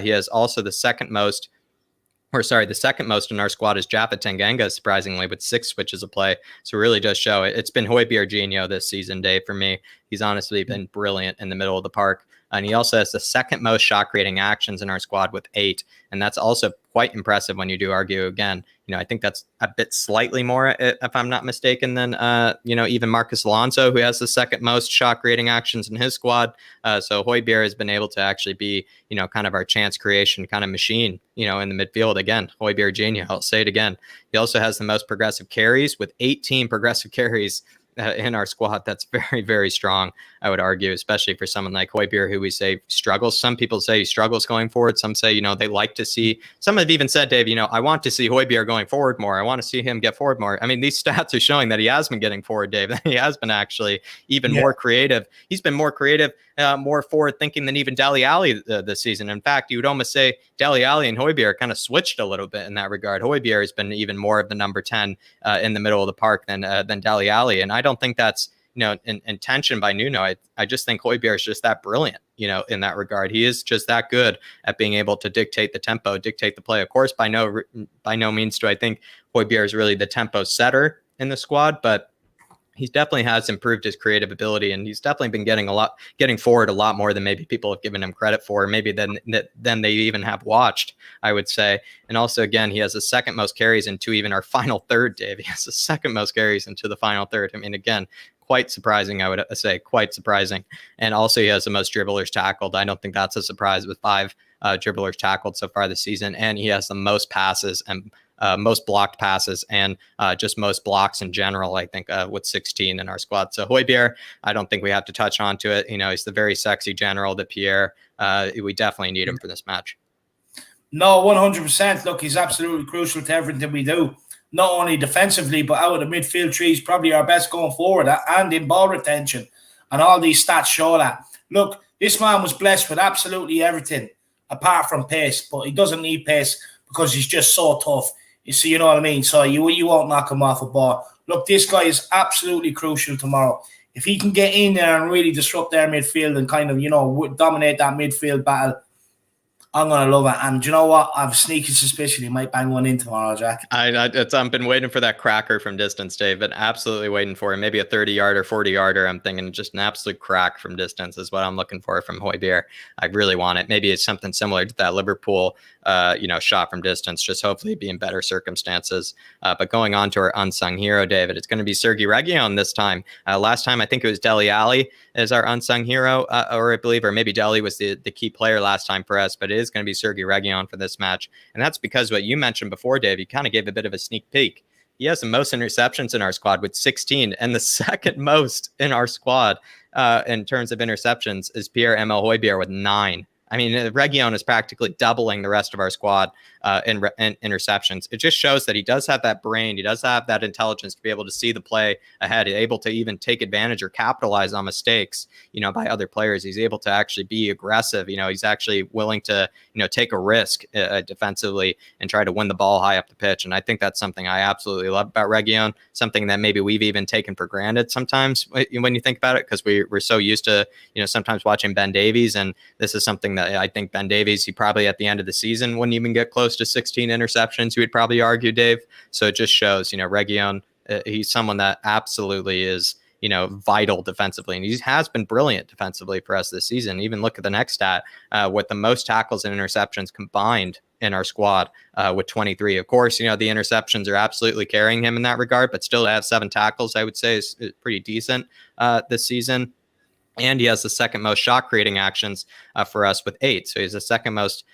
He has also the second most in our squad is Jaffa Tanganga, surprisingly, with 6 switches of play. So it really does show it. It's been Højbjerg Genio this season, Dave, for me. He's honestly been brilliant in the middle of the park. And he also has the second most shot creating actions in our squad with 8. And that's also quite impressive when you do argue again. I think that's a bit slightly more, if I'm not mistaken, than, even Marcus Alonso, who has the second most shot creating actions in his squad. So Højbjerg has been able to actually be, kind of our chance creation kind of machine, in the midfield. Again, Højbjerg Genio, I'll say it again. He also has the most progressive carries with 18 progressive carries in our squad that's very, very strong, I would argue, especially for someone like Højbjerg, who we say struggles. Some people say he struggles going forward. Some say, they like to see, some have even said, Dave, I want to see Højbjerg going forward more. I want to see him get forward more. I mean, these stats are showing that he has been getting forward, Dave, that he has been actually even more creative. He's been more creative, more forward thinking than even Dele Alli this season. In fact, you would almost say Dele Alli and Højbjerg kind of switched a little bit in that regard. Højbjerg has been even more of the number 10 in the middle of the park than Dele Alli. And I don't think that's, intention by Nuno. I just think Højbjerg is just that brilliant, in that regard. He is just that good at being able to dictate the tempo, dictate the play. Of course, by no means do I think Højbjerg is really the tempo setter in the squad, but he definitely has improved his creative ability, and he's definitely been getting forward a lot more than maybe people have given him credit for, maybe than they even have watched, I would say. And also, again, he has the second most carries into even our final third, Dave. He has the second most carries into the final third. I mean, again, quite surprising, I would say, quite surprising. And also, he has the most dribblers tackled. I don't think that's a surprise with 5 dribblers tackled so far this season. And he has the most passes and most blocked passes and just most blocks in general, I think, with 16 in our squad. So Højbjerg, I don't think we have to touch on to it. He's the very sexy general that Pierre. We definitely need him for this match. No, 100%. Look, he's absolutely crucial to everything we do. Not only defensively, but out of the midfield tree, he's probably our best going forward and in ball retention. And all these stats show that. Look, this man was blessed with absolutely everything apart from pace, but he doesn't need pace because he's just so tough. You know what I mean? So you won't knock him off a ball. Look, this guy is absolutely crucial tomorrow. If he can get in there and really disrupt their midfield and kind of, dominate that midfield battle, I'm going to love it. And do you know what? I have a sneaky suspicion he might bang one in tomorrow, Jack. I've been waiting for that cracker from distance, Dave, but absolutely waiting for it. Maybe a 30-yarder, 40-yarder. I'm thinking just an absolute crack from distance is what I'm looking for from Højbjerg. I really want it. Maybe it's something similar to that Liverpool, shot from distance, just hopefully be in better circumstances. But going on to our unsung hero, David, it's going to be Sergi Reguilon this time. Last time, I think it was Dele Alli as our unsung hero, or I believe, or maybe Dele was the key player last time for us, but it is going to be Sergi Reguilon for this match. And that's because what you mentioned before, Dave, you kind of gave a bit of a sneak peek. He has the most interceptions in our squad with 16, and the second most in our squad in terms of interceptions is Pierre-Emile Højbjerg with 9. I mean, Reguilon is practically doubling the rest of our squad in interceptions. It just shows that he does have that brain. He does have that intelligence to be able to see the play ahead, able to even take advantage or capitalize on mistakes, by other players. He's able to actually be aggressive. He's actually willing to, take a risk defensively and try to win the ball high up the pitch. And I think that's something I absolutely love about Reguilon, something that maybe we've even taken for granted sometimes when you think about it, because we're so used to, sometimes watching Ben Davies. And this is something that I think Ben Davies, he probably at the end of the season wouldn't even get close to 16 interceptions, you would probably argue, Dave. So it just shows, Reguilon, he's someone that absolutely is, vital defensively. And he has been brilliant defensively for us this season. Even look at the next stat, with the most tackles and interceptions combined in our squad with 23. Of course, the interceptions are absolutely carrying him in that regard, but still to have 7 tackles, I would say is pretty decent this season. And he has the second most shot creating actions for us with 8. So he has the second most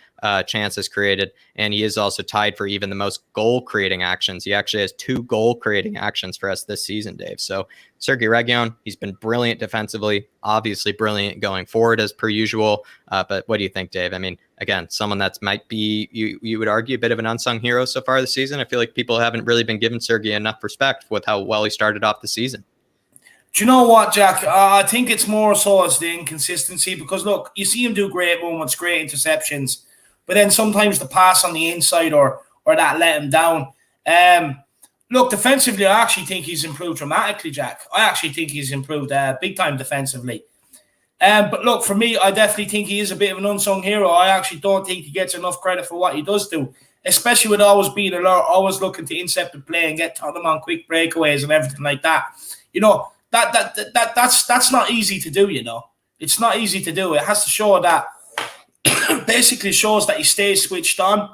chances created. And he is also tied for even the most goal creating actions. He actually has 2 goal creating actions for us this season, Dave. So Sergi Reguilon, he's been brilliant defensively, obviously brilliant going forward as per usual. But what do you think, Dave? I mean, again, someone that might be, you would argue, a bit of an unsung hero so far this season. I feel like people haven't really been giving Sergi enough respect with how well he started off the season. Do you know what, Jack? I think it's more so as the inconsistency, because, look, you see him do great moments, great interceptions, but then sometimes the pass on the inside or that let him down. Look, defensively, I actually think he's improved dramatically, Jack. I actually think he's improved big time defensively. But look, for me, I definitely think he is a bit of an unsung hero. I actually don't think he gets enough credit for what he does do, especially with always being alert, always looking to intercept the play and get Tottenham on quick breakaways and everything like that. That's not easy to do, It's not easy to do. It has to show that basically shows that he stays switched on.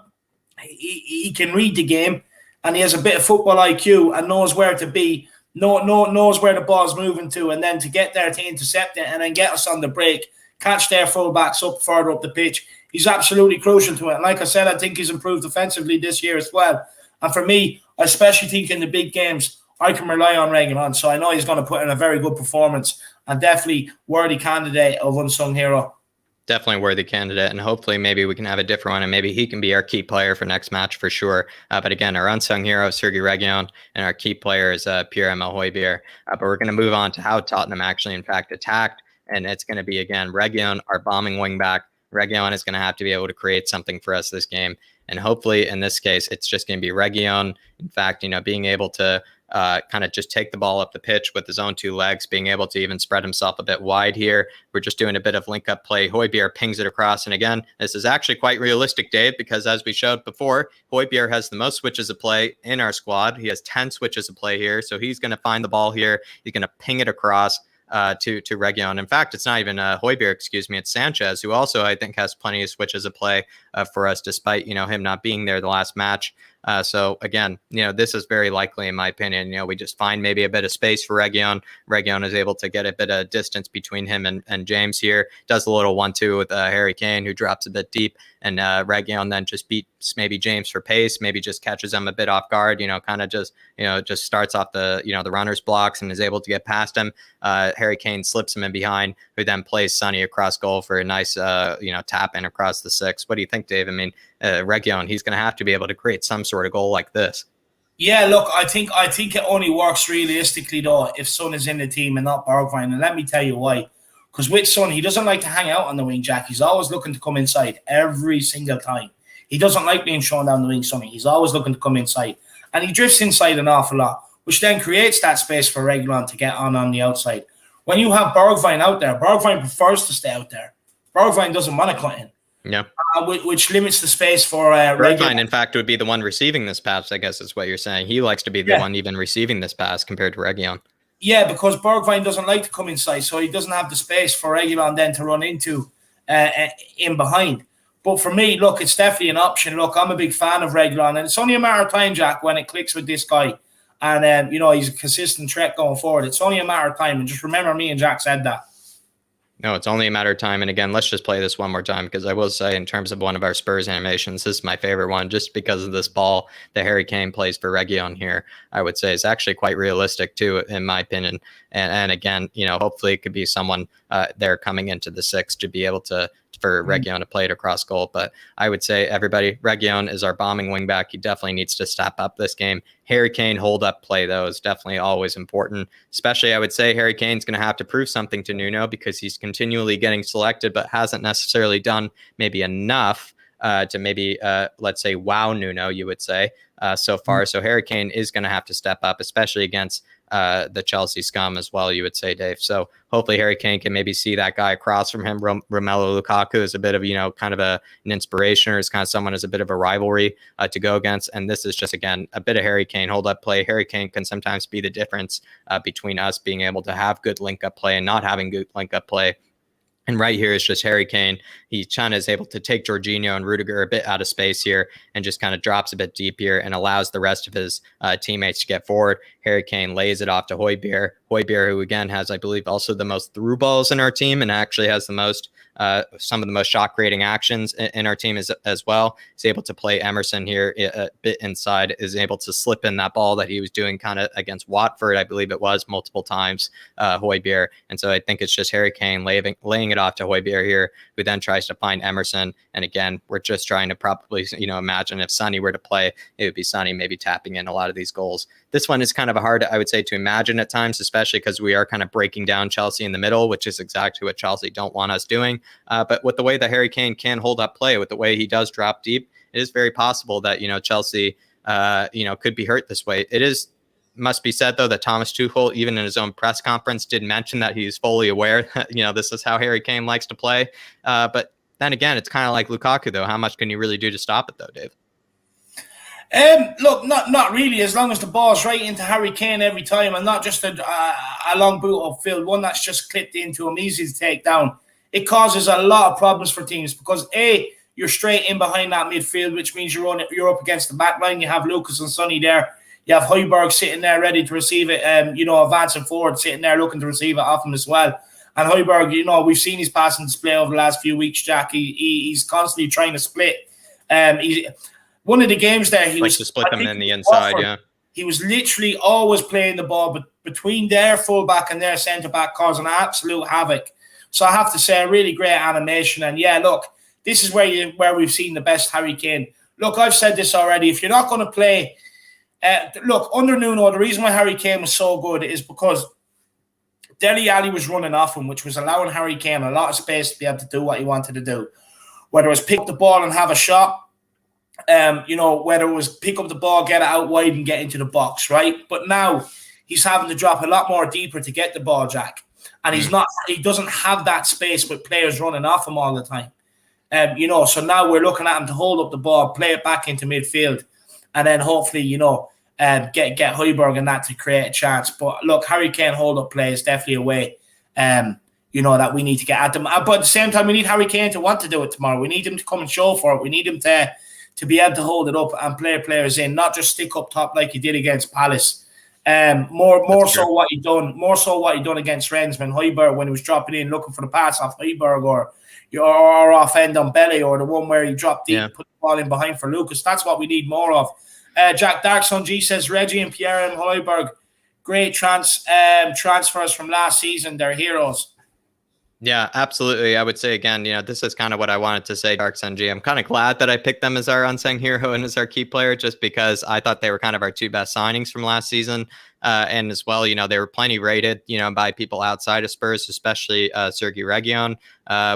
He can read the game, and he has a bit of football IQ and knows where to be, knows where the ball's moving to, and then to get there to intercept it and then get us on the break, catch their fullbacks up further up the pitch. He's absolutely crucial to it. And like I said, I think he's improved defensively this year as well. And for me, I especially think in the big games, I can rely on Reguilon. So I know he's going to put in a very good performance and definitely worthy candidate of unsung hero. Definitely worthy candidate, and hopefully maybe we can have a different one, and maybe he can be our key player for next match for sure. But again, our unsung hero is Sergei Reguilon, and our key player is Pierre-Emile Højbjerg. But we're going to move on to how Tottenham actually, in fact, attacked, and it's going to be, again, Reguilon, our bombing wingback. Reguilon is going to have to be able to create something for us this game, and hopefully in this case, it's just going to be Reguilon, in fact, being able to kind of just take the ball up the pitch with his own two legs, being able to even spread himself a bit wide here. We're just doing a bit of link up play. Højbjerg pings it across. And again, this is actually quite realistic, Dave, because as we showed before, Højbjerg has the most switches of play in our squad. He has 10 switches of play here. So he's going to find the ball here. He's going to ping it across to Reguilon. In fact, it's not even Højbjerg, excuse me. It's Sanchez, who also I think has plenty of switches of play for us, despite him not being there the last match. So again, this is very likely, in my opinion. We just find maybe a bit of space for Reguilon. Reguilon is able to get a bit of distance between him and James here. Does a little 1-2 with Harry Kane, who drops a bit deep, and Reguilon then just beats maybe James for pace, maybe just catches him a bit off guard. Kind of just starts off the the runner's blocks and is able to get past him. Harry Kane slips him in behind, who then plays Sonny across goal for a nice tap in across the six. What do you think, Dave? I mean, Reguilon, he's going to have to be able to create some sort of goal like this. Yeah, look, I think it only works realistically though if Son is in the team and not Bergwijn, and let me tell you why. Because with Son, he doesn't like to hang out on the wing, Jack. He's always looking to come inside every single time. He doesn't like being shown down the wing, Sonny. He's always looking to come inside, and he drifts inside an awful lot, which then creates that space for Reguilon to get on the outside. When you have Bergwijn out there, Bergwijn prefers to stay out there. Bergwijn doesn't want to cut in. Yeah. Which limits the space for Bergwijn, in fact, would be the one receiving this pass, I guess is what you're saying. He likes to be the one even receiving this pass compared to Reguilon. Yeah, because Bergwijn doesn't like to come inside, so he doesn't have the space for Reguilon then to run into in behind. But for me, look, it's definitely an option. Look, I'm a big fan of Reguilon, and it's only a matter of time, Jack, when it clicks with this guy. And, he's a consistent threat going forward. It's only a matter of time. And just remember me and Jack said that. No, it's only a matter of time. And again, let's just play this one more time, because I will say, in terms of one of our Spurs animations, this is my favorite one, just because of this ball that Harry Kane plays for Reguilon here. I would say is actually quite realistic too, in my opinion. And again, hopefully it could be someone there coming into the six to be able for Reguilon to play it across goal. But I would say, everybody, Reguilon is our bombing wingback. He definitely needs to step up this game. Harry Kane hold up play, though, is definitely always important. Especially, I would say, Harry Kane's going to have to prove something to Nuno, because he's continually getting selected, but hasn't necessarily done maybe enough to maybe, let's say, wow Nuno, you would say, so far. So Harry Kane is going to have to step up, especially against the Chelsea scum as well, you would say, Dave. So hopefully Harry Kane can maybe see that guy across from him, Romelu Lukaku, as a bit of, kind of an inspiration, or as kind of someone as a bit of a rivalry to go against. And this is just, again, a bit of Harry Kane hold-up play. Harry Kane can sometimes be the difference between us being able to have good link-up play and not having good link-up play. And right here is just Harry Kane. China is able to take Jorginho and Rudiger a bit out of space here and just kind of drops a bit deep here and allows the rest of his teammates to get forward. Harry Kane lays it off to Højbjerg. Højbjerg, who again has, I believe, also the most through balls in our team, and actually has the most some of the most shot creating actions in our team as well. He's able to play Emerson here a bit inside, is able to slip in that ball that he was doing kind of against Watford, I believe it was, multiple times, Højbjerg. And so I think it's just Harry Kane laying it off to Højbjerg here, who then tries to find Emerson. And again, we're just trying to probably, imagine if Sonny were to play, it would be Sonny maybe tapping in a lot of these goals. This one is kind of hard, I would say, to imagine at times, especially because we are kind of breaking down Chelsea in the middle, which is exactly what Chelsea don't want us doing. But with the way that Harry Kane can hold up play, with the way he does drop deep, it is very possible that, Chelsea, could be hurt this way. Must be said, though, that Thomas Tuchel, even in his own press conference, did mention that he's fully aware that, this is how Harry Kane likes to play. But then again, it's kind of like Lukaku, though. How much can you really do to stop it, though, Dave? Look, not really, as long as the ball's right into Harry Kane every time, and not just a long boot upfield, one that's just clipped into him, easy to take down. It causes a lot of problems for teams because, A, you're straight in behind that midfield, which means you're up against the back line. You have Lucas and Sonny there. You have Højbjerg sitting there ready to receive it, advancing forward, sitting there looking to receive it off him as well. And Højbjerg, we've seen his passing display over the last few weeks, Jack. He's constantly trying to split. One of the games there, he likes to split them in the inside, yeah. he was literally always playing the ball between their fullback and their centre-back, causing absolute havoc. So I have to say, a really great animation. And yeah, look, this is where we've seen the best Harry Kane. Look, I've said this already. If you're not going to play, look, under Nuno, the reason why Harry Kane was so good is because Dele Alli was running off him, which was allowing Harry Kane a lot of space to be able to do what he wanted to do. Whether it was pick up the ball and have a shot, whether it was pick up the ball, get it out wide and get into the box, right? But now he's having to drop a lot more deeper to get the ball, Jack. And he doesn't have that space with players running off him all the time. So now we're looking at him to hold up the ball, play it back into midfield, and then hopefully, get Højbjerg and that to create a chance. But look, Harry Kane hold-up play is definitely a way, that we need to get at them. But at the same time, we need Harry Kane to want to do it tomorrow. We need him to come and show for it. We need him to be able to hold it up and play players in, not just stick up top like he did against Palace. More so what he done against Rennes when Højbjerg, when he was dropping in looking for the pass off Højbjerg or off end on Ndombele, or the one where he dropped deep, put the ball in behind for Lucas. That's what we need more of. Jack Darkson G says Reggie and Pierre and Højbjerg, great transfers from last season. They're heroes. Yeah, absolutely. I would say, again, this is kind of what I wanted to say, Dark Sun G. I'm kind of glad that I picked them as our unsung hero and as our key player, just because I thought they were kind of our two best signings from last season. And as well, they were plenty rated, by people outside of Spurs, especially Sergi Reguilón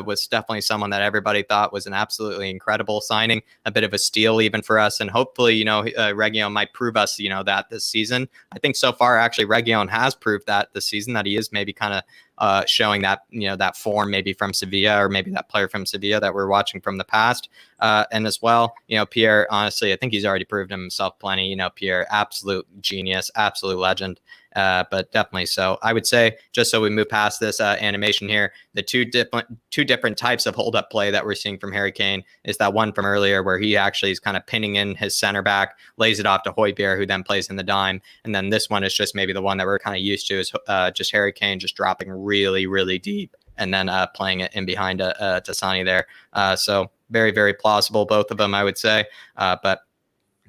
was definitely someone that everybody thought was an absolutely incredible signing, a bit of a steal even for us. And hopefully, Reguilón might prove us, that this season. I think so far, actually, Reguilón has proved that this season, that he is maybe kind of showing that, that form maybe from Sevilla, or maybe that player from Sevilla that we're watching from the past. And as well, Pierre, honestly, I think he's already proved himself plenty. Pierre, absolute genius, absolute legend. But definitely so. I would say, just so we move past this animation here, the two different types of hold-up play that we're seeing from Harry Kane is that one from earlier where he actually is kind of pinning in his center back, lays it off to Højbjerg, who then plays in the dime. And then this one is just maybe the one that we're kind of used to, is just Harry Kane just dropping really, really deep and then playing it in behind to Sonny there. So very, very plausible, both of them, I would say. But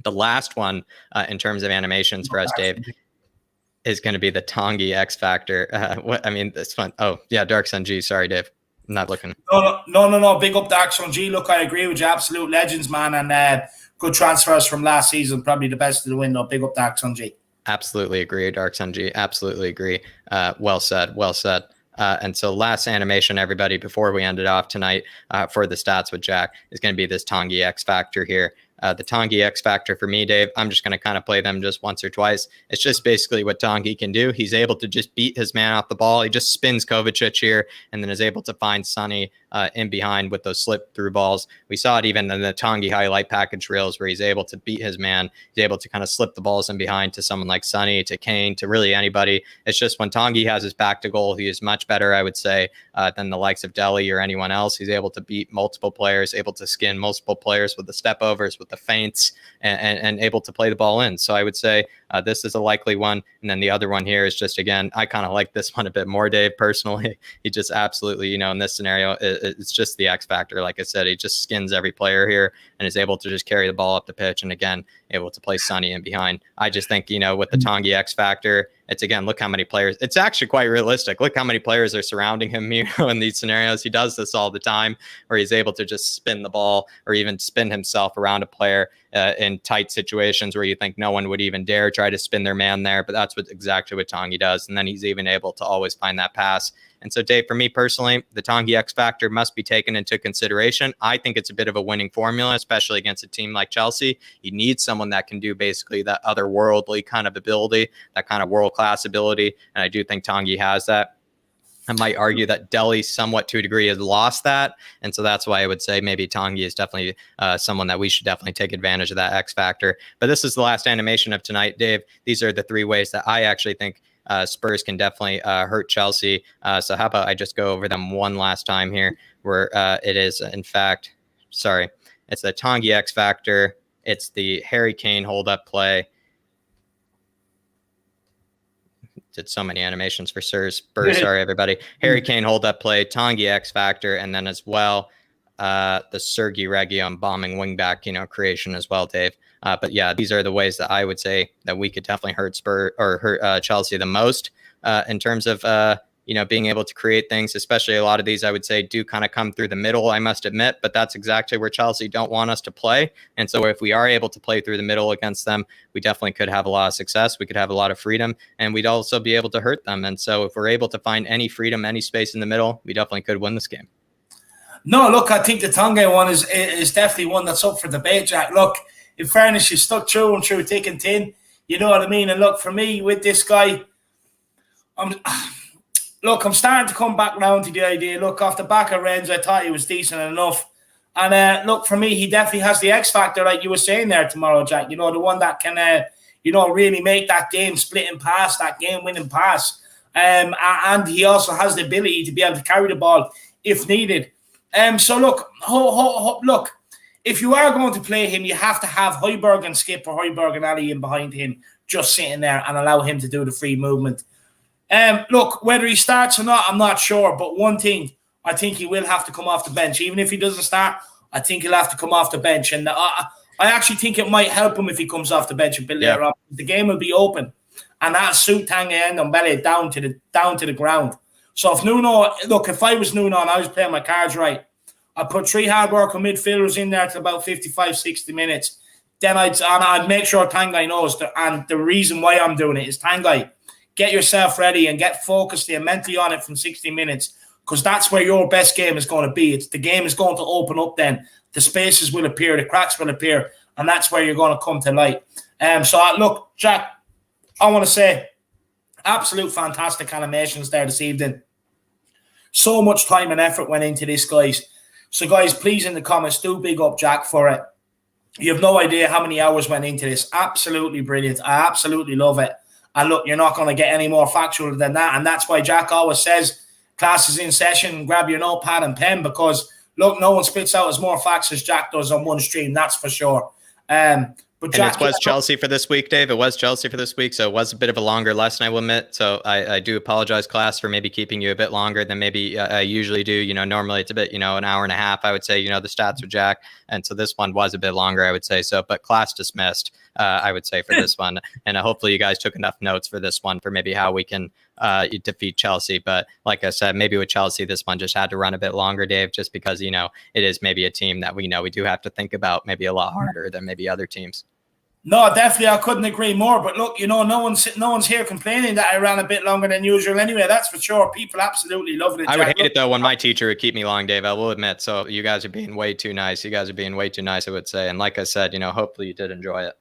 the last one in terms of animations for us, Dave, is going to be the Tangi X Factor. This one. Oh, yeah, Dark Sun G. Sorry, Dave. I'm not looking. No. Big up Dark Sun G. Look, I agree with you. Absolute legends, man. And good transfers from last season. Probably the best of the window. Big up Dark Sun G. Absolutely agree, Dark Sun G. Absolutely agree. Well said. Well said. And so last animation, everybody, before we end it off tonight for the stats with Jack, is going to be this Tangi X Factor here. The Tangi X Factor for me, Dave, I'm just going to kind of play them just once or twice. It's just basically what Tangi can do. He's able to just beat his man off the ball. He just spins Kovacic here and then is able to find Sonny in behind with those slip through balls. We saw it even in the Tangi highlight package reels where he's able to beat his man. He's able to kind of slip the balls in behind to someone like Sonny, to Kane, to really anybody. It's just when Tangi has his back to goal, he is much better, I would say, than the likes of Dele or anyone else. He's able to beat multiple players, able to skin multiple players with the step overs, with the feints, and able to play the ball in. So I would say this is a likely one. And then the other one here is just, again, I kind of like this one a bit more, Dave, personally. He just absolutely, in this scenario, it's just the X factor. Like I said, he just skins every player here and is able to just carry the ball up the pitch. And again, able to play Sonny in behind. I just think, with the Tangi X factor, it's, again, look how many players, it's actually quite realistic. Look how many players are surrounding him, in these scenarios. He does this all the time where he's able to just spin the ball or even spin himself around a player in tight situations where you think no one would even dare try to spin their man there. But that's exactly what Tangi does. And then he's even able to always find that pass. And so, Dave, for me personally, the Tangi X factor must be taken into consideration. I think it's a bit of a winning formula, especially against a team like Chelsea. You need someone that can do basically that otherworldly kind of ability, that kind of world-class ability. And I do think Tangi has that. I might argue that Dele somewhat to a degree has lost that. And so that's why I would say maybe Tangi is definitely someone that we should definitely take advantage of that X factor. But this is the last animation of tonight, Dave. These are the three ways that I actually think Spurs can definitely hurt Chelsea. So how about I just go over them one last time here, where it is, in fact, it's the Tangi X factor. It's the Harry Kane hold-up play. Did so many animations for Spurs. Sorry, everybody. Harry Kane hold-up play, Tangi X factor, and then as well, the Sergei Reguilon bombing wingback, creation as well, Dave. But yeah, these are the ways that I would say that we could definitely hurt Chelsea the most in terms of being able to create things. Especially a lot of these, I would say, do kind of come through the middle, I must admit, but that's exactly where Chelsea don't want us to play. And so if we are able to play through the middle against them, we definitely could have a lot of success. We could have a lot of freedom, and we'd also be able to hurt them. And so if we're able to find any freedom, any space in the middle, we definitely could win this game. No, look, I think the Tangi one is definitely one that's up for debate, Jack. Look, in fairness, you stuck through and through thick and thin. You know what I mean? And look, for me, with this guy, I'm starting to come back round to the idea. Look, off the back of Rennes, I thought he was decent enough. And look, for me, he definitely has the X factor, like you were saying there tomorrow, Jack. The one that can, really make that game splitting pass, that game winning pass. And he also has the ability to be able to carry the ball if needed. So look, look, if you are going to play him, you have to have Højbjerg and Skip or Højbjerg and Ali in behind him, just sitting there and allow him to do the free movement. Look, whether he starts or not, I'm not sure. But one thing, I think he will have to come off the bench. Even if he doesn't start, I think he'll have to come off the bench. And I actually think it might help him if he comes off the bench a bit later on. The game will be open, and that'll suit Tangi Ndombele down to the ground. So if I was Nuno and I was playing my cards right, I'd put 3 hard-working midfielders in there to about 55, 60 minutes. Then I'd make sure Tangi knows that, and the reason why I'm doing it is Tangi, get yourself ready and get focused and mentally on it from 60 minutes, because that's where your best game is going to be. The game is going to open up then. The spaces will appear, the cracks will appear, and that's where you're going to come to light. Look, Jack, I want to say absolute fantastic animations there this evening. So much time and effort went into this, guys. So, guys, please in the comments, do big up Jack for it. You have no idea how many hours went into this. Absolutely brilliant. I absolutely love it. And look, you're not going to get any more factual than that. And that's why Jack always says, class is in session, grab your notepad and pen, because, look, no one spits out as more facts as Jack does on one stream, that's for sure. But Jack, it was Chelsea for this week, Dave. It was Chelsea for this week, so it was a bit of a longer lesson, I will admit. So I do apologize, class, for maybe keeping you a bit longer than maybe I usually do. Normally it's a bit, an hour and a half, I would say, the stats with Jack. And so this one was a bit longer, I would say. So, but class dismissed, I would say, for this one. And hopefully you guys took enough notes for this one for maybe how we can defeat Chelsea. But like I said, maybe with Chelsea, this one just had to run a bit longer, Dave, just because, it is maybe a team that we do have to think about maybe a lot harder than maybe other teams. No, definitely, I couldn't agree more. But look, no one's here complaining that I ran a bit longer than usual anyway. That's for sure. People absolutely loving it. I would hate it, though, when my teacher would keep me long, Dave, I will admit. So you guys are being way too nice. I would say. And like I said, hopefully you did enjoy it.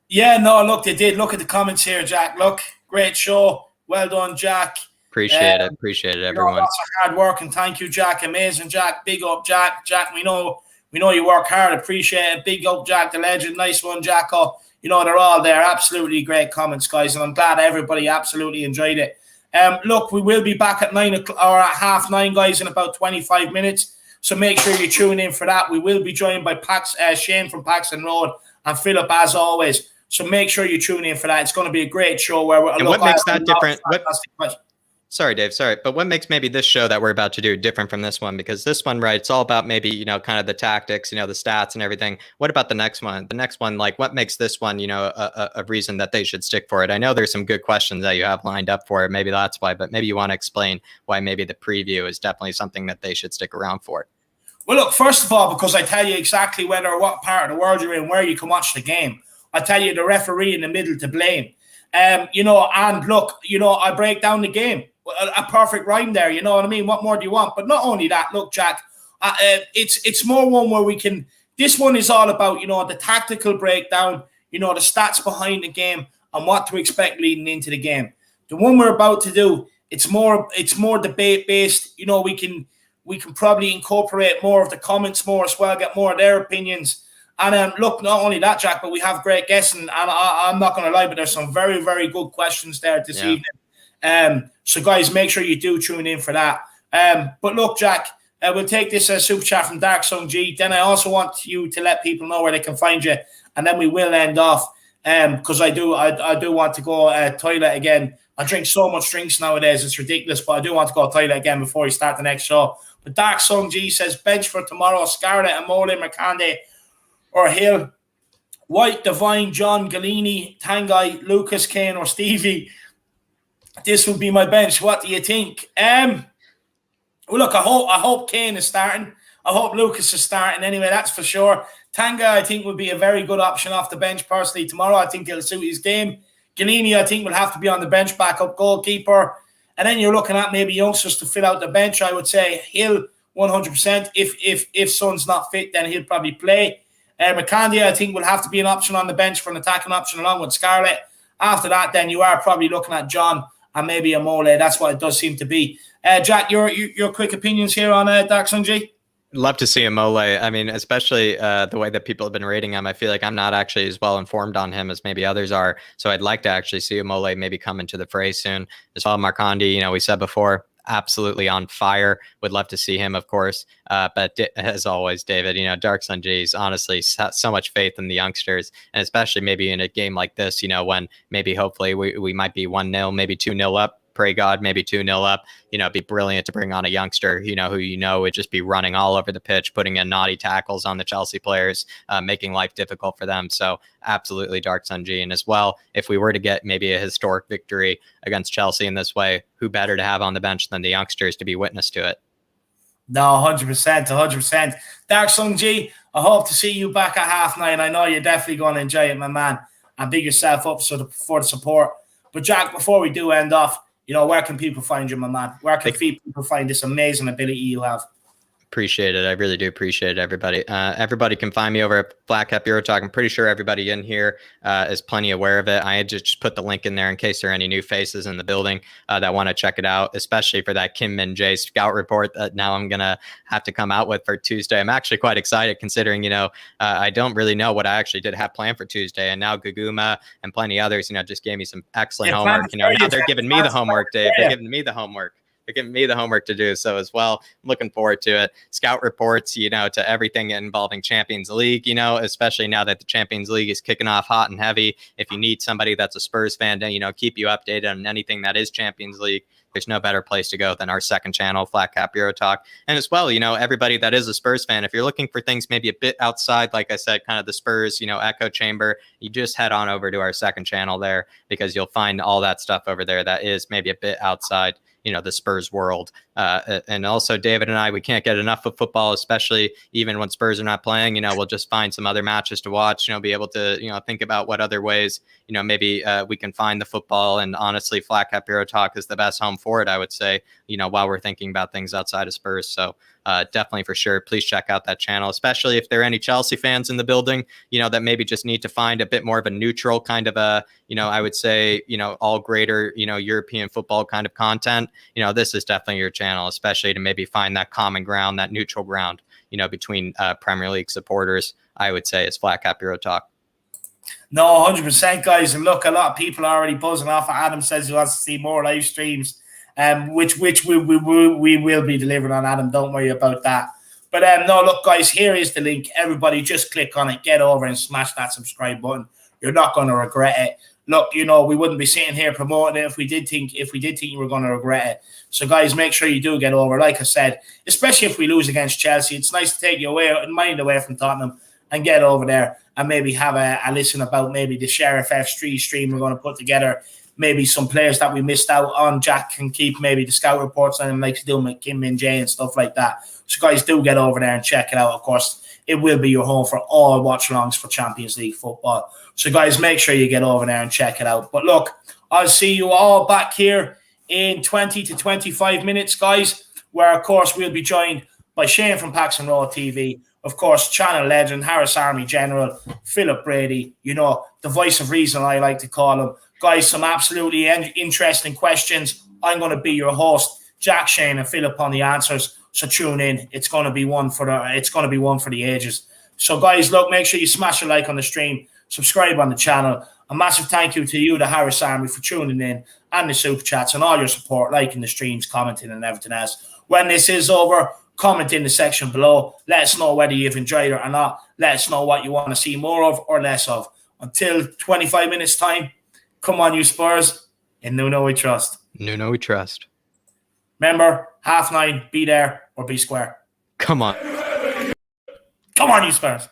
Yeah, no, look, they did. Look at the comments here, Jack. Look, great show. Well done, Jack. Appreciate it, everyone. Lots of hard work, and thank you, Jack. Amazing, Jack. Big up, Jack. Jack, we know you work hard. Appreciate it. Big up, Jack, the legend. Nice one, Jacko. They're all there. Absolutely great comments, guys, and I'm glad everybody absolutely enjoyed it. Look, we will be back at 9 o'clock or at 9:30, guys, in about 25 minutes. So make sure you tune in for that. We will be joined by Shane from Paxton Road and Philip, as always. So make sure you tune in for that. It's going to be a great show. What makes that different? Sorry, Dave. Sorry. But what makes maybe this show that we're about to do different from this one? Because this one, right, it's all about maybe, kind of the tactics, the stats and everything. What about the next one? The next one, like what makes this one, a reason that they should stick for it? I know there's some good questions that you have lined up for it. Maybe that's why, but maybe you want to explain why maybe the preview is definitely something that they should stick around for. Well, look, first of all, because I tell you exactly whether or what part of the world you're in, where you can watch the game. I tell you the referee in the middle to blame. And look, I break down the game. A perfect rhyme there, you know what I mean? What more do you want? But not only that, look, Jack, it's more one where we can. This one is all about the tactical breakdown, the stats behind the game and what to expect leading into the game. The one we're about to do, it's more debate based. We can probably incorporate more of the comments more as well, get more of their opinions. And look, not only that, Jack, but we have great guests, and I'm not going to lie, but there's some very, very good questions there this evening. So guys, make sure you do tune in for that. But look, Jack, we'll take this super chat from Dark Song G. Then I also want you to let people know where they can find you, and then we will end off. Because I do want to go toilet again. I drink so much drinks nowadays, it's ridiculous. But I do want to go toilet again before we start the next show. The Dark Song G says bench for tomorrow, Scarlett, Amole, Mercande, or Hill. White, Divine, John, Galini, Tangai, Lucas, Kane, or Stevie. This would be my bench. What do you think? Well, look, I hope Kane is starting. I hope Lucas is starting anyway, that's for sure. Tanga, I think, would be a very good option off the bench personally tomorrow. I think it'll suit his game. Galini, I think, will have to be on the bench, backup goalkeeper. And then you're looking at maybe youngsters to fill out the bench. I would say Hill, 100%. If Son's not fit, then he'll probably play. McCandy, I think, will have to be an option on the bench for an attacking option along with Scarlett. After that, then you are probably looking at John and maybe a Mole. That's what it does seem to be. Jack, your quick opinions here on Dark Sun G? Love to see him, Mole. I mean, especially the way that people have been rating him. I feel like I'm not actually as well informed on him as maybe others are. So I'd like to actually see Mole maybe come into the fray soon. As well, Marcondi, we said before, absolutely on fire. Would love to see him, of course. But as always, David, Dark Sun G's honestly so much faith in the youngsters, and especially maybe in a game like this, when maybe hopefully we might be 1-0, maybe 2-0 up. Pray God, maybe 2-0 up. It'd be brilliant to bring on a youngster, who would just be running all over the pitch, putting in naughty tackles on the Chelsea players, making life difficult for them. So absolutely Dark Sun G. And as well, if we were to get maybe a historic victory against Chelsea in this way, who better to have on the bench than the youngsters to be witness to it? No, 100%, 100%. Dark Sun G, I hope to see you back at 9:30. I know you're definitely going to enjoy it, my man, and big yourself up for the support. But Jack, before we do end off, where can people find you, my man? Where can people find this amazing ability you have? Appreciate it. I really do appreciate it, everybody. Everybody can find me over at flatcapeurotalk. I'm pretty sure everybody in here is plenty aware of it. I just put the link in there in case there are any new faces in the building that want to check it out, especially for that Kim Min Jae scout report that now I'm going to have to come out with for Tuesday. I'm actually quite excited considering, I don't really know what I actually did have planned for Tuesday. And now Guguma and plenty others, just gave me some excellent homework. Now they're giving me the homework, Dave. They're giving me the homework. They're giving me the homework to do. So as well, I'm looking forward to it. Scout reports, to everything involving Champions League, especially now that the Champions League is kicking off hot and heavy. If you need somebody that's a Spurs fan to, keep you updated on anything that is Champions League, there's no better place to go than our second channel, Flat Cap Euro Talk. And as well, everybody that is a Spurs fan, if you're looking for things maybe a bit outside, like I said, kind of the Spurs, echo chamber, you just head on over to our second channel there because you'll find all that stuff over there that is maybe a bit outside the Spurs world. And also David and I, we can't get enough of football, especially even when Spurs are not playing. We'll just find some other matches to watch, be able to, think about what other ways, maybe we can find the football. And honestly, Flat Cap Euro Talk is the best home for it, I would say, while we're thinking about things outside of Spurs. So definitely for sure, please check out that channel, especially if there are any Chelsea fans in the building, that maybe just need to find a bit more of a neutral kind of a, I would say, all greater, European football kind of content. This is definitely your channel, especially to maybe find that common ground, that neutral ground, between Premier League supporters, I would say is Flat Cap Euro Talk. No, 100%, guys. And look, a lot of people are already buzzing off. Adam says he wants to see more live streams, which we will be delivering on, Adam. Don't worry about that. But no, look, guys, here is the link. Everybody just click on it, get over and smash that subscribe button. You're not going to regret it. Look, we wouldn't be sitting here promoting it if we did think you were going to regret it. So, guys, make sure you do get over. Like I said, especially if we lose against Chelsea, it's nice to take your mind away from Tottenham and get over there and maybe have a listen about maybe the Sheriff F3 stream we're going to put together. Maybe some players that we missed out on. Jack can keep maybe the scout reports on him like he's doing with Kim Min Jae and stuff like that. So, guys, do get over there and check it out. Of course, it will be your home for all watch-alongs for Champions League football. So, guys, make sure you get over there and check it out. But, look, I'll see you all back here in 20 to 25 minutes, guys, where, of course, we'll be joined by Shane from Pax and Roll TV, of course, channel legend, Harris Army General, Philip Brady, the voice of reason I like to call him. Guys, some absolutely interesting questions. I'm going to be your host, Jack, Shane, and Philip on the answers. So tune in. It's going to be one for the ages. So, guys, look, make sure you smash a like on the stream, subscribe on the channel. A massive thank you to you, the Harris Army, for tuning in and the super chats and all your support, liking the streams, commenting, and everything else. When this is over, comment in the section below. Let us know whether you've enjoyed it or not. Let us know what you want to see more of or less of. Until 25 minutes time, come on, you Spurs. In Nuno we trust. Nuno we trust. Remember, 9:30, be there. or be square. Come on. Come on, you Spurs.